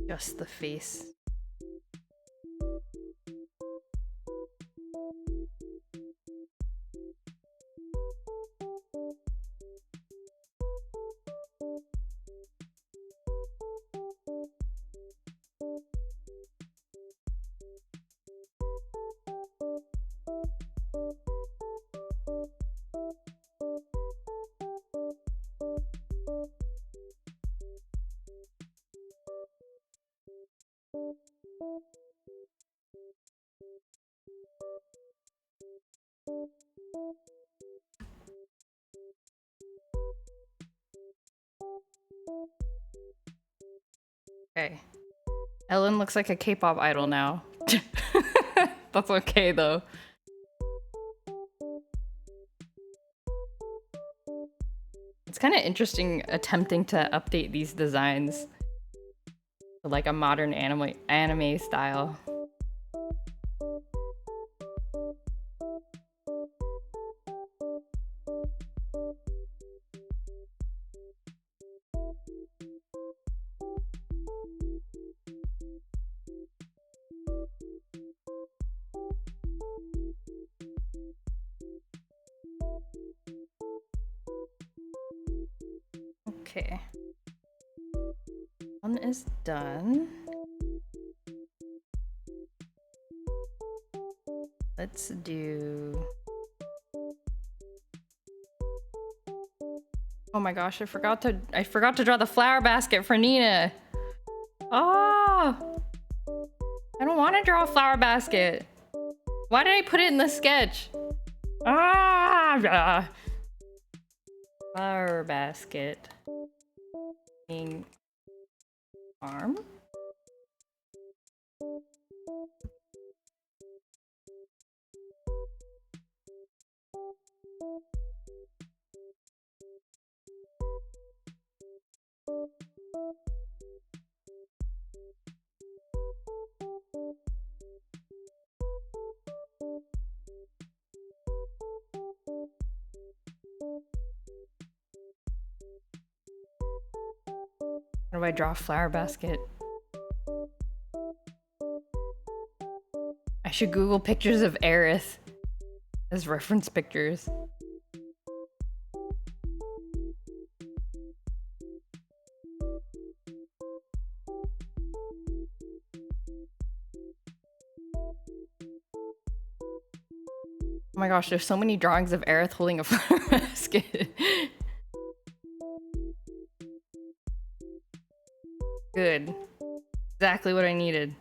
Just the face. Okay. Ellen looks like a K-pop idol now. That's okay though. It's kind of interesting attempting to update these designs to like a modern anime style. Okay. One is done. Let's do... Oh my gosh, I forgot to draw the flower basket for Nina. Oh! I don't want to draw a flower basket. Why did I put it in the sketch? Ah! Flower basket. Arm? How do I draw a flower basket? I should Google pictures of Aerith as reference pictures. Oh my gosh, there's so many drawings of Aerith holding a flower basket. Good. Exactly what I needed.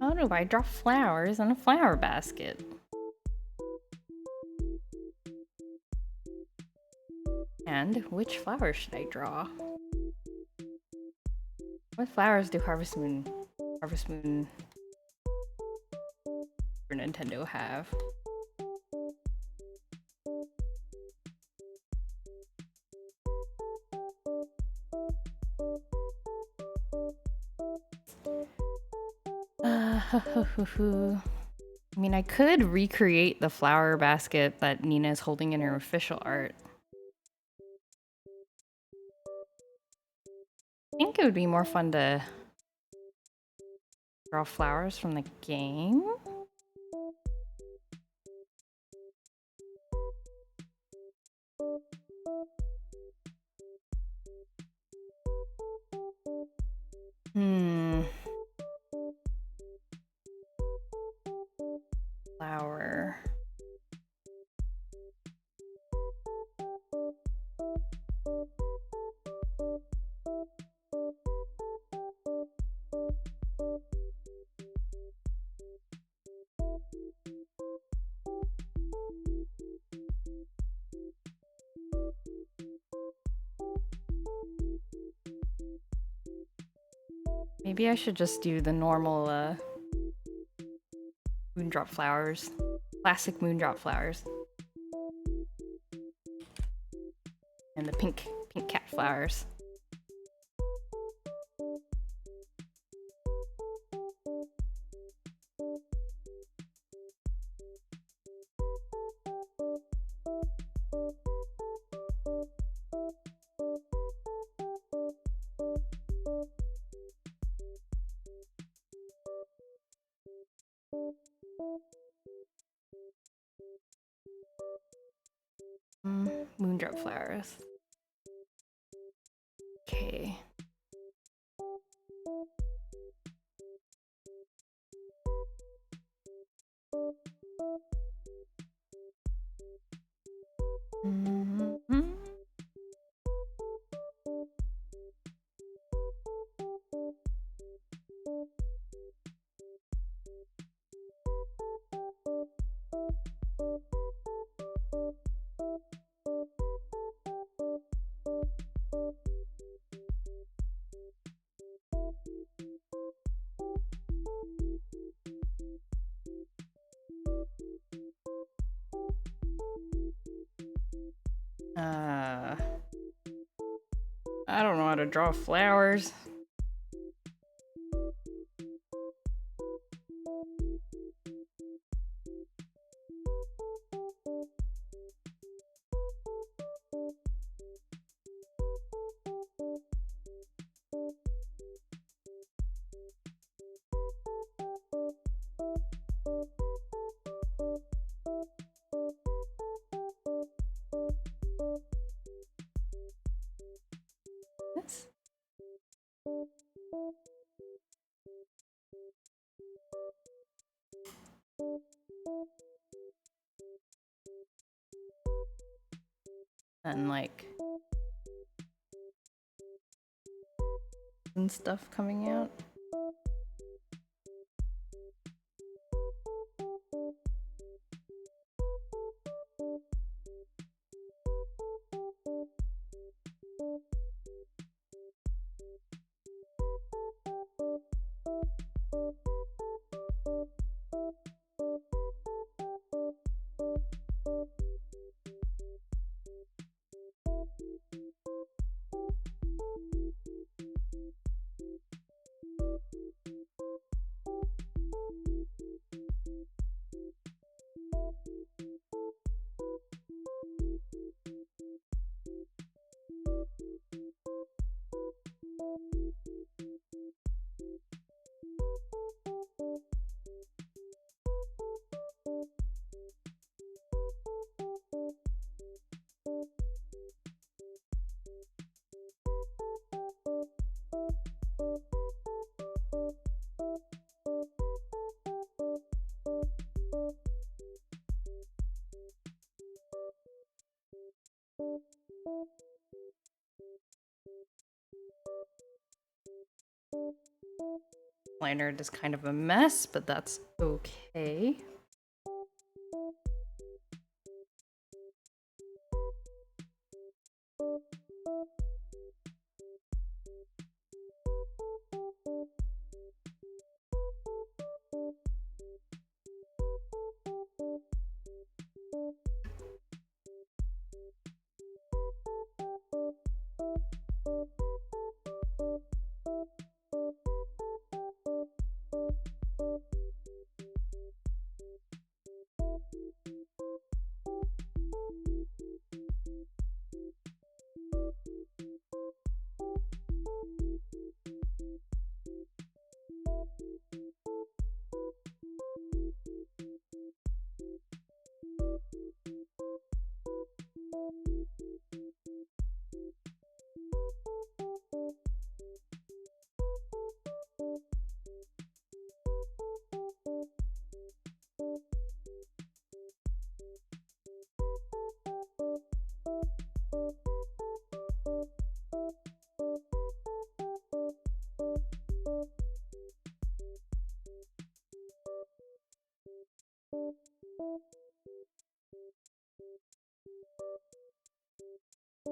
How do I draw flowers in a flower basket? And which flowers should I draw? What flowers do Harvest Moon for Nintendo have? I mean, I could recreate the flower basket that Nina is holding in her official art. I think it would be more fun to draw flowers from the game. Flower. Maybe I should just do the normal moondrop flowers. Classic moondrop flowers. And the pink cat flowers. Moondrop flowers. Okay. I don't know how to draw flowers. And like and stuff coming out. Lineart is kind of a mess, but that's okay.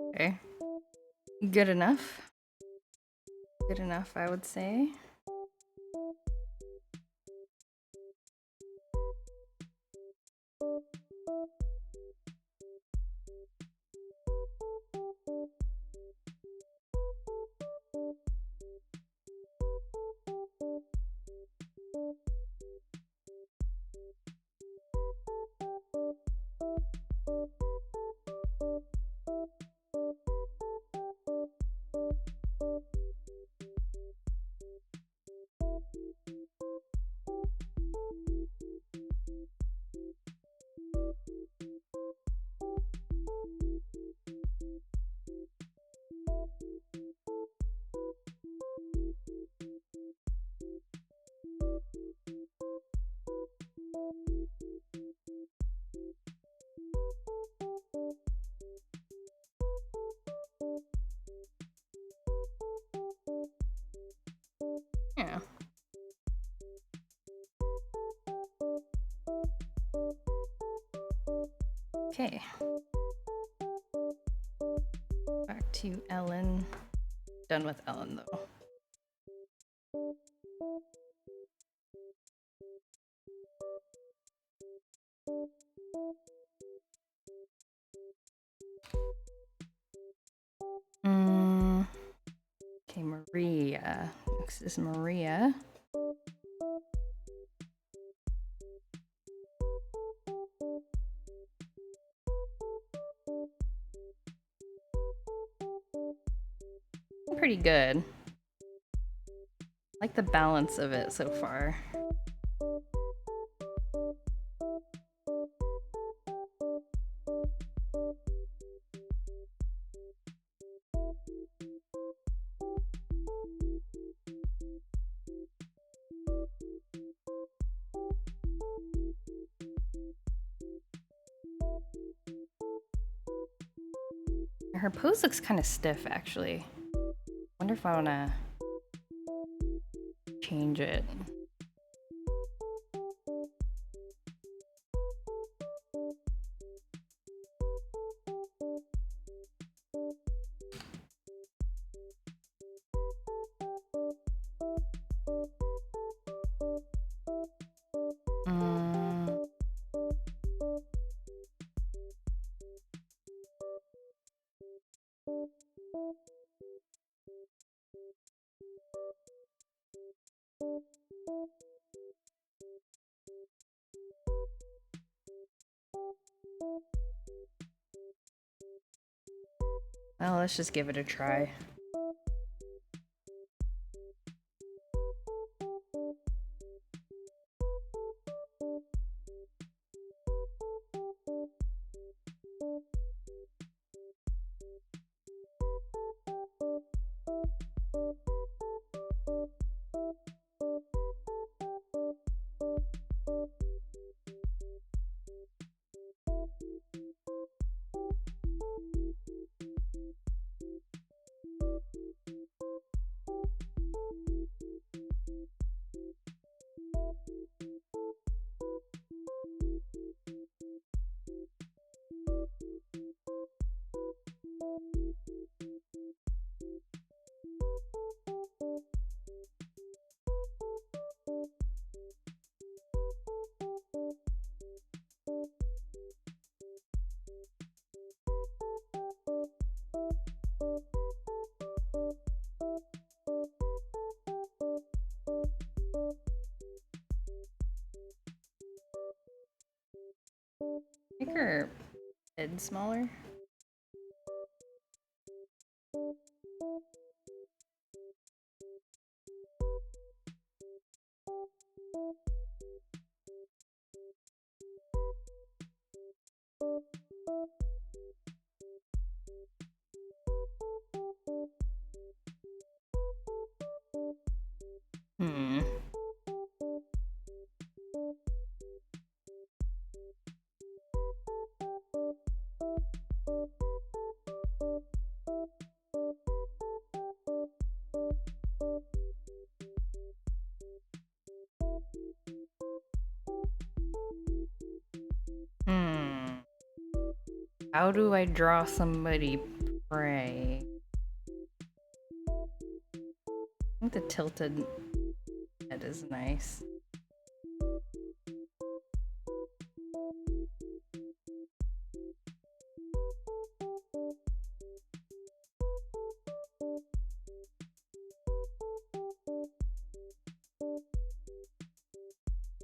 Okay. Good enough. Good enough, I would say. Yeah. Okay. Back to Ellen. Done with Ellen though. Okay, Maria. Next is Maria. Pretty good. Like the balance of it so far. Her pose looks kind of stiff, actually. Wonder if I want to change it. Well, let's just give it a try. Make her head smaller. How do I draw somebody Gray. I think the tilted head is nice.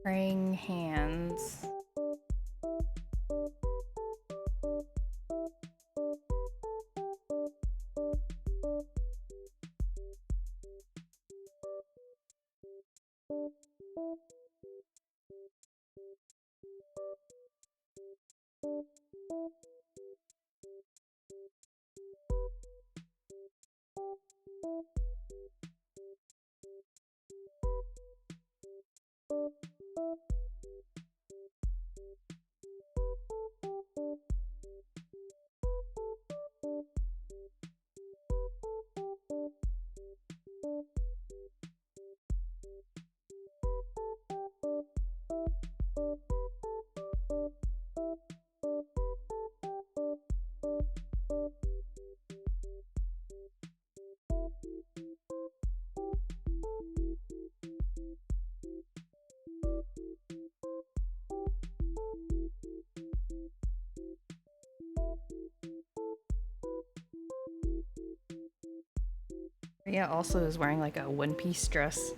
Praying hands. Rhea also is wearing like a one-piece dress.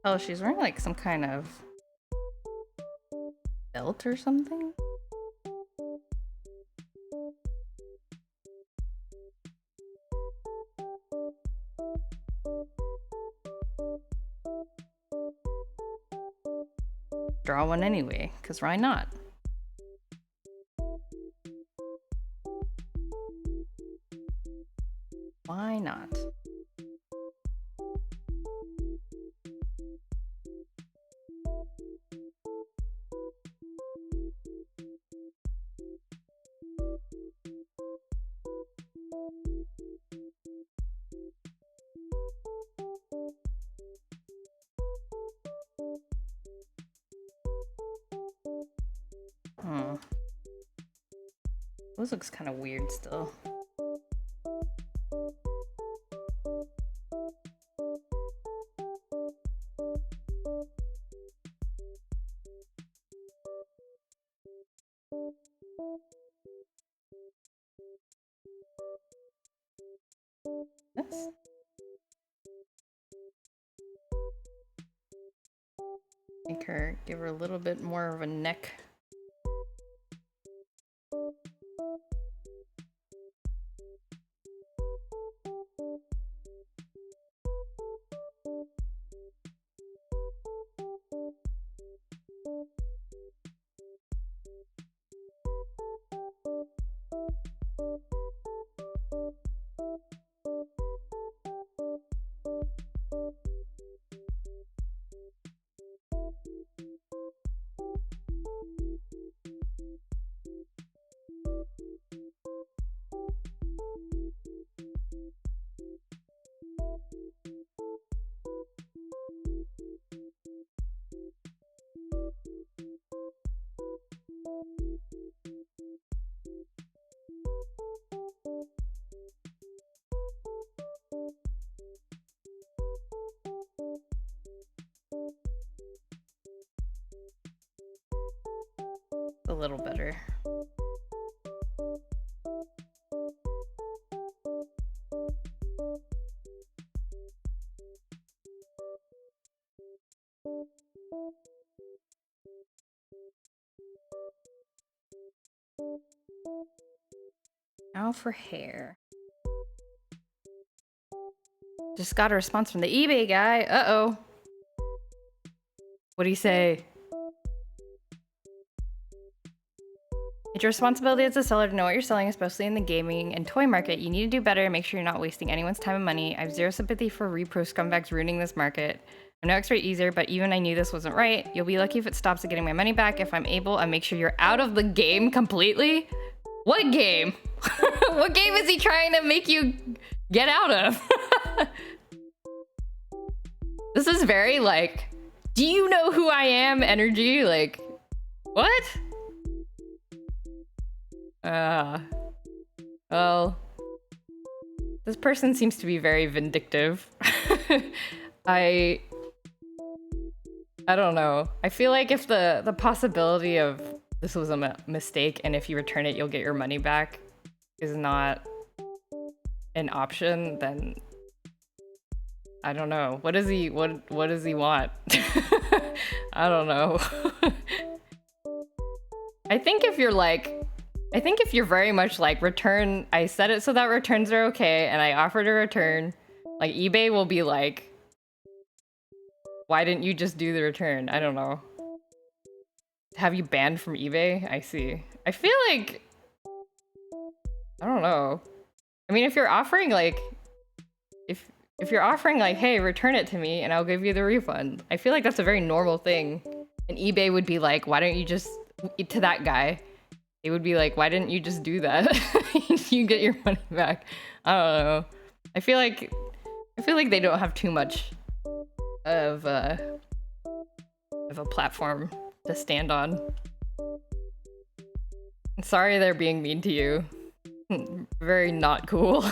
Oh, she's wearing like some kind of belt or something? Draw one anyway, because why not? Why not? This looks kind of weird still. This? Give her a little bit more of a neck. A little better. Now for hair. Just got a response from the eBay guy. Uh-oh. What'd he say? It's your responsibility as a seller to know what you're selling, especially in the gaming and toy market. You need to do better and make sure you're not wasting anyone's time and money. I have zero sympathy for repro scumbags ruining this market. I'm no expert either, but even I knew this wasn't right. You'll be lucky if it stops at getting my money back. If I'm able, I make sure you're out of the game completely. What game? What game is he trying to make you get out of? This is very like, do you know who I am energy? Like, what? Well, this person seems to be very vindictive. I don't know. I feel like if the possibility of this was a mistake and if you return it, you'll get your money back is not an option, then I don't know. What does he want? I don't know. I think if you're very much like return, I set it so that returns are okay and I offered a return, like eBay will be like, why didn't you just do the return? I don't know. Have you banned from eBay? I see. I feel like, I don't know. I mean, if you're offering like, if you're offering like, hey, return it to me and I'll give you the refund, I feel like that's a very normal thing. And eBay would be like, why don't you just, to that guy, they would be like, why didn't you just do that? You get your money back. I don't know. I feel like they don't have too much of a platform to stand on. I'm sorry they're being mean to you. Very not cool.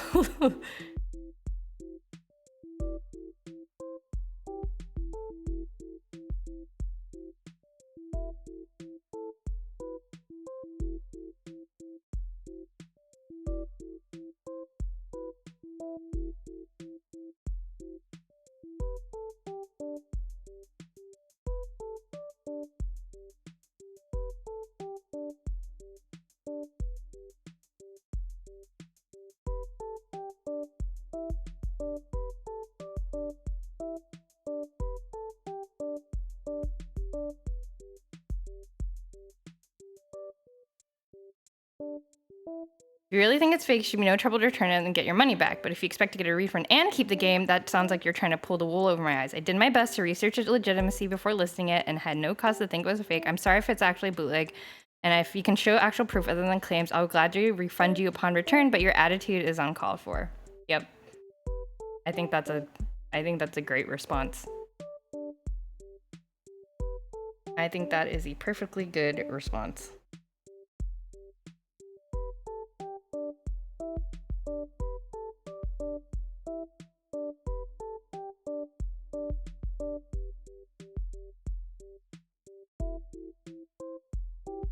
If you really think it's fake, should be no trouble to return it and get your money back. But if you expect to get a refund and keep the game, that sounds like you're trying to pull the wool over my eyes. I did my best to research its legitimacy before listing it and had no cause to think it was a fake. I'm sorry if it's actually bootleg. And if you can show actual proof other than claims, I'll gladly refund you upon return, but your attitude is uncalled for. Yep. I think that's a great response. I think that is a perfectly good response.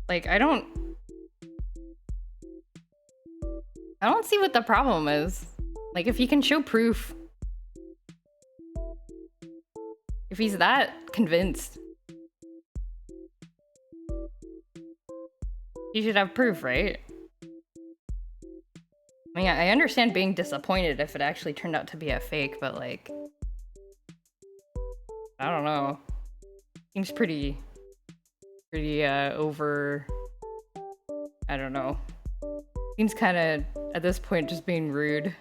Like, I don't see what the problem is. Like, if he can show proof, if he's that convinced, He should have proof, right? I mean, I understand being disappointed if it actually turned out to be a fake, but like, I don't know. Seems pretty over. I don't know. Seems kind of at this point just being rude.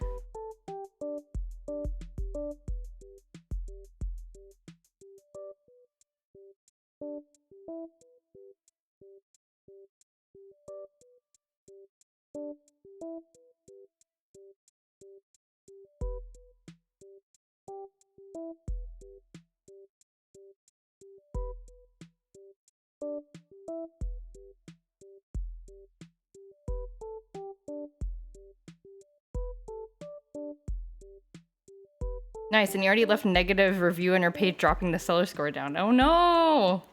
Nice, and you already left a negative review on your page, dropping the seller score down. Oh no!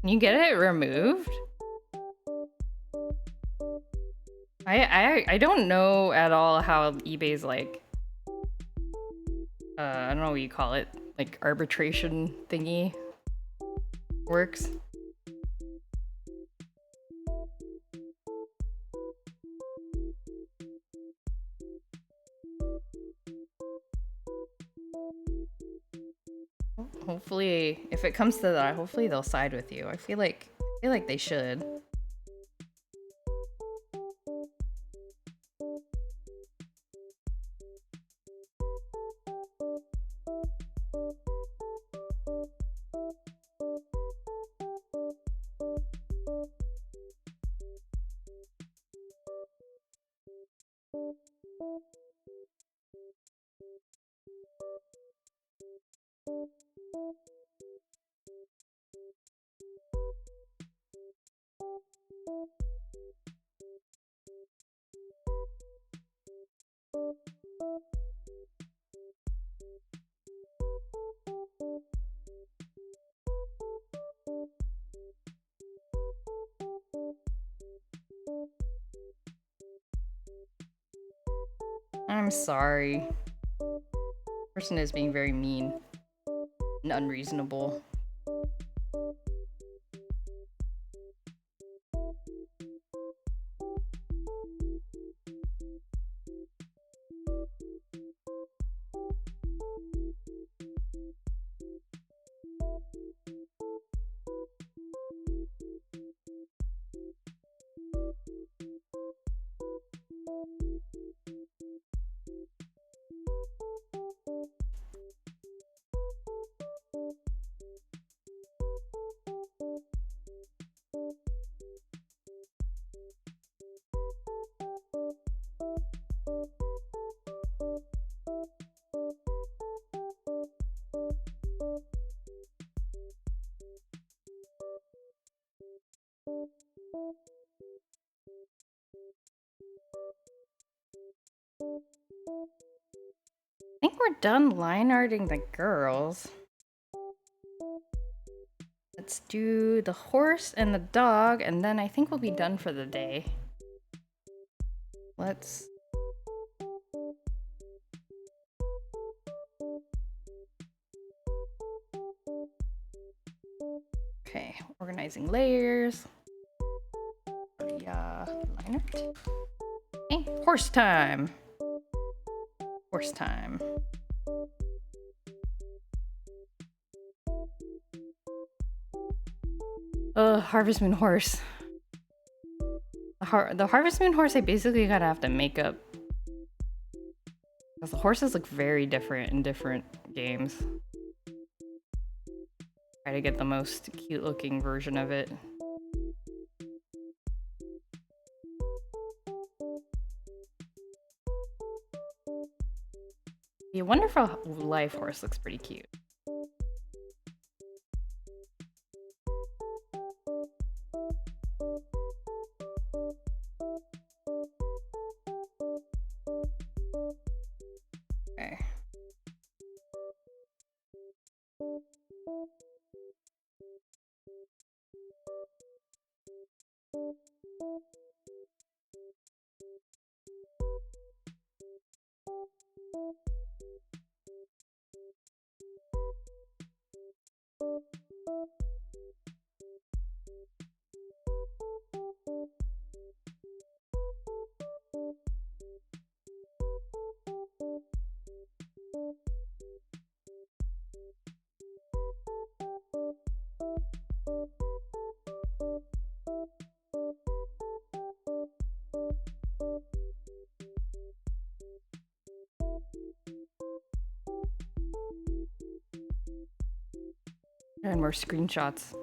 Can you get it removed? I don't know at all how eBay's like, I don't know what you call it, like arbitration thingy works. Hopefully, if it comes to that, hopefully they'll side with you. I feel like they should. I'm sorry. Person is being very mean and unreasonable. I think we're done line arting the girls. Let's do the horse and the dog, and then I think we'll be done for the day. Let's... Okay, organizing layers. Yeah, line art. Okay, horse time. Horse time. Harvest Moon horse. The Harvest Moon horse, I basically gotta have to make up. Because the horses look very different in different games. Try to get the most cute looking version of it. The Wonderful Life horse looks pretty cute. Okay. And more screenshots.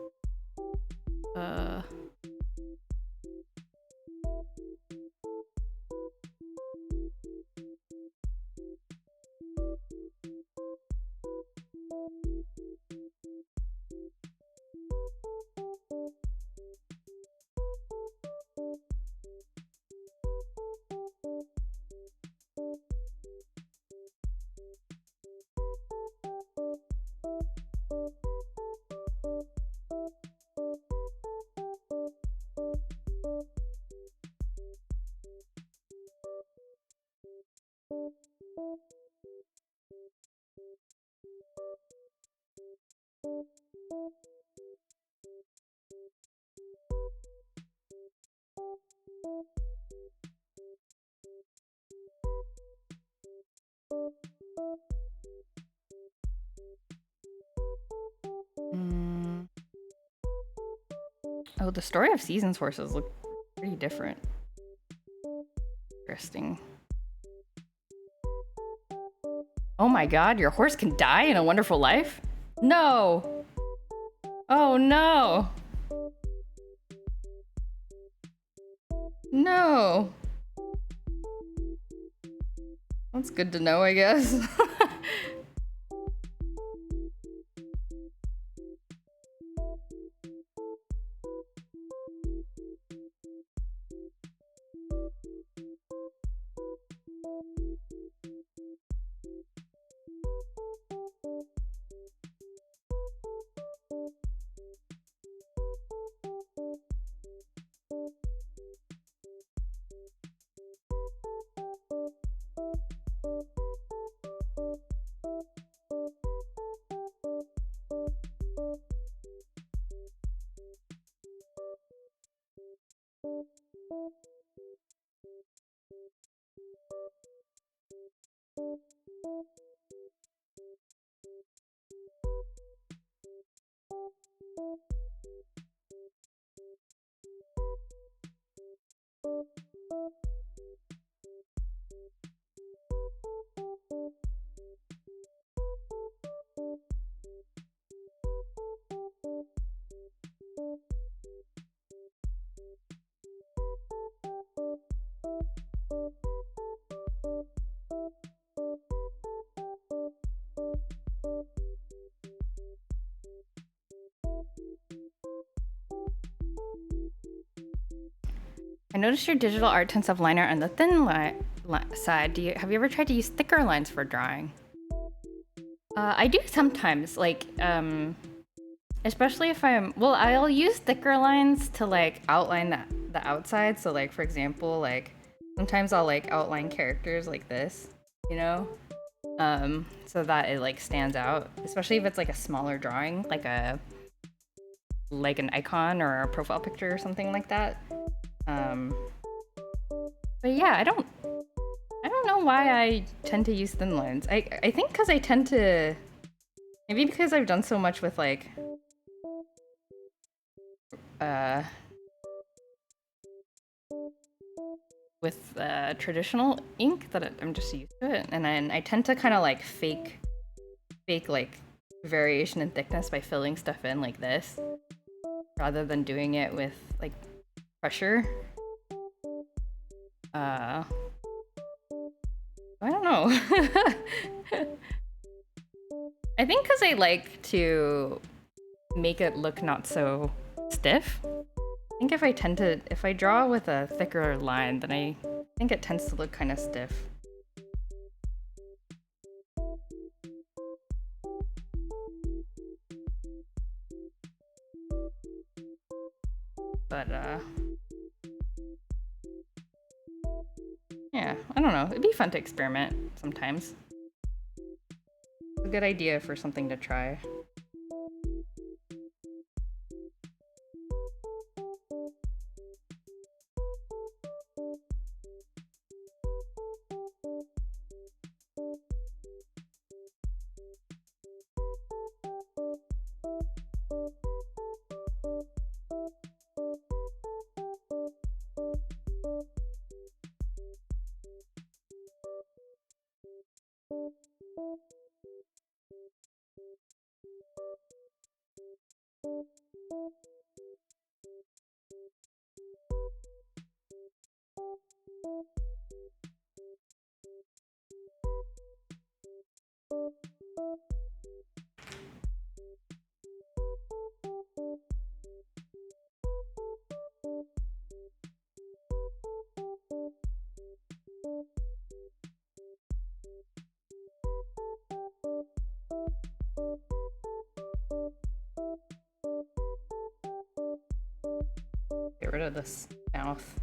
Oh, the story of Seasons horses look pretty different. Interesting. Oh my god, your horse can die in A Wonderful Life? No! Oh no! No! That's good to know, I guess. I noticed your digital art tends to have liner on the thin side. Have you ever tried to use thicker lines for drawing? I do sometimes, like, especially if I'll use thicker lines to like outline the outside. So like, for example, like sometimes I'll like outline characters like this, you know? So that it like stands out, especially if it's like a smaller drawing, like an icon or a profile picture or something like that. But yeah, I don't know why I tend to use thin lines. I think because I tend to, maybe because I've done so much with like traditional ink that I'm just used to it, and then I tend to kind of like fake like variation in thickness by filling stuff in like this, rather than doing it with like pressure. I don't know. I think because I like to make it look not so stiff. I think if I draw with a thicker line, then I think it tends to look kind of stiff. But yeah, I don't know. It'd be fun to experiment sometimes. It's a good idea for something to try. Get rid of this mouth.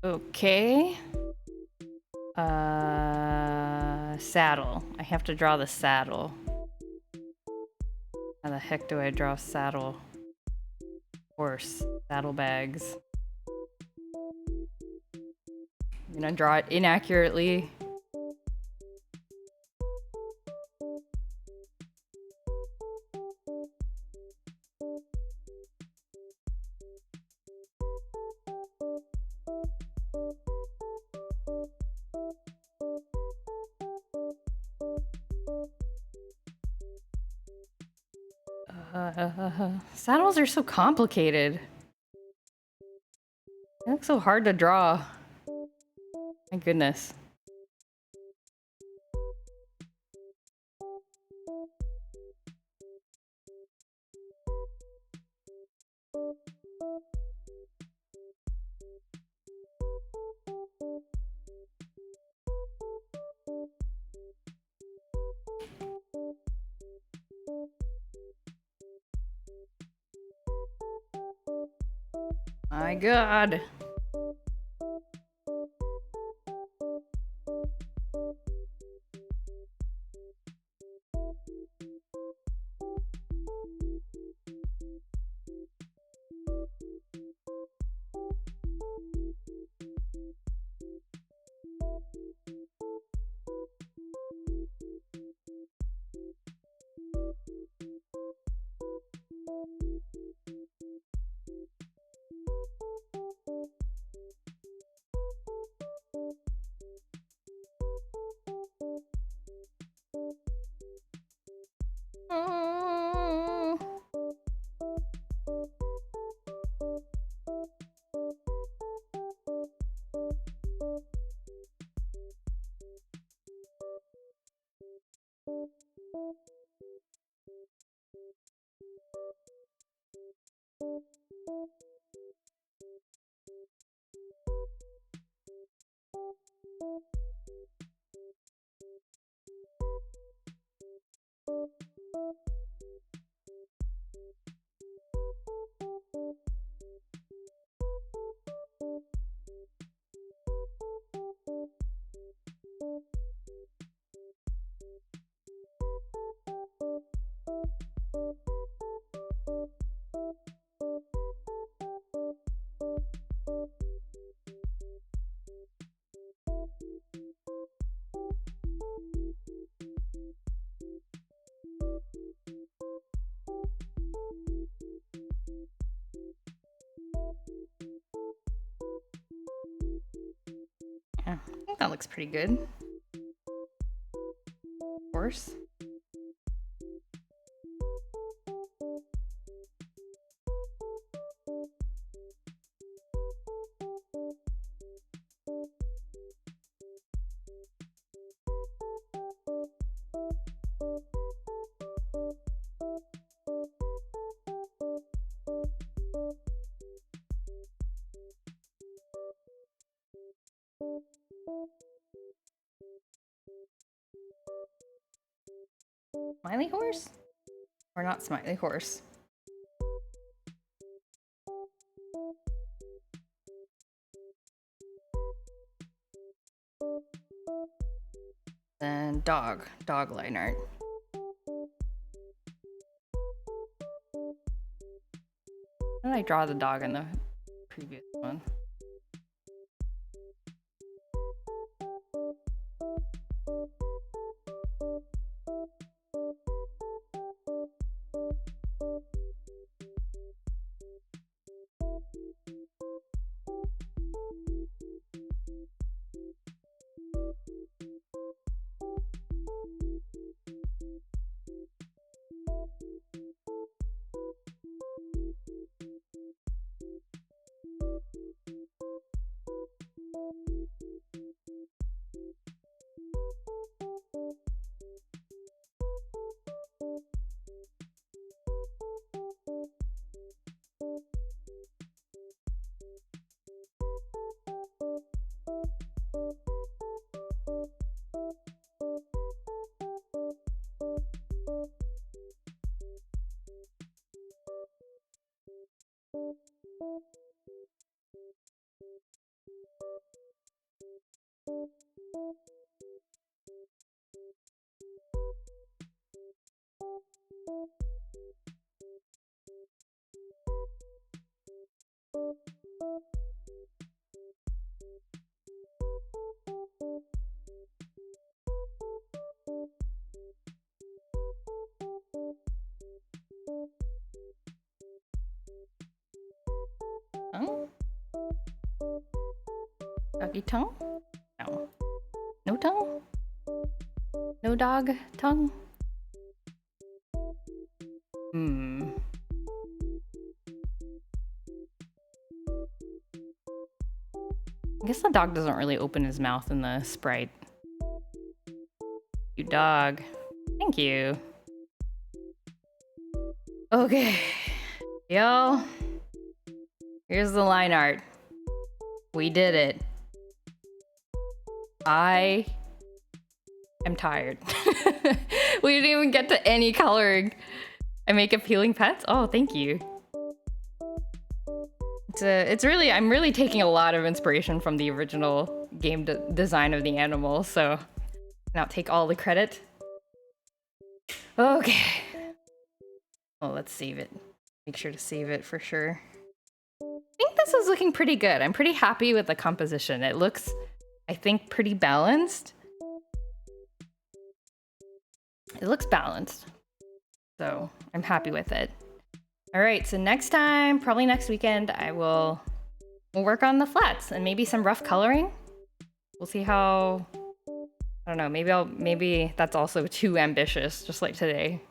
Okay. Saddle. I have to draw the saddle. How the heck do I draw saddle? Horse. Saddlebags. I'm gonna draw it inaccurately. Saddles are so complicated. They look so hard to draw. My goodness. My God. Yeah, I think that looks pretty good. Horse. Smiley horse? Or not smiley horse? Then dog. Dog line art. How did I draw the dog in the previous one? Doggy tongue? No. No tongue? No dog tongue? Hmm. I guess the dog doesn't really open his mouth in the sprite. You dog. Thank you. Okay. Yo. Here's the line art. We did it. I am tired. We didn't even get to any coloring. I make appealing pets? Oh, thank you. It's really, I'm really taking a lot of inspiration from the original game design of the animal, so I'll take all the credit. Okay. Well, let's save it. Make sure to save it for sure. I think this is looking pretty good. I'm pretty happy with the composition. It looks, I think, pretty balanced. It looks balanced. So I'm happy with it. All right, so next time, probably next weekend, we'll work on the flats and maybe some rough coloring. We'll see how, I don't know, maybe that's also too ambitious, just like today.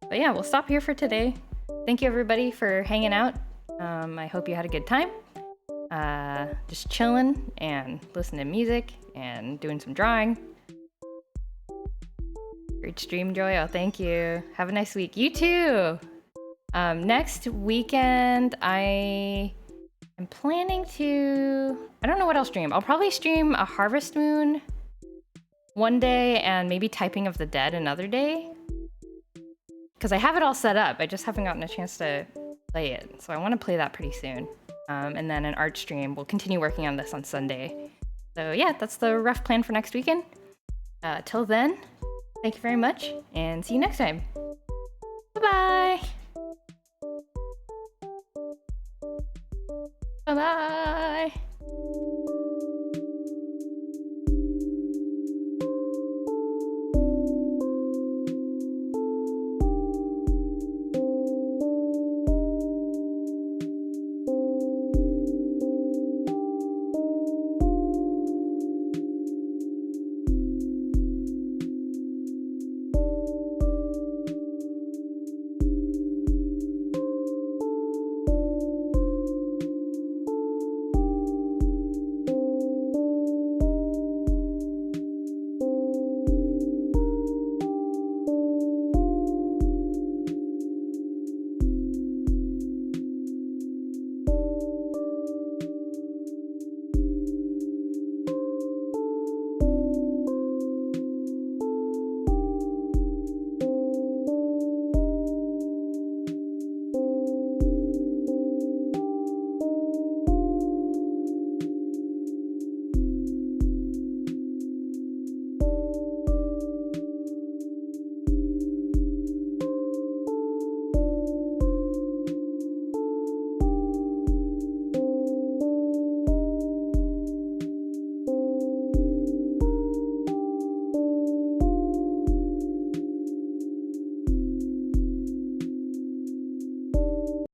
But yeah, we'll stop here for today. Thank you everybody for hanging out. I hope you had a good time. Just chilling and listening to music and doing some drawing. Great stream, Joy. Oh, thank you. Have a nice week. You too. Next weekend, I am planning to, I don't know what I'll stream. I'll probably stream a Harvest Moon one day and maybe Typing of the Dead another day. Because I have it all set up. I just haven't gotten a chance to play it. So I want to play that pretty soon. And then an art stream. We'll continue working on this on Sunday. So yeah, that's the rough plan for next weekend. Till then, thank you very much and see you next time. Bye-bye. Bye-bye.